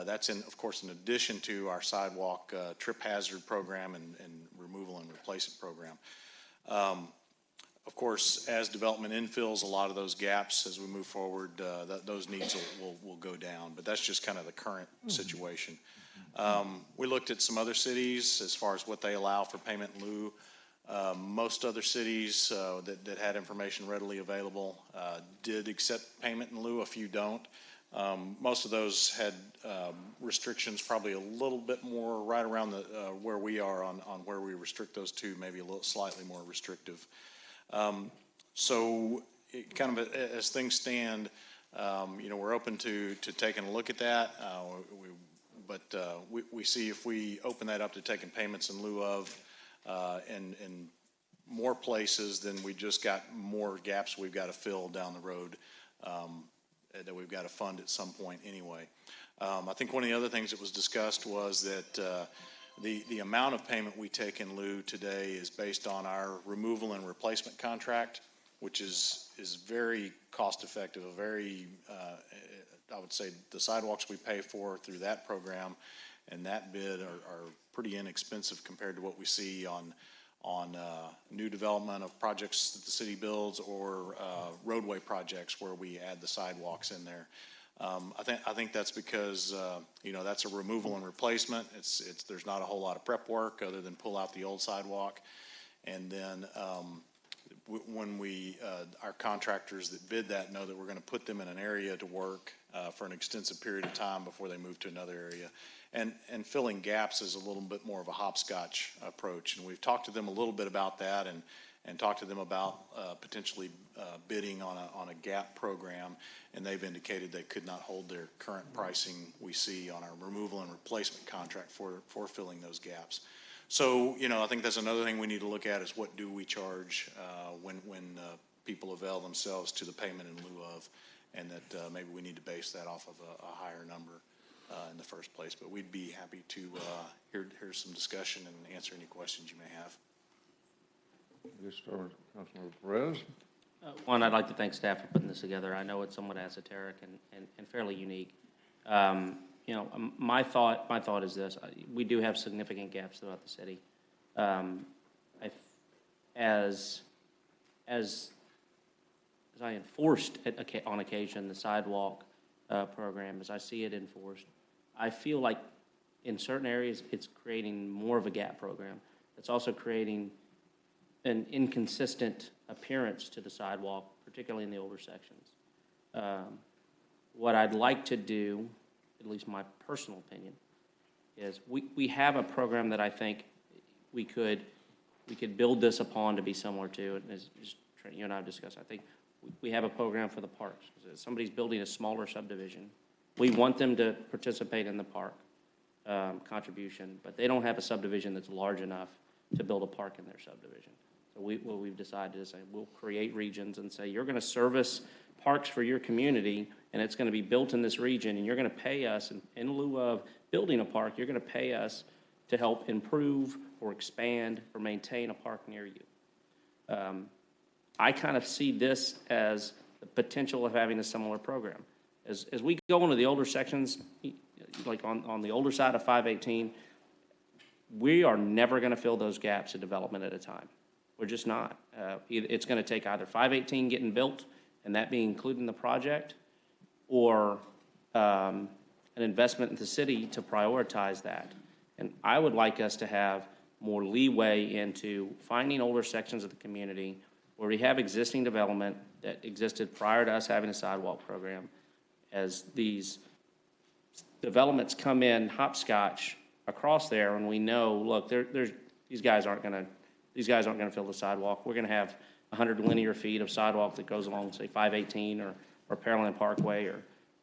That's of course, in addition to our sidewalk trip hazard program and removal and replacement program. Of course, as development infills a lot of those gaps as we move forward, those needs will go down. But that's just kind of the current situation. We looked at some other cities as far as what they allow for payment in lieu. Most other cities that had information readily available did accept payment in lieu. A few don't. Most of those had restrictions, probably a little bit more right around the where we are on where we restrict those to, maybe a little slightly more restrictive. So it kind of as things stand, we're open to taking a look at that. We see if we open that up to taking payments in lieu of in more places, then we just got more gaps we've got to fill down the road that we've got to fund at some point anyway. I think one of the other things that was discussed was that the amount of payment we take in lieu today is based on our removal and replacement contract, which is very cost effective, I would say the sidewalks we pay for through that program and that bid are pretty inexpensive compared to what we see on new development of projects that the city builds or roadway projects where we add the sidewalks in there. I think that's because that's a removal and replacement. There's not a whole lot of prep work other than pull out the old sidewalk, and then when our contractors that bid that know that we're going to put them in an area to work for an extensive period of time before they move to another area. And filling gaps is a little bit more of a hopscotch approach. And we've talked to them a little bit about that and talked to them about potentially bidding on a gap program. And they've indicated they could not hold their current pricing we see on our removal and replacement contract for filling those gaps. So, I think that's another thing we need to look at is what do we charge when people avail themselves to the payment in lieu of, and that maybe we need to base that off of a higher number in the first place. But we'd be happy to hear some discussion and answer any questions you may have. Yes, Councilmember Perez. One, I'd like to thank staff for putting this together. I know it's somewhat esoteric and fairly unique. My thought is this: we do have significant gaps throughout the city. As I enforced on occasion the sidewalk program, as I see it enforced, I feel like in certain areas it's creating more of a gap program. It's also creating an inconsistent appearance to the sidewalk, particularly in the older sections. What I'd like to do, at least my personal opinion, is we have a program that I think we could build this upon to be similar to, and as you and I have discussed, I think we have a program for the parks. If somebody's building a smaller subdivision, we want them to participate in the park contribution, but they don't have a subdivision that's large enough to build a park in their subdivision. So what we've decided is we'll create regions and say, you're going to service parks for your community, and it's going to be built in this region, and you're going to pay us, in lieu of building a park, you're going to pay us to help improve or expand or maintain a park near you. I kind of see this as the potential of having a similar program. As we go into the older sections, like on the older side of 518, we are never going to fill those gaps of development at a time. We're just not. It's going to take either 518 getting built and that being included in the project, or an investment in the city to prioritize that. And I would like us to have more leeway into finding older sections of the community where we have existing development that existed prior to us having a sidewalk program. As these developments come in hopscotch across there, and we know, look, these guys aren't going to fill the sidewalk. We're going to have 100 linear feet of sidewalk that goes along, say, 518 or Pearland Parkway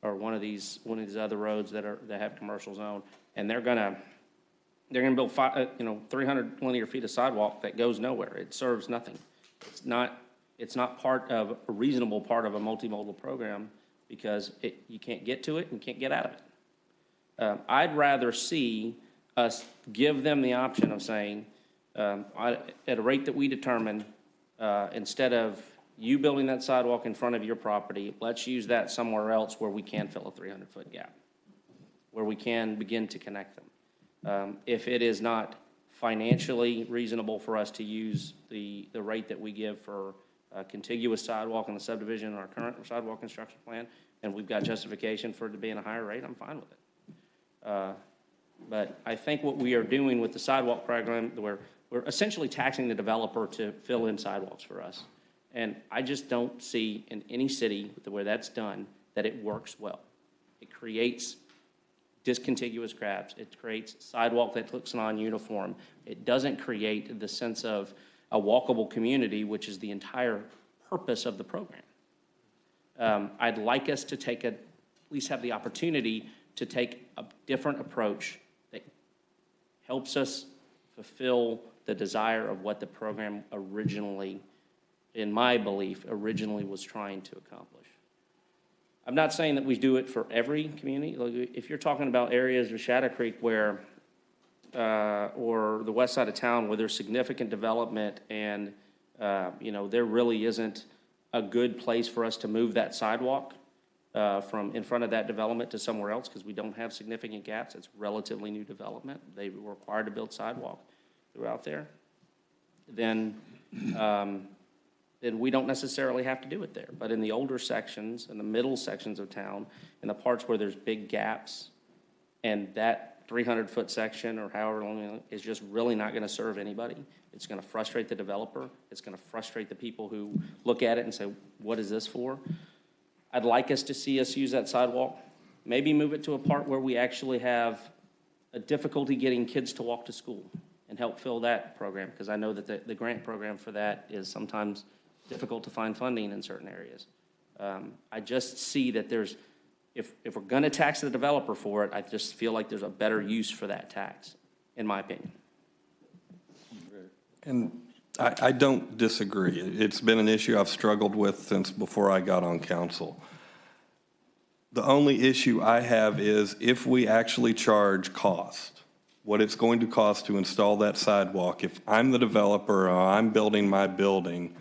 or one of these other roads that have commercial zone, and they're going to build 300 linear feet of sidewalk that goes nowhere. It serves nothing. It's not part of a reasonable part of a multimodal program because you can't get to it and can't get out of it. I'd rather see us give them the option of saying, at a rate that we determine, instead of you building that sidewalk in front of your property, let's use that somewhere else where we can fill a 300-foot gap, where we can begin to connect them. If it is not financially reasonable for us to use the rate that we give for a contiguous sidewalk in the subdivision in our current sidewalk construction plan, and we've got justification for it to be in a higher rate, I'm fine with it. But I think what we are doing with the sidewalk program, we're essentially taxing the developer to fill in sidewalks for us. And I just don't see in any city where that's done that it works well. It creates discontiguous cracks. It creates sidewalk that looks non-uniform. It doesn't create the sense of a walkable community, which is the entire purpose of the program. I'd like us to at least have the opportunity to take a different approach that helps us fulfill the desire of what the program originally, in my belief, originally was trying to accomplish. I'm not saying that we do it for every community. Like if you're talking about areas of Shadow Creek where, or the west side of town where there's significant development and, there really isn't a good place for us to move that sidewalk from in front of that development to somewhere else because we don't have significant gaps. It's relatively new development. They were required to build sidewalk throughout there. Then we don't necessarily have to do it there. But in the older sections, in the middle sections of town, in the parts where there's big gaps, and that 300-foot section or however long is just really not going to serve anybody. It's going to frustrate the developer. It's going to frustrate the people who look at it and say, what is this for? I'd like us to see us use that sidewalk, maybe move it to a part where we actually have a difficulty getting kids to walk to school and help fill that program, because I know that the grant program for that is sometimes difficult to find funding in certain areas. I just see that if we're going to tax the developer for it, I just feel like there's a better use for that tax, in my opinion. And I don't disagree. It's been an issue I've struggled with since before I got on council. The only issue I have is if we actually charge cost, what it's going to cost to install that sidewalk. If I'm the developer or I'm building my building,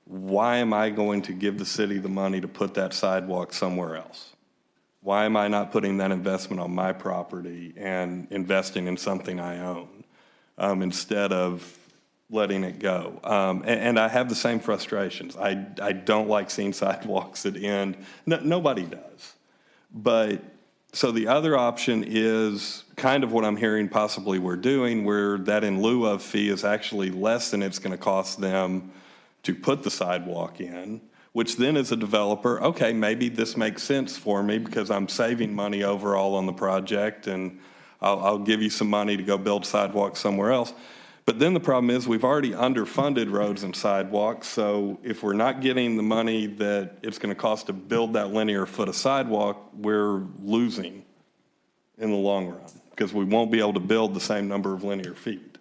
why am I going to give the city the money to put that sidewalk somewhere else? Why am I not putting that investment on my property and investing in something I own instead of letting it go? And I have the same frustrations. I don't like seeing sidewalks that end. Nobody does. But so the other option is kind of what I'm hearing possibly we're doing, where that in lieu of fee is actually less than it's going to cost them to put the sidewalk in, which then as a developer, okay, maybe this makes sense for me because I'm saving money overall on the project and I'll give you some money to go build sidewalks somewhere else. But then the problem is we've already underfunded roads and sidewalks, so if we're not getting the money that it's going to cost to build that linear foot of sidewalk, we're losing in the long run because we won't be able to build the same number of linear feet.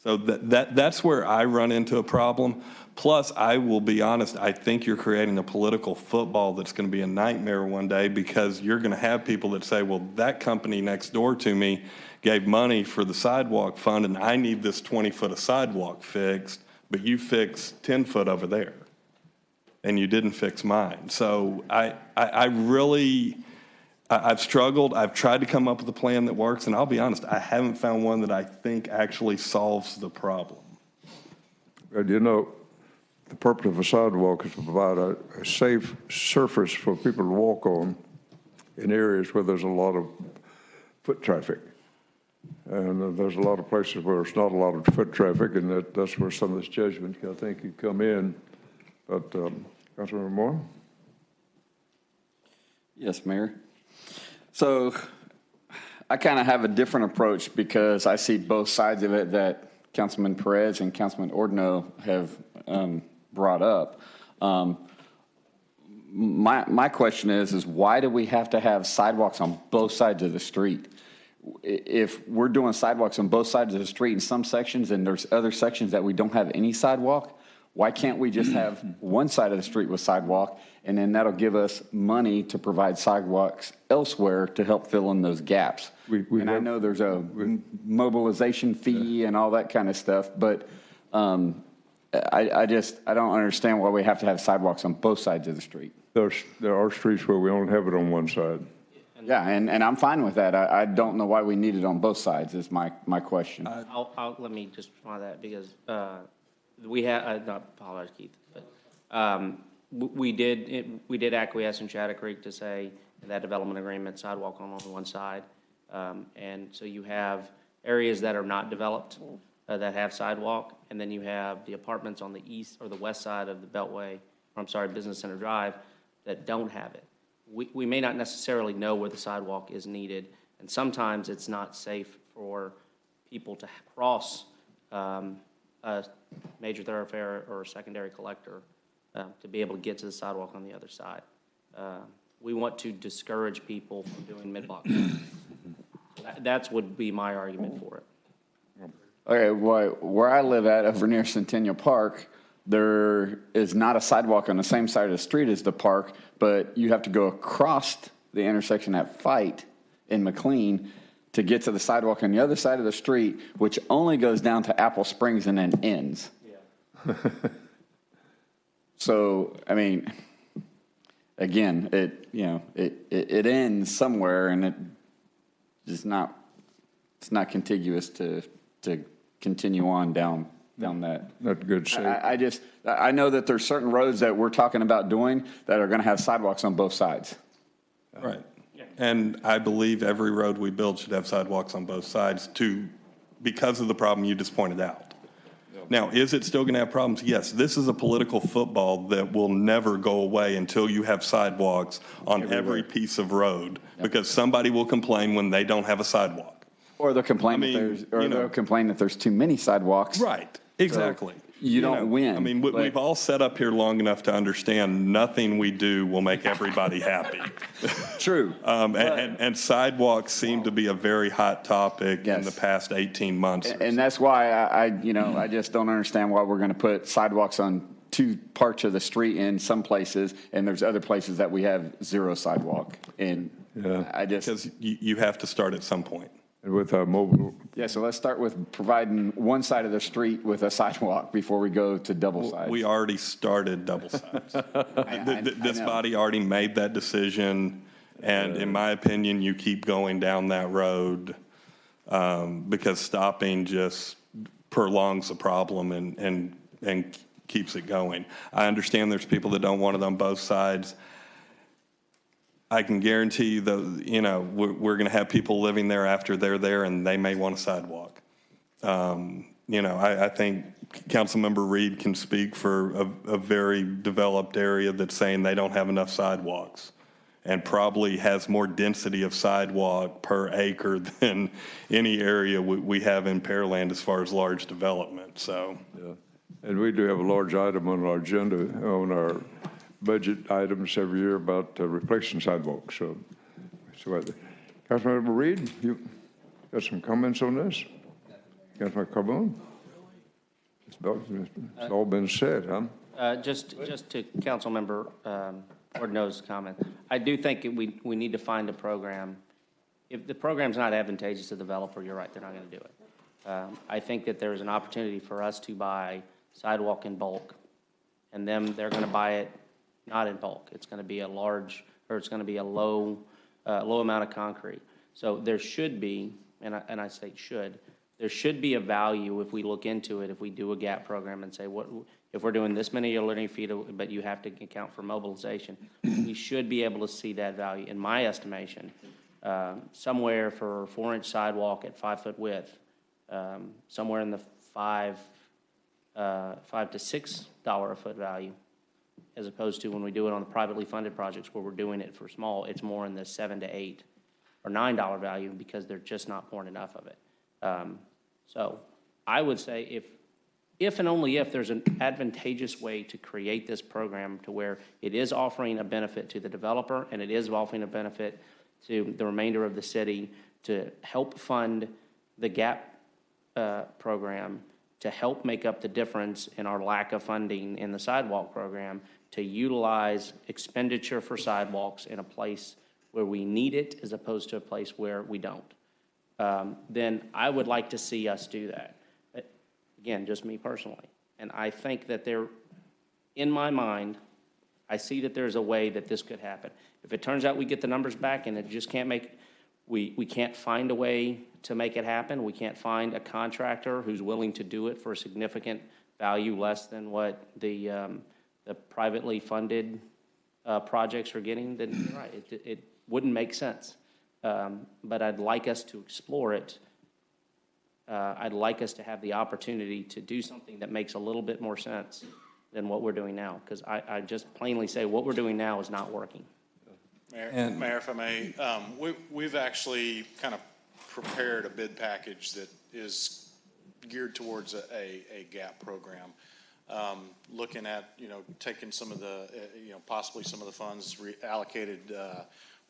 So that's where I run into a problem. Plus, I will be honest, I think you're creating a political football that's going to be a nightmare one day because you're going to have people that say, well, that company next door to me gave money for the sidewalk fund and I need this 20-foot of sidewalk fixed, but you fixed 10 foot over there and you didn't fix mine. So I've struggled. I've tried to come up with a plan that works, and I'll be honest, I haven't found one that I think actually solves the problem. And the purpose of a sidewalk is to provide a safe surface for people to walk on in areas where there's a lot of foot traffic. And there's a lot of places where there's not a lot of foot traffic, and that's where some of this judgment, I think, could come in. But, Councilmember Moore? Yes, Mayor. So I kind of have a different approach because I see both sides of it that Councilman Perez and Councilman Ordino have brought up. My question is why do we have to have sidewalks on both sides of the street? If we're doing sidewalks on both sides of the street in some sections and there's other sections that we don't have any sidewalk, why can't we just have one side of the street with sidewalk and then that'll give us money to provide sidewalks elsewhere to help fill in those gaps? I know there's a mobilization fee and all that kind of stuff, but I don't understand why we have to have sidewalks on both sides of the street. There are streets where we only have it on one side. Yeah, and I'm fine with that. I don't know why we need it on both sides is my question. Let me just respond to that because we have, not apologize, Keith, but we did acquiesce in Shadow Creek to say in that development agreement sidewalk on one side. And so you have areas that are not developed that have sidewalk, and then you have the apartments on the east or the west side of the Beltway, or I'm sorry, Business Center Drive, that don't have it. We may not necessarily know where the sidewalk is needed, and sometimes it's not safe for people to cross a major thoroughfare or a secondary collector to be able to get to the sidewalk on the other side. We want to discourage people from doing mid-block. That would be my argument for it. Okay, where I live at, over near Centennial Park, there is not a sidewalk on the same side of the street as the park, but you have to go across the intersection at Fight in McLean to get to the sidewalk on the other side of the street, which only goes down to Apple Springs and then ends. Yeah. So, I mean, again, it ends somewhere, and it's not contiguous to continue on down that. Not good shape. I know that there's certain roads that we're talking about doing that are going to have sidewalks on both sides. Right. And I believe every road we build should have sidewalks on both sides because of the problem you just pointed out. Now, is it still going to have problems? Yes. This is a political football that will never go away until you have sidewalks on every piece of road, because somebody will complain when they don't have a sidewalk. Or they'll complain they'll complain that there's too many sidewalks. Right. Exactly. So you don't win. I mean, we've all set up here long enough to understand nothing we do will make everybody happy. True. And sidewalks seem to be a very hot topic in the past 18 months. And that's why I just don't understand why we're going to put sidewalks on two parts of the street in some places, and there's other places that we have zero sidewalk. And because you have to start at some point. And with our mobile. Yeah, so let's start with providing one side of the street with a sidewalk before we go to double sides. We already started double sides. This body already made that decision, and in my opinion, you keep going down that road because stopping just prolongs the problem and keeps it going. I understand there's people that don't want it on both sides. I can guarantee you that, we're going to have people living there after they're there, and they may want a sidewalk. I think Councilmember Reed can speak for a very developed area that's saying they don't have enough sidewalks, and probably has more density of sidewalk per acre than any area we have in Pearland as far as large development. So, yeah. And we do have a large item on our agenda, on our budget items every year about replacing sidewalks. So Councilmember Reed, you got some comments on this? Councilmember Carbone? It's all been said, huh? Just to Councilmember Ordino's comment, I do think we need to find a program. If the program's not advantageous to the developer, you're right, they're not going to do it. I think that there's an opportunity for us to buy sidewalk in bulk, and then they're going to buy it not in bulk. It's going to be it's going to be a low amount of concrete. So there should be, and I say there should be a value if we look into it, if we do a gap program and say, if we're doing this many linear feet, but you have to account for mobilization, we should be able to see that value. In my estimation, somewhere for a 4-inch sidewalk at 5-foot width, somewhere in the $5 to $6 a foot value, as opposed to when we do it on the privately funded projects where we're doing it for small, it's more in the $7 to $8 or $9 value because they're just not pouring enough of it. So I would say if and only if there's an advantageous way to create this program to where it is offering a benefit to the developer and it is offering a benefit to the remainder of the city to help fund the GAP program, to help make up the difference in our lack of funding in the sidewalk program, to utilize expenditure for sidewalks in a place where we need it as opposed to a place where we don't, then I would like to see us do that. Again, just me personally. And I think that in my mind, I see that there's a way that this could happen. If it turns out we get the numbers back and it just we can't find a way to make it happen, we can't find a contractor who's willing to do it for a significant value less than what the privately funded projects are getting, then you're right, it wouldn't make sense. but I'd like us to explore it. I'd like us to have the opportunity to do something that makes a little bit more sense than what we're doing now, because I just plainly say what we're doing now is not working. Mayor, if I may, we've actually kind of prepared a bid package that is geared towards a GAP program. Looking at, taking some of the, possibly some of the funds allocated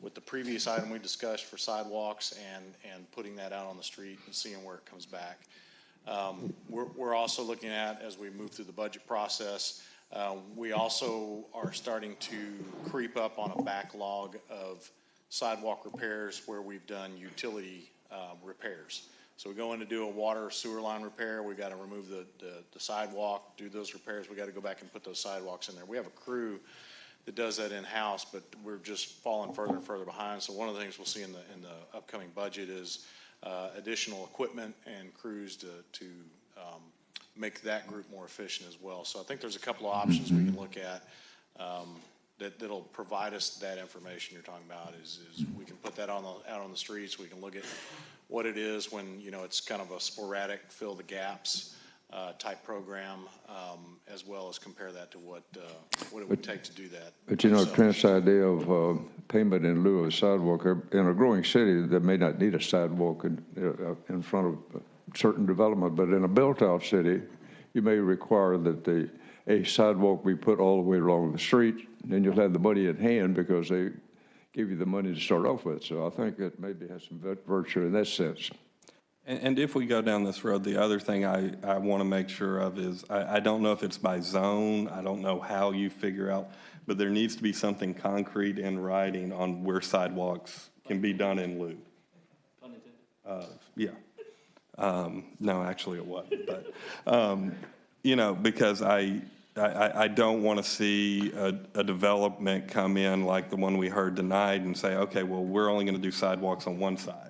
with the previous item we discussed for sidewalks and putting that out on the street and seeing where it comes back. We're also looking at, as we move through the budget process, we also are starting to creep up on a backlog of sidewalk repairs where we've done utility repairs. So we go in to do a water or sewer line repair, we got to remove the sidewalk, do those repairs, we got to go back and put those sidewalks in there. We have a crew that does that in-house, but we're just falling further and further behind. So one of the things we'll see in the upcoming budget is additional equipment and crews to make that group more efficient as well. So I think there's a couple of options we can look at that'll provide us that information you're talking about. Is we can put that out on the streets. We can look at what it is when it's kind of a sporadic fill the gaps type program, as well as compare that to what it would take to do that. But Trent's idea of payment in lieu of a sidewalk, in a growing city that may not need a sidewalk in front of certain development, but in a built-out city, you may require that a sidewalk be put all the way along the street, then you'll have the money in hand because they give you the money to start off with. So I think it maybe has some virtue in that sense. And if we go down this road, the other thing I want to make sure of is, I don't know if it's by zone, I don't know how you figure out, but there needs to be something concrete in writing on where sidewalks can be done in lieu. Pun intended. Yeah. No, actually it wasn't, but, because I don't want to see a development come in like the one we heard tonight and say, okay, well, we're only going to do sidewalks on one side.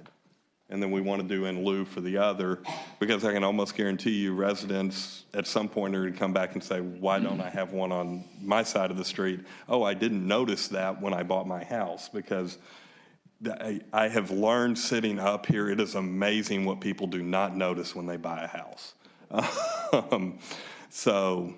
And then we want to do in lieu for the other, because I can almost guarantee you residents at some point are going to come back and say, why don't I have one on my side of the street? Oh, I didn't notice that when I bought my house, because I have learned sitting up here, it is amazing what people do not notice when they buy a house. So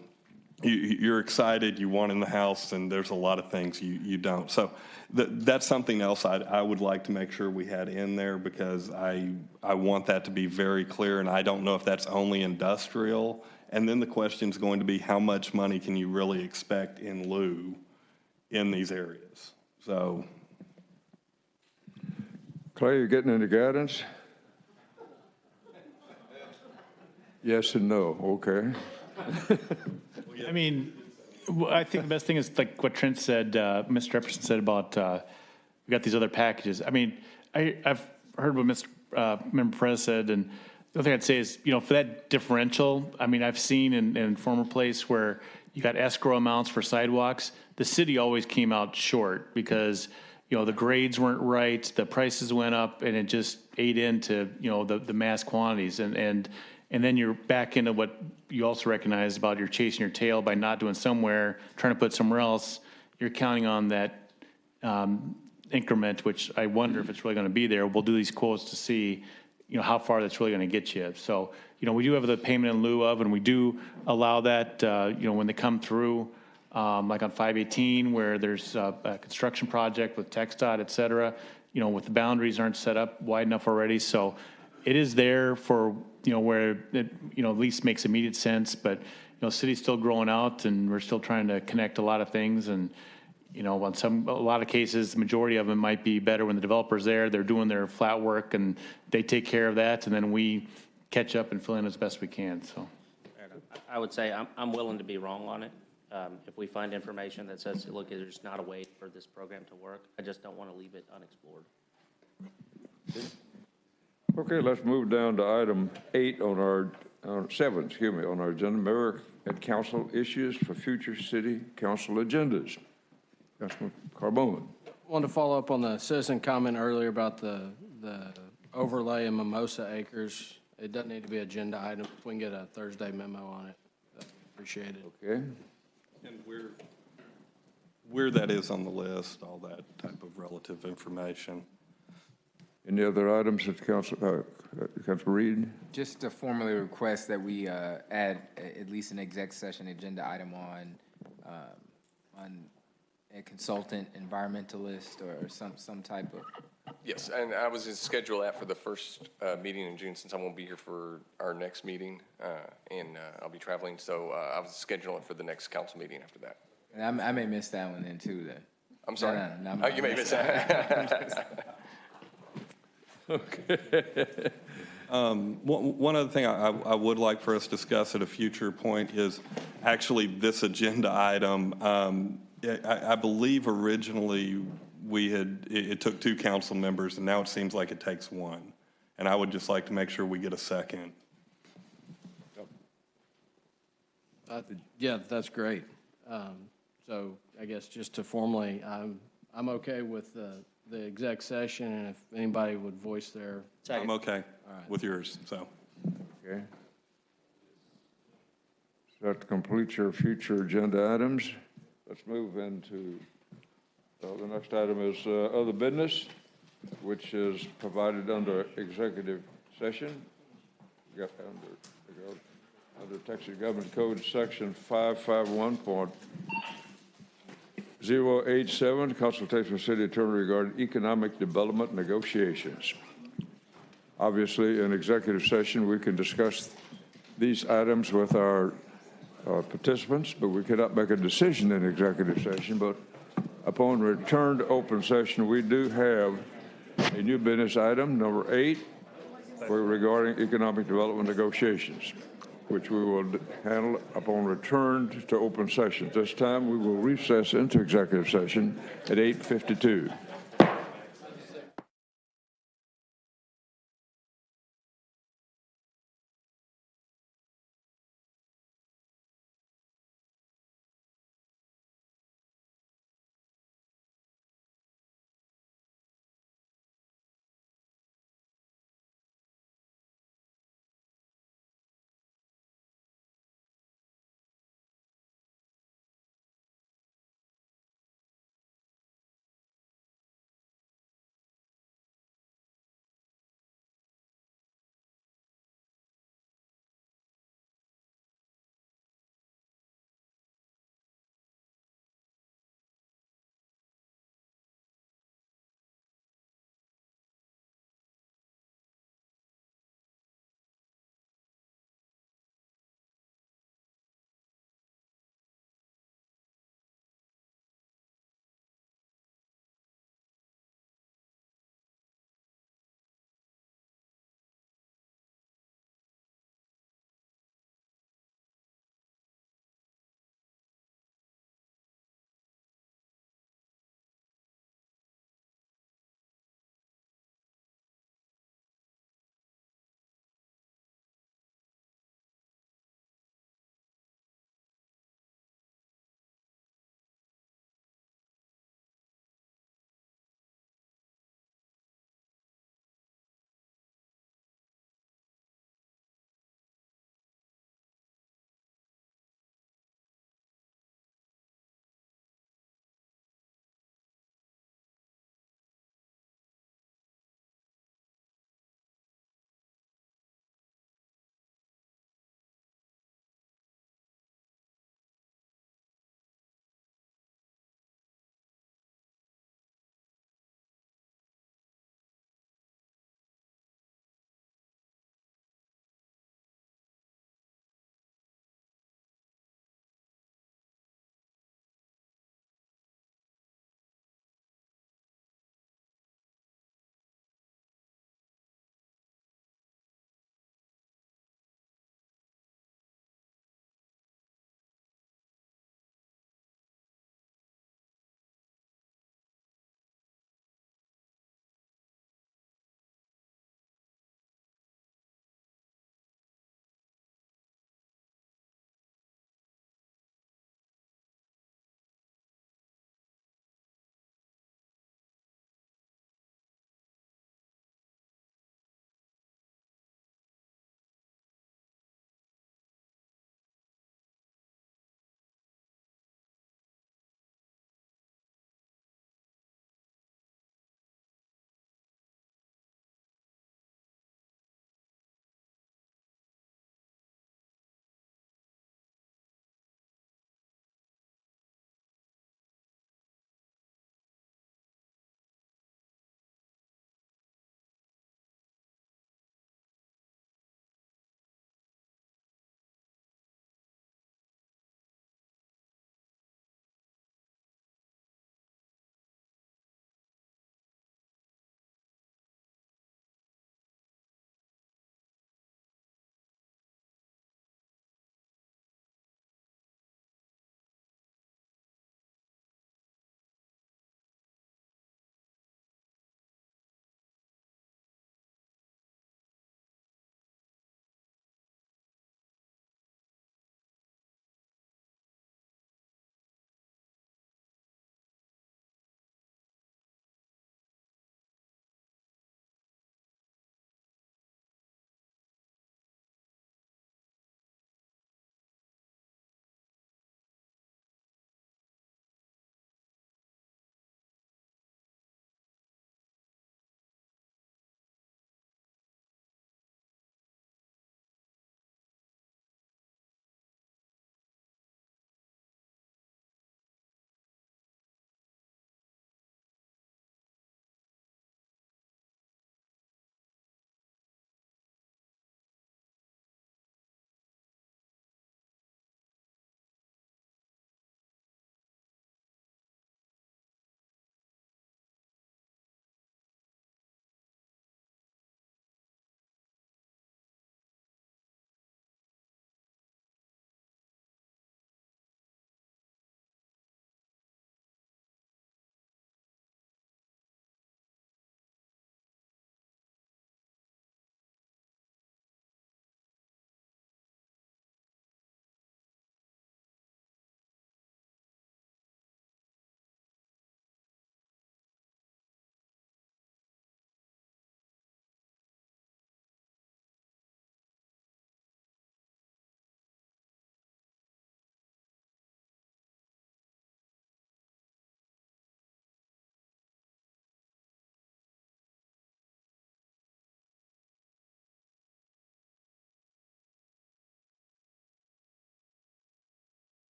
you're excited, you want in the house, and there's a lot of things you don't. So that's something else I would like to make sure we had in there, because I want that to be very clear, and I don't know if that's only industrial. And then the question is going to be, how much money can you really expect in lieu in these areas? So. Clay, you getting any guidance? Yes and no, okay. I mean, I think the best thing is like what Trent said, Mr. Epperson said about we got these other packages. I mean, I've heard what Mr. Member Perez said, and the other thing I'd say is, for that differential, I mean, I've seen in former place where you got escrow amounts for sidewalks, the city always came out short because the grades weren't right, the prices went up, and it just ate into, the mass quantities. And then you're back into what you also recognize about you're chasing your tail by not doing somewhere, trying to put somewhere else. You're counting on that increment, which I wonder if it's really going to be there. We'll do these quotes to see, how far that's really going to get you. So, we do have the payment in lieu of, and we do allow that, when they come through. Like on 518, where there's a construction project with TxDOT, et cetera, with the boundaries aren't set up wide enough already. So it is there for, where it, at least makes immediate sense. But, city's still growing out, and we're still trying to connect a lot of things. And, on a lot of cases, the majority of them might be better when the developer's there. They're doing their flat work, and they take care of that. And then we catch up and fill in as best we can. So I would say I'm willing to be wrong on it. If we find information that says, look, there's not a way for this program to work, I just don't want to leave it unexplored. Okay, let's move down to item 8 on our 7, on our agenda. Mayor and council issues for future city council agendas. Councilman Carbone. I wanted to follow up on the citizen comment earlier about the overlay in Mimosa Acres. It doesn't need to be an agenda item. If we can get a Thursday memo on it, appreciate it. Okay. And where that is on the list, all that type of relative information. Any other items that Council Reed? Just to formally request that we add at least an exec session agenda item on a consultant, environmentalist, or some type of. Yes, and I was going to schedule that for the first meeting in June, since I won't be here for our next meeting, and I'll be traveling, so I was scheduling it for the next council meeting after that. And I may miss that one then too then. I'm sorry? No, Oh, you may miss that. Okay. One other thing I would like for us to discuss at a future point is actually this agenda item. I believe originally it took 2 council members, and now it seems like it takes 1. And I would just like to make sure we get a second. Yeah, that's great. So I guess just to formally, I'm okay with the exec session, and if anybody would voice their. I'm okay with yours, so. Okay. So that completes your future agenda items. Let's move into, the next item is other business, which is provided under executive session. We got under Texas Government Code Section 551.087, consultation with city attorney regarding economic development negotiations. Obviously, in executive session, we can discuss these items with our participants, but we cannot make a decision in executive session. But upon return to open session, we do have a new business item, number 8, regarding economic development negotiations, which we will handle upon return to open session. This time, we will recess into executive session at 8:52.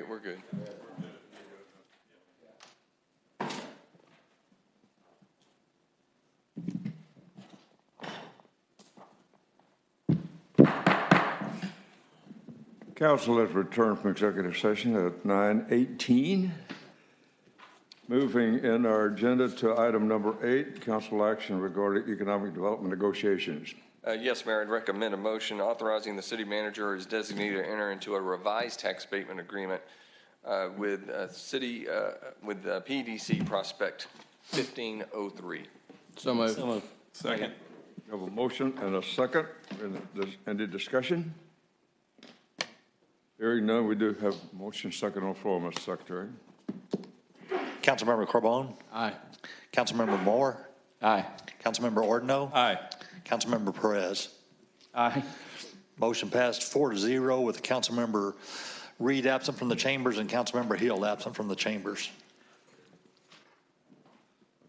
We're good. Council has returned from executive session at 9:18. Moving in our agenda to item number 8, council action regarding economic development negotiations. Yes, Mayor, I'd recommend a motion authorizing the city manager or his designee to enter into a revised tax abatement agreement with PDC Prospect 1503. So moved. Second. We have a motion and a second. Any discussion? Hearing none, we do have motion second on the floor, Mr. Secretary. Councilmember Carbone? Aye. Councilmember Moore? Aye. Councilmember Ordino? Aye. Councilmember Perez? Aye. Motion passed 4-0 with Councilmember Reed absent from the chambers and Councilmember Hill absent from the chambers.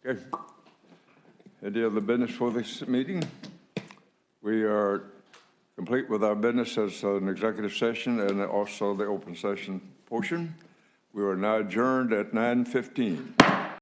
Okay. Any other business for this meeting? We are complete with our business as an executive session and also the open session portion. We are now adjourned at 9:15.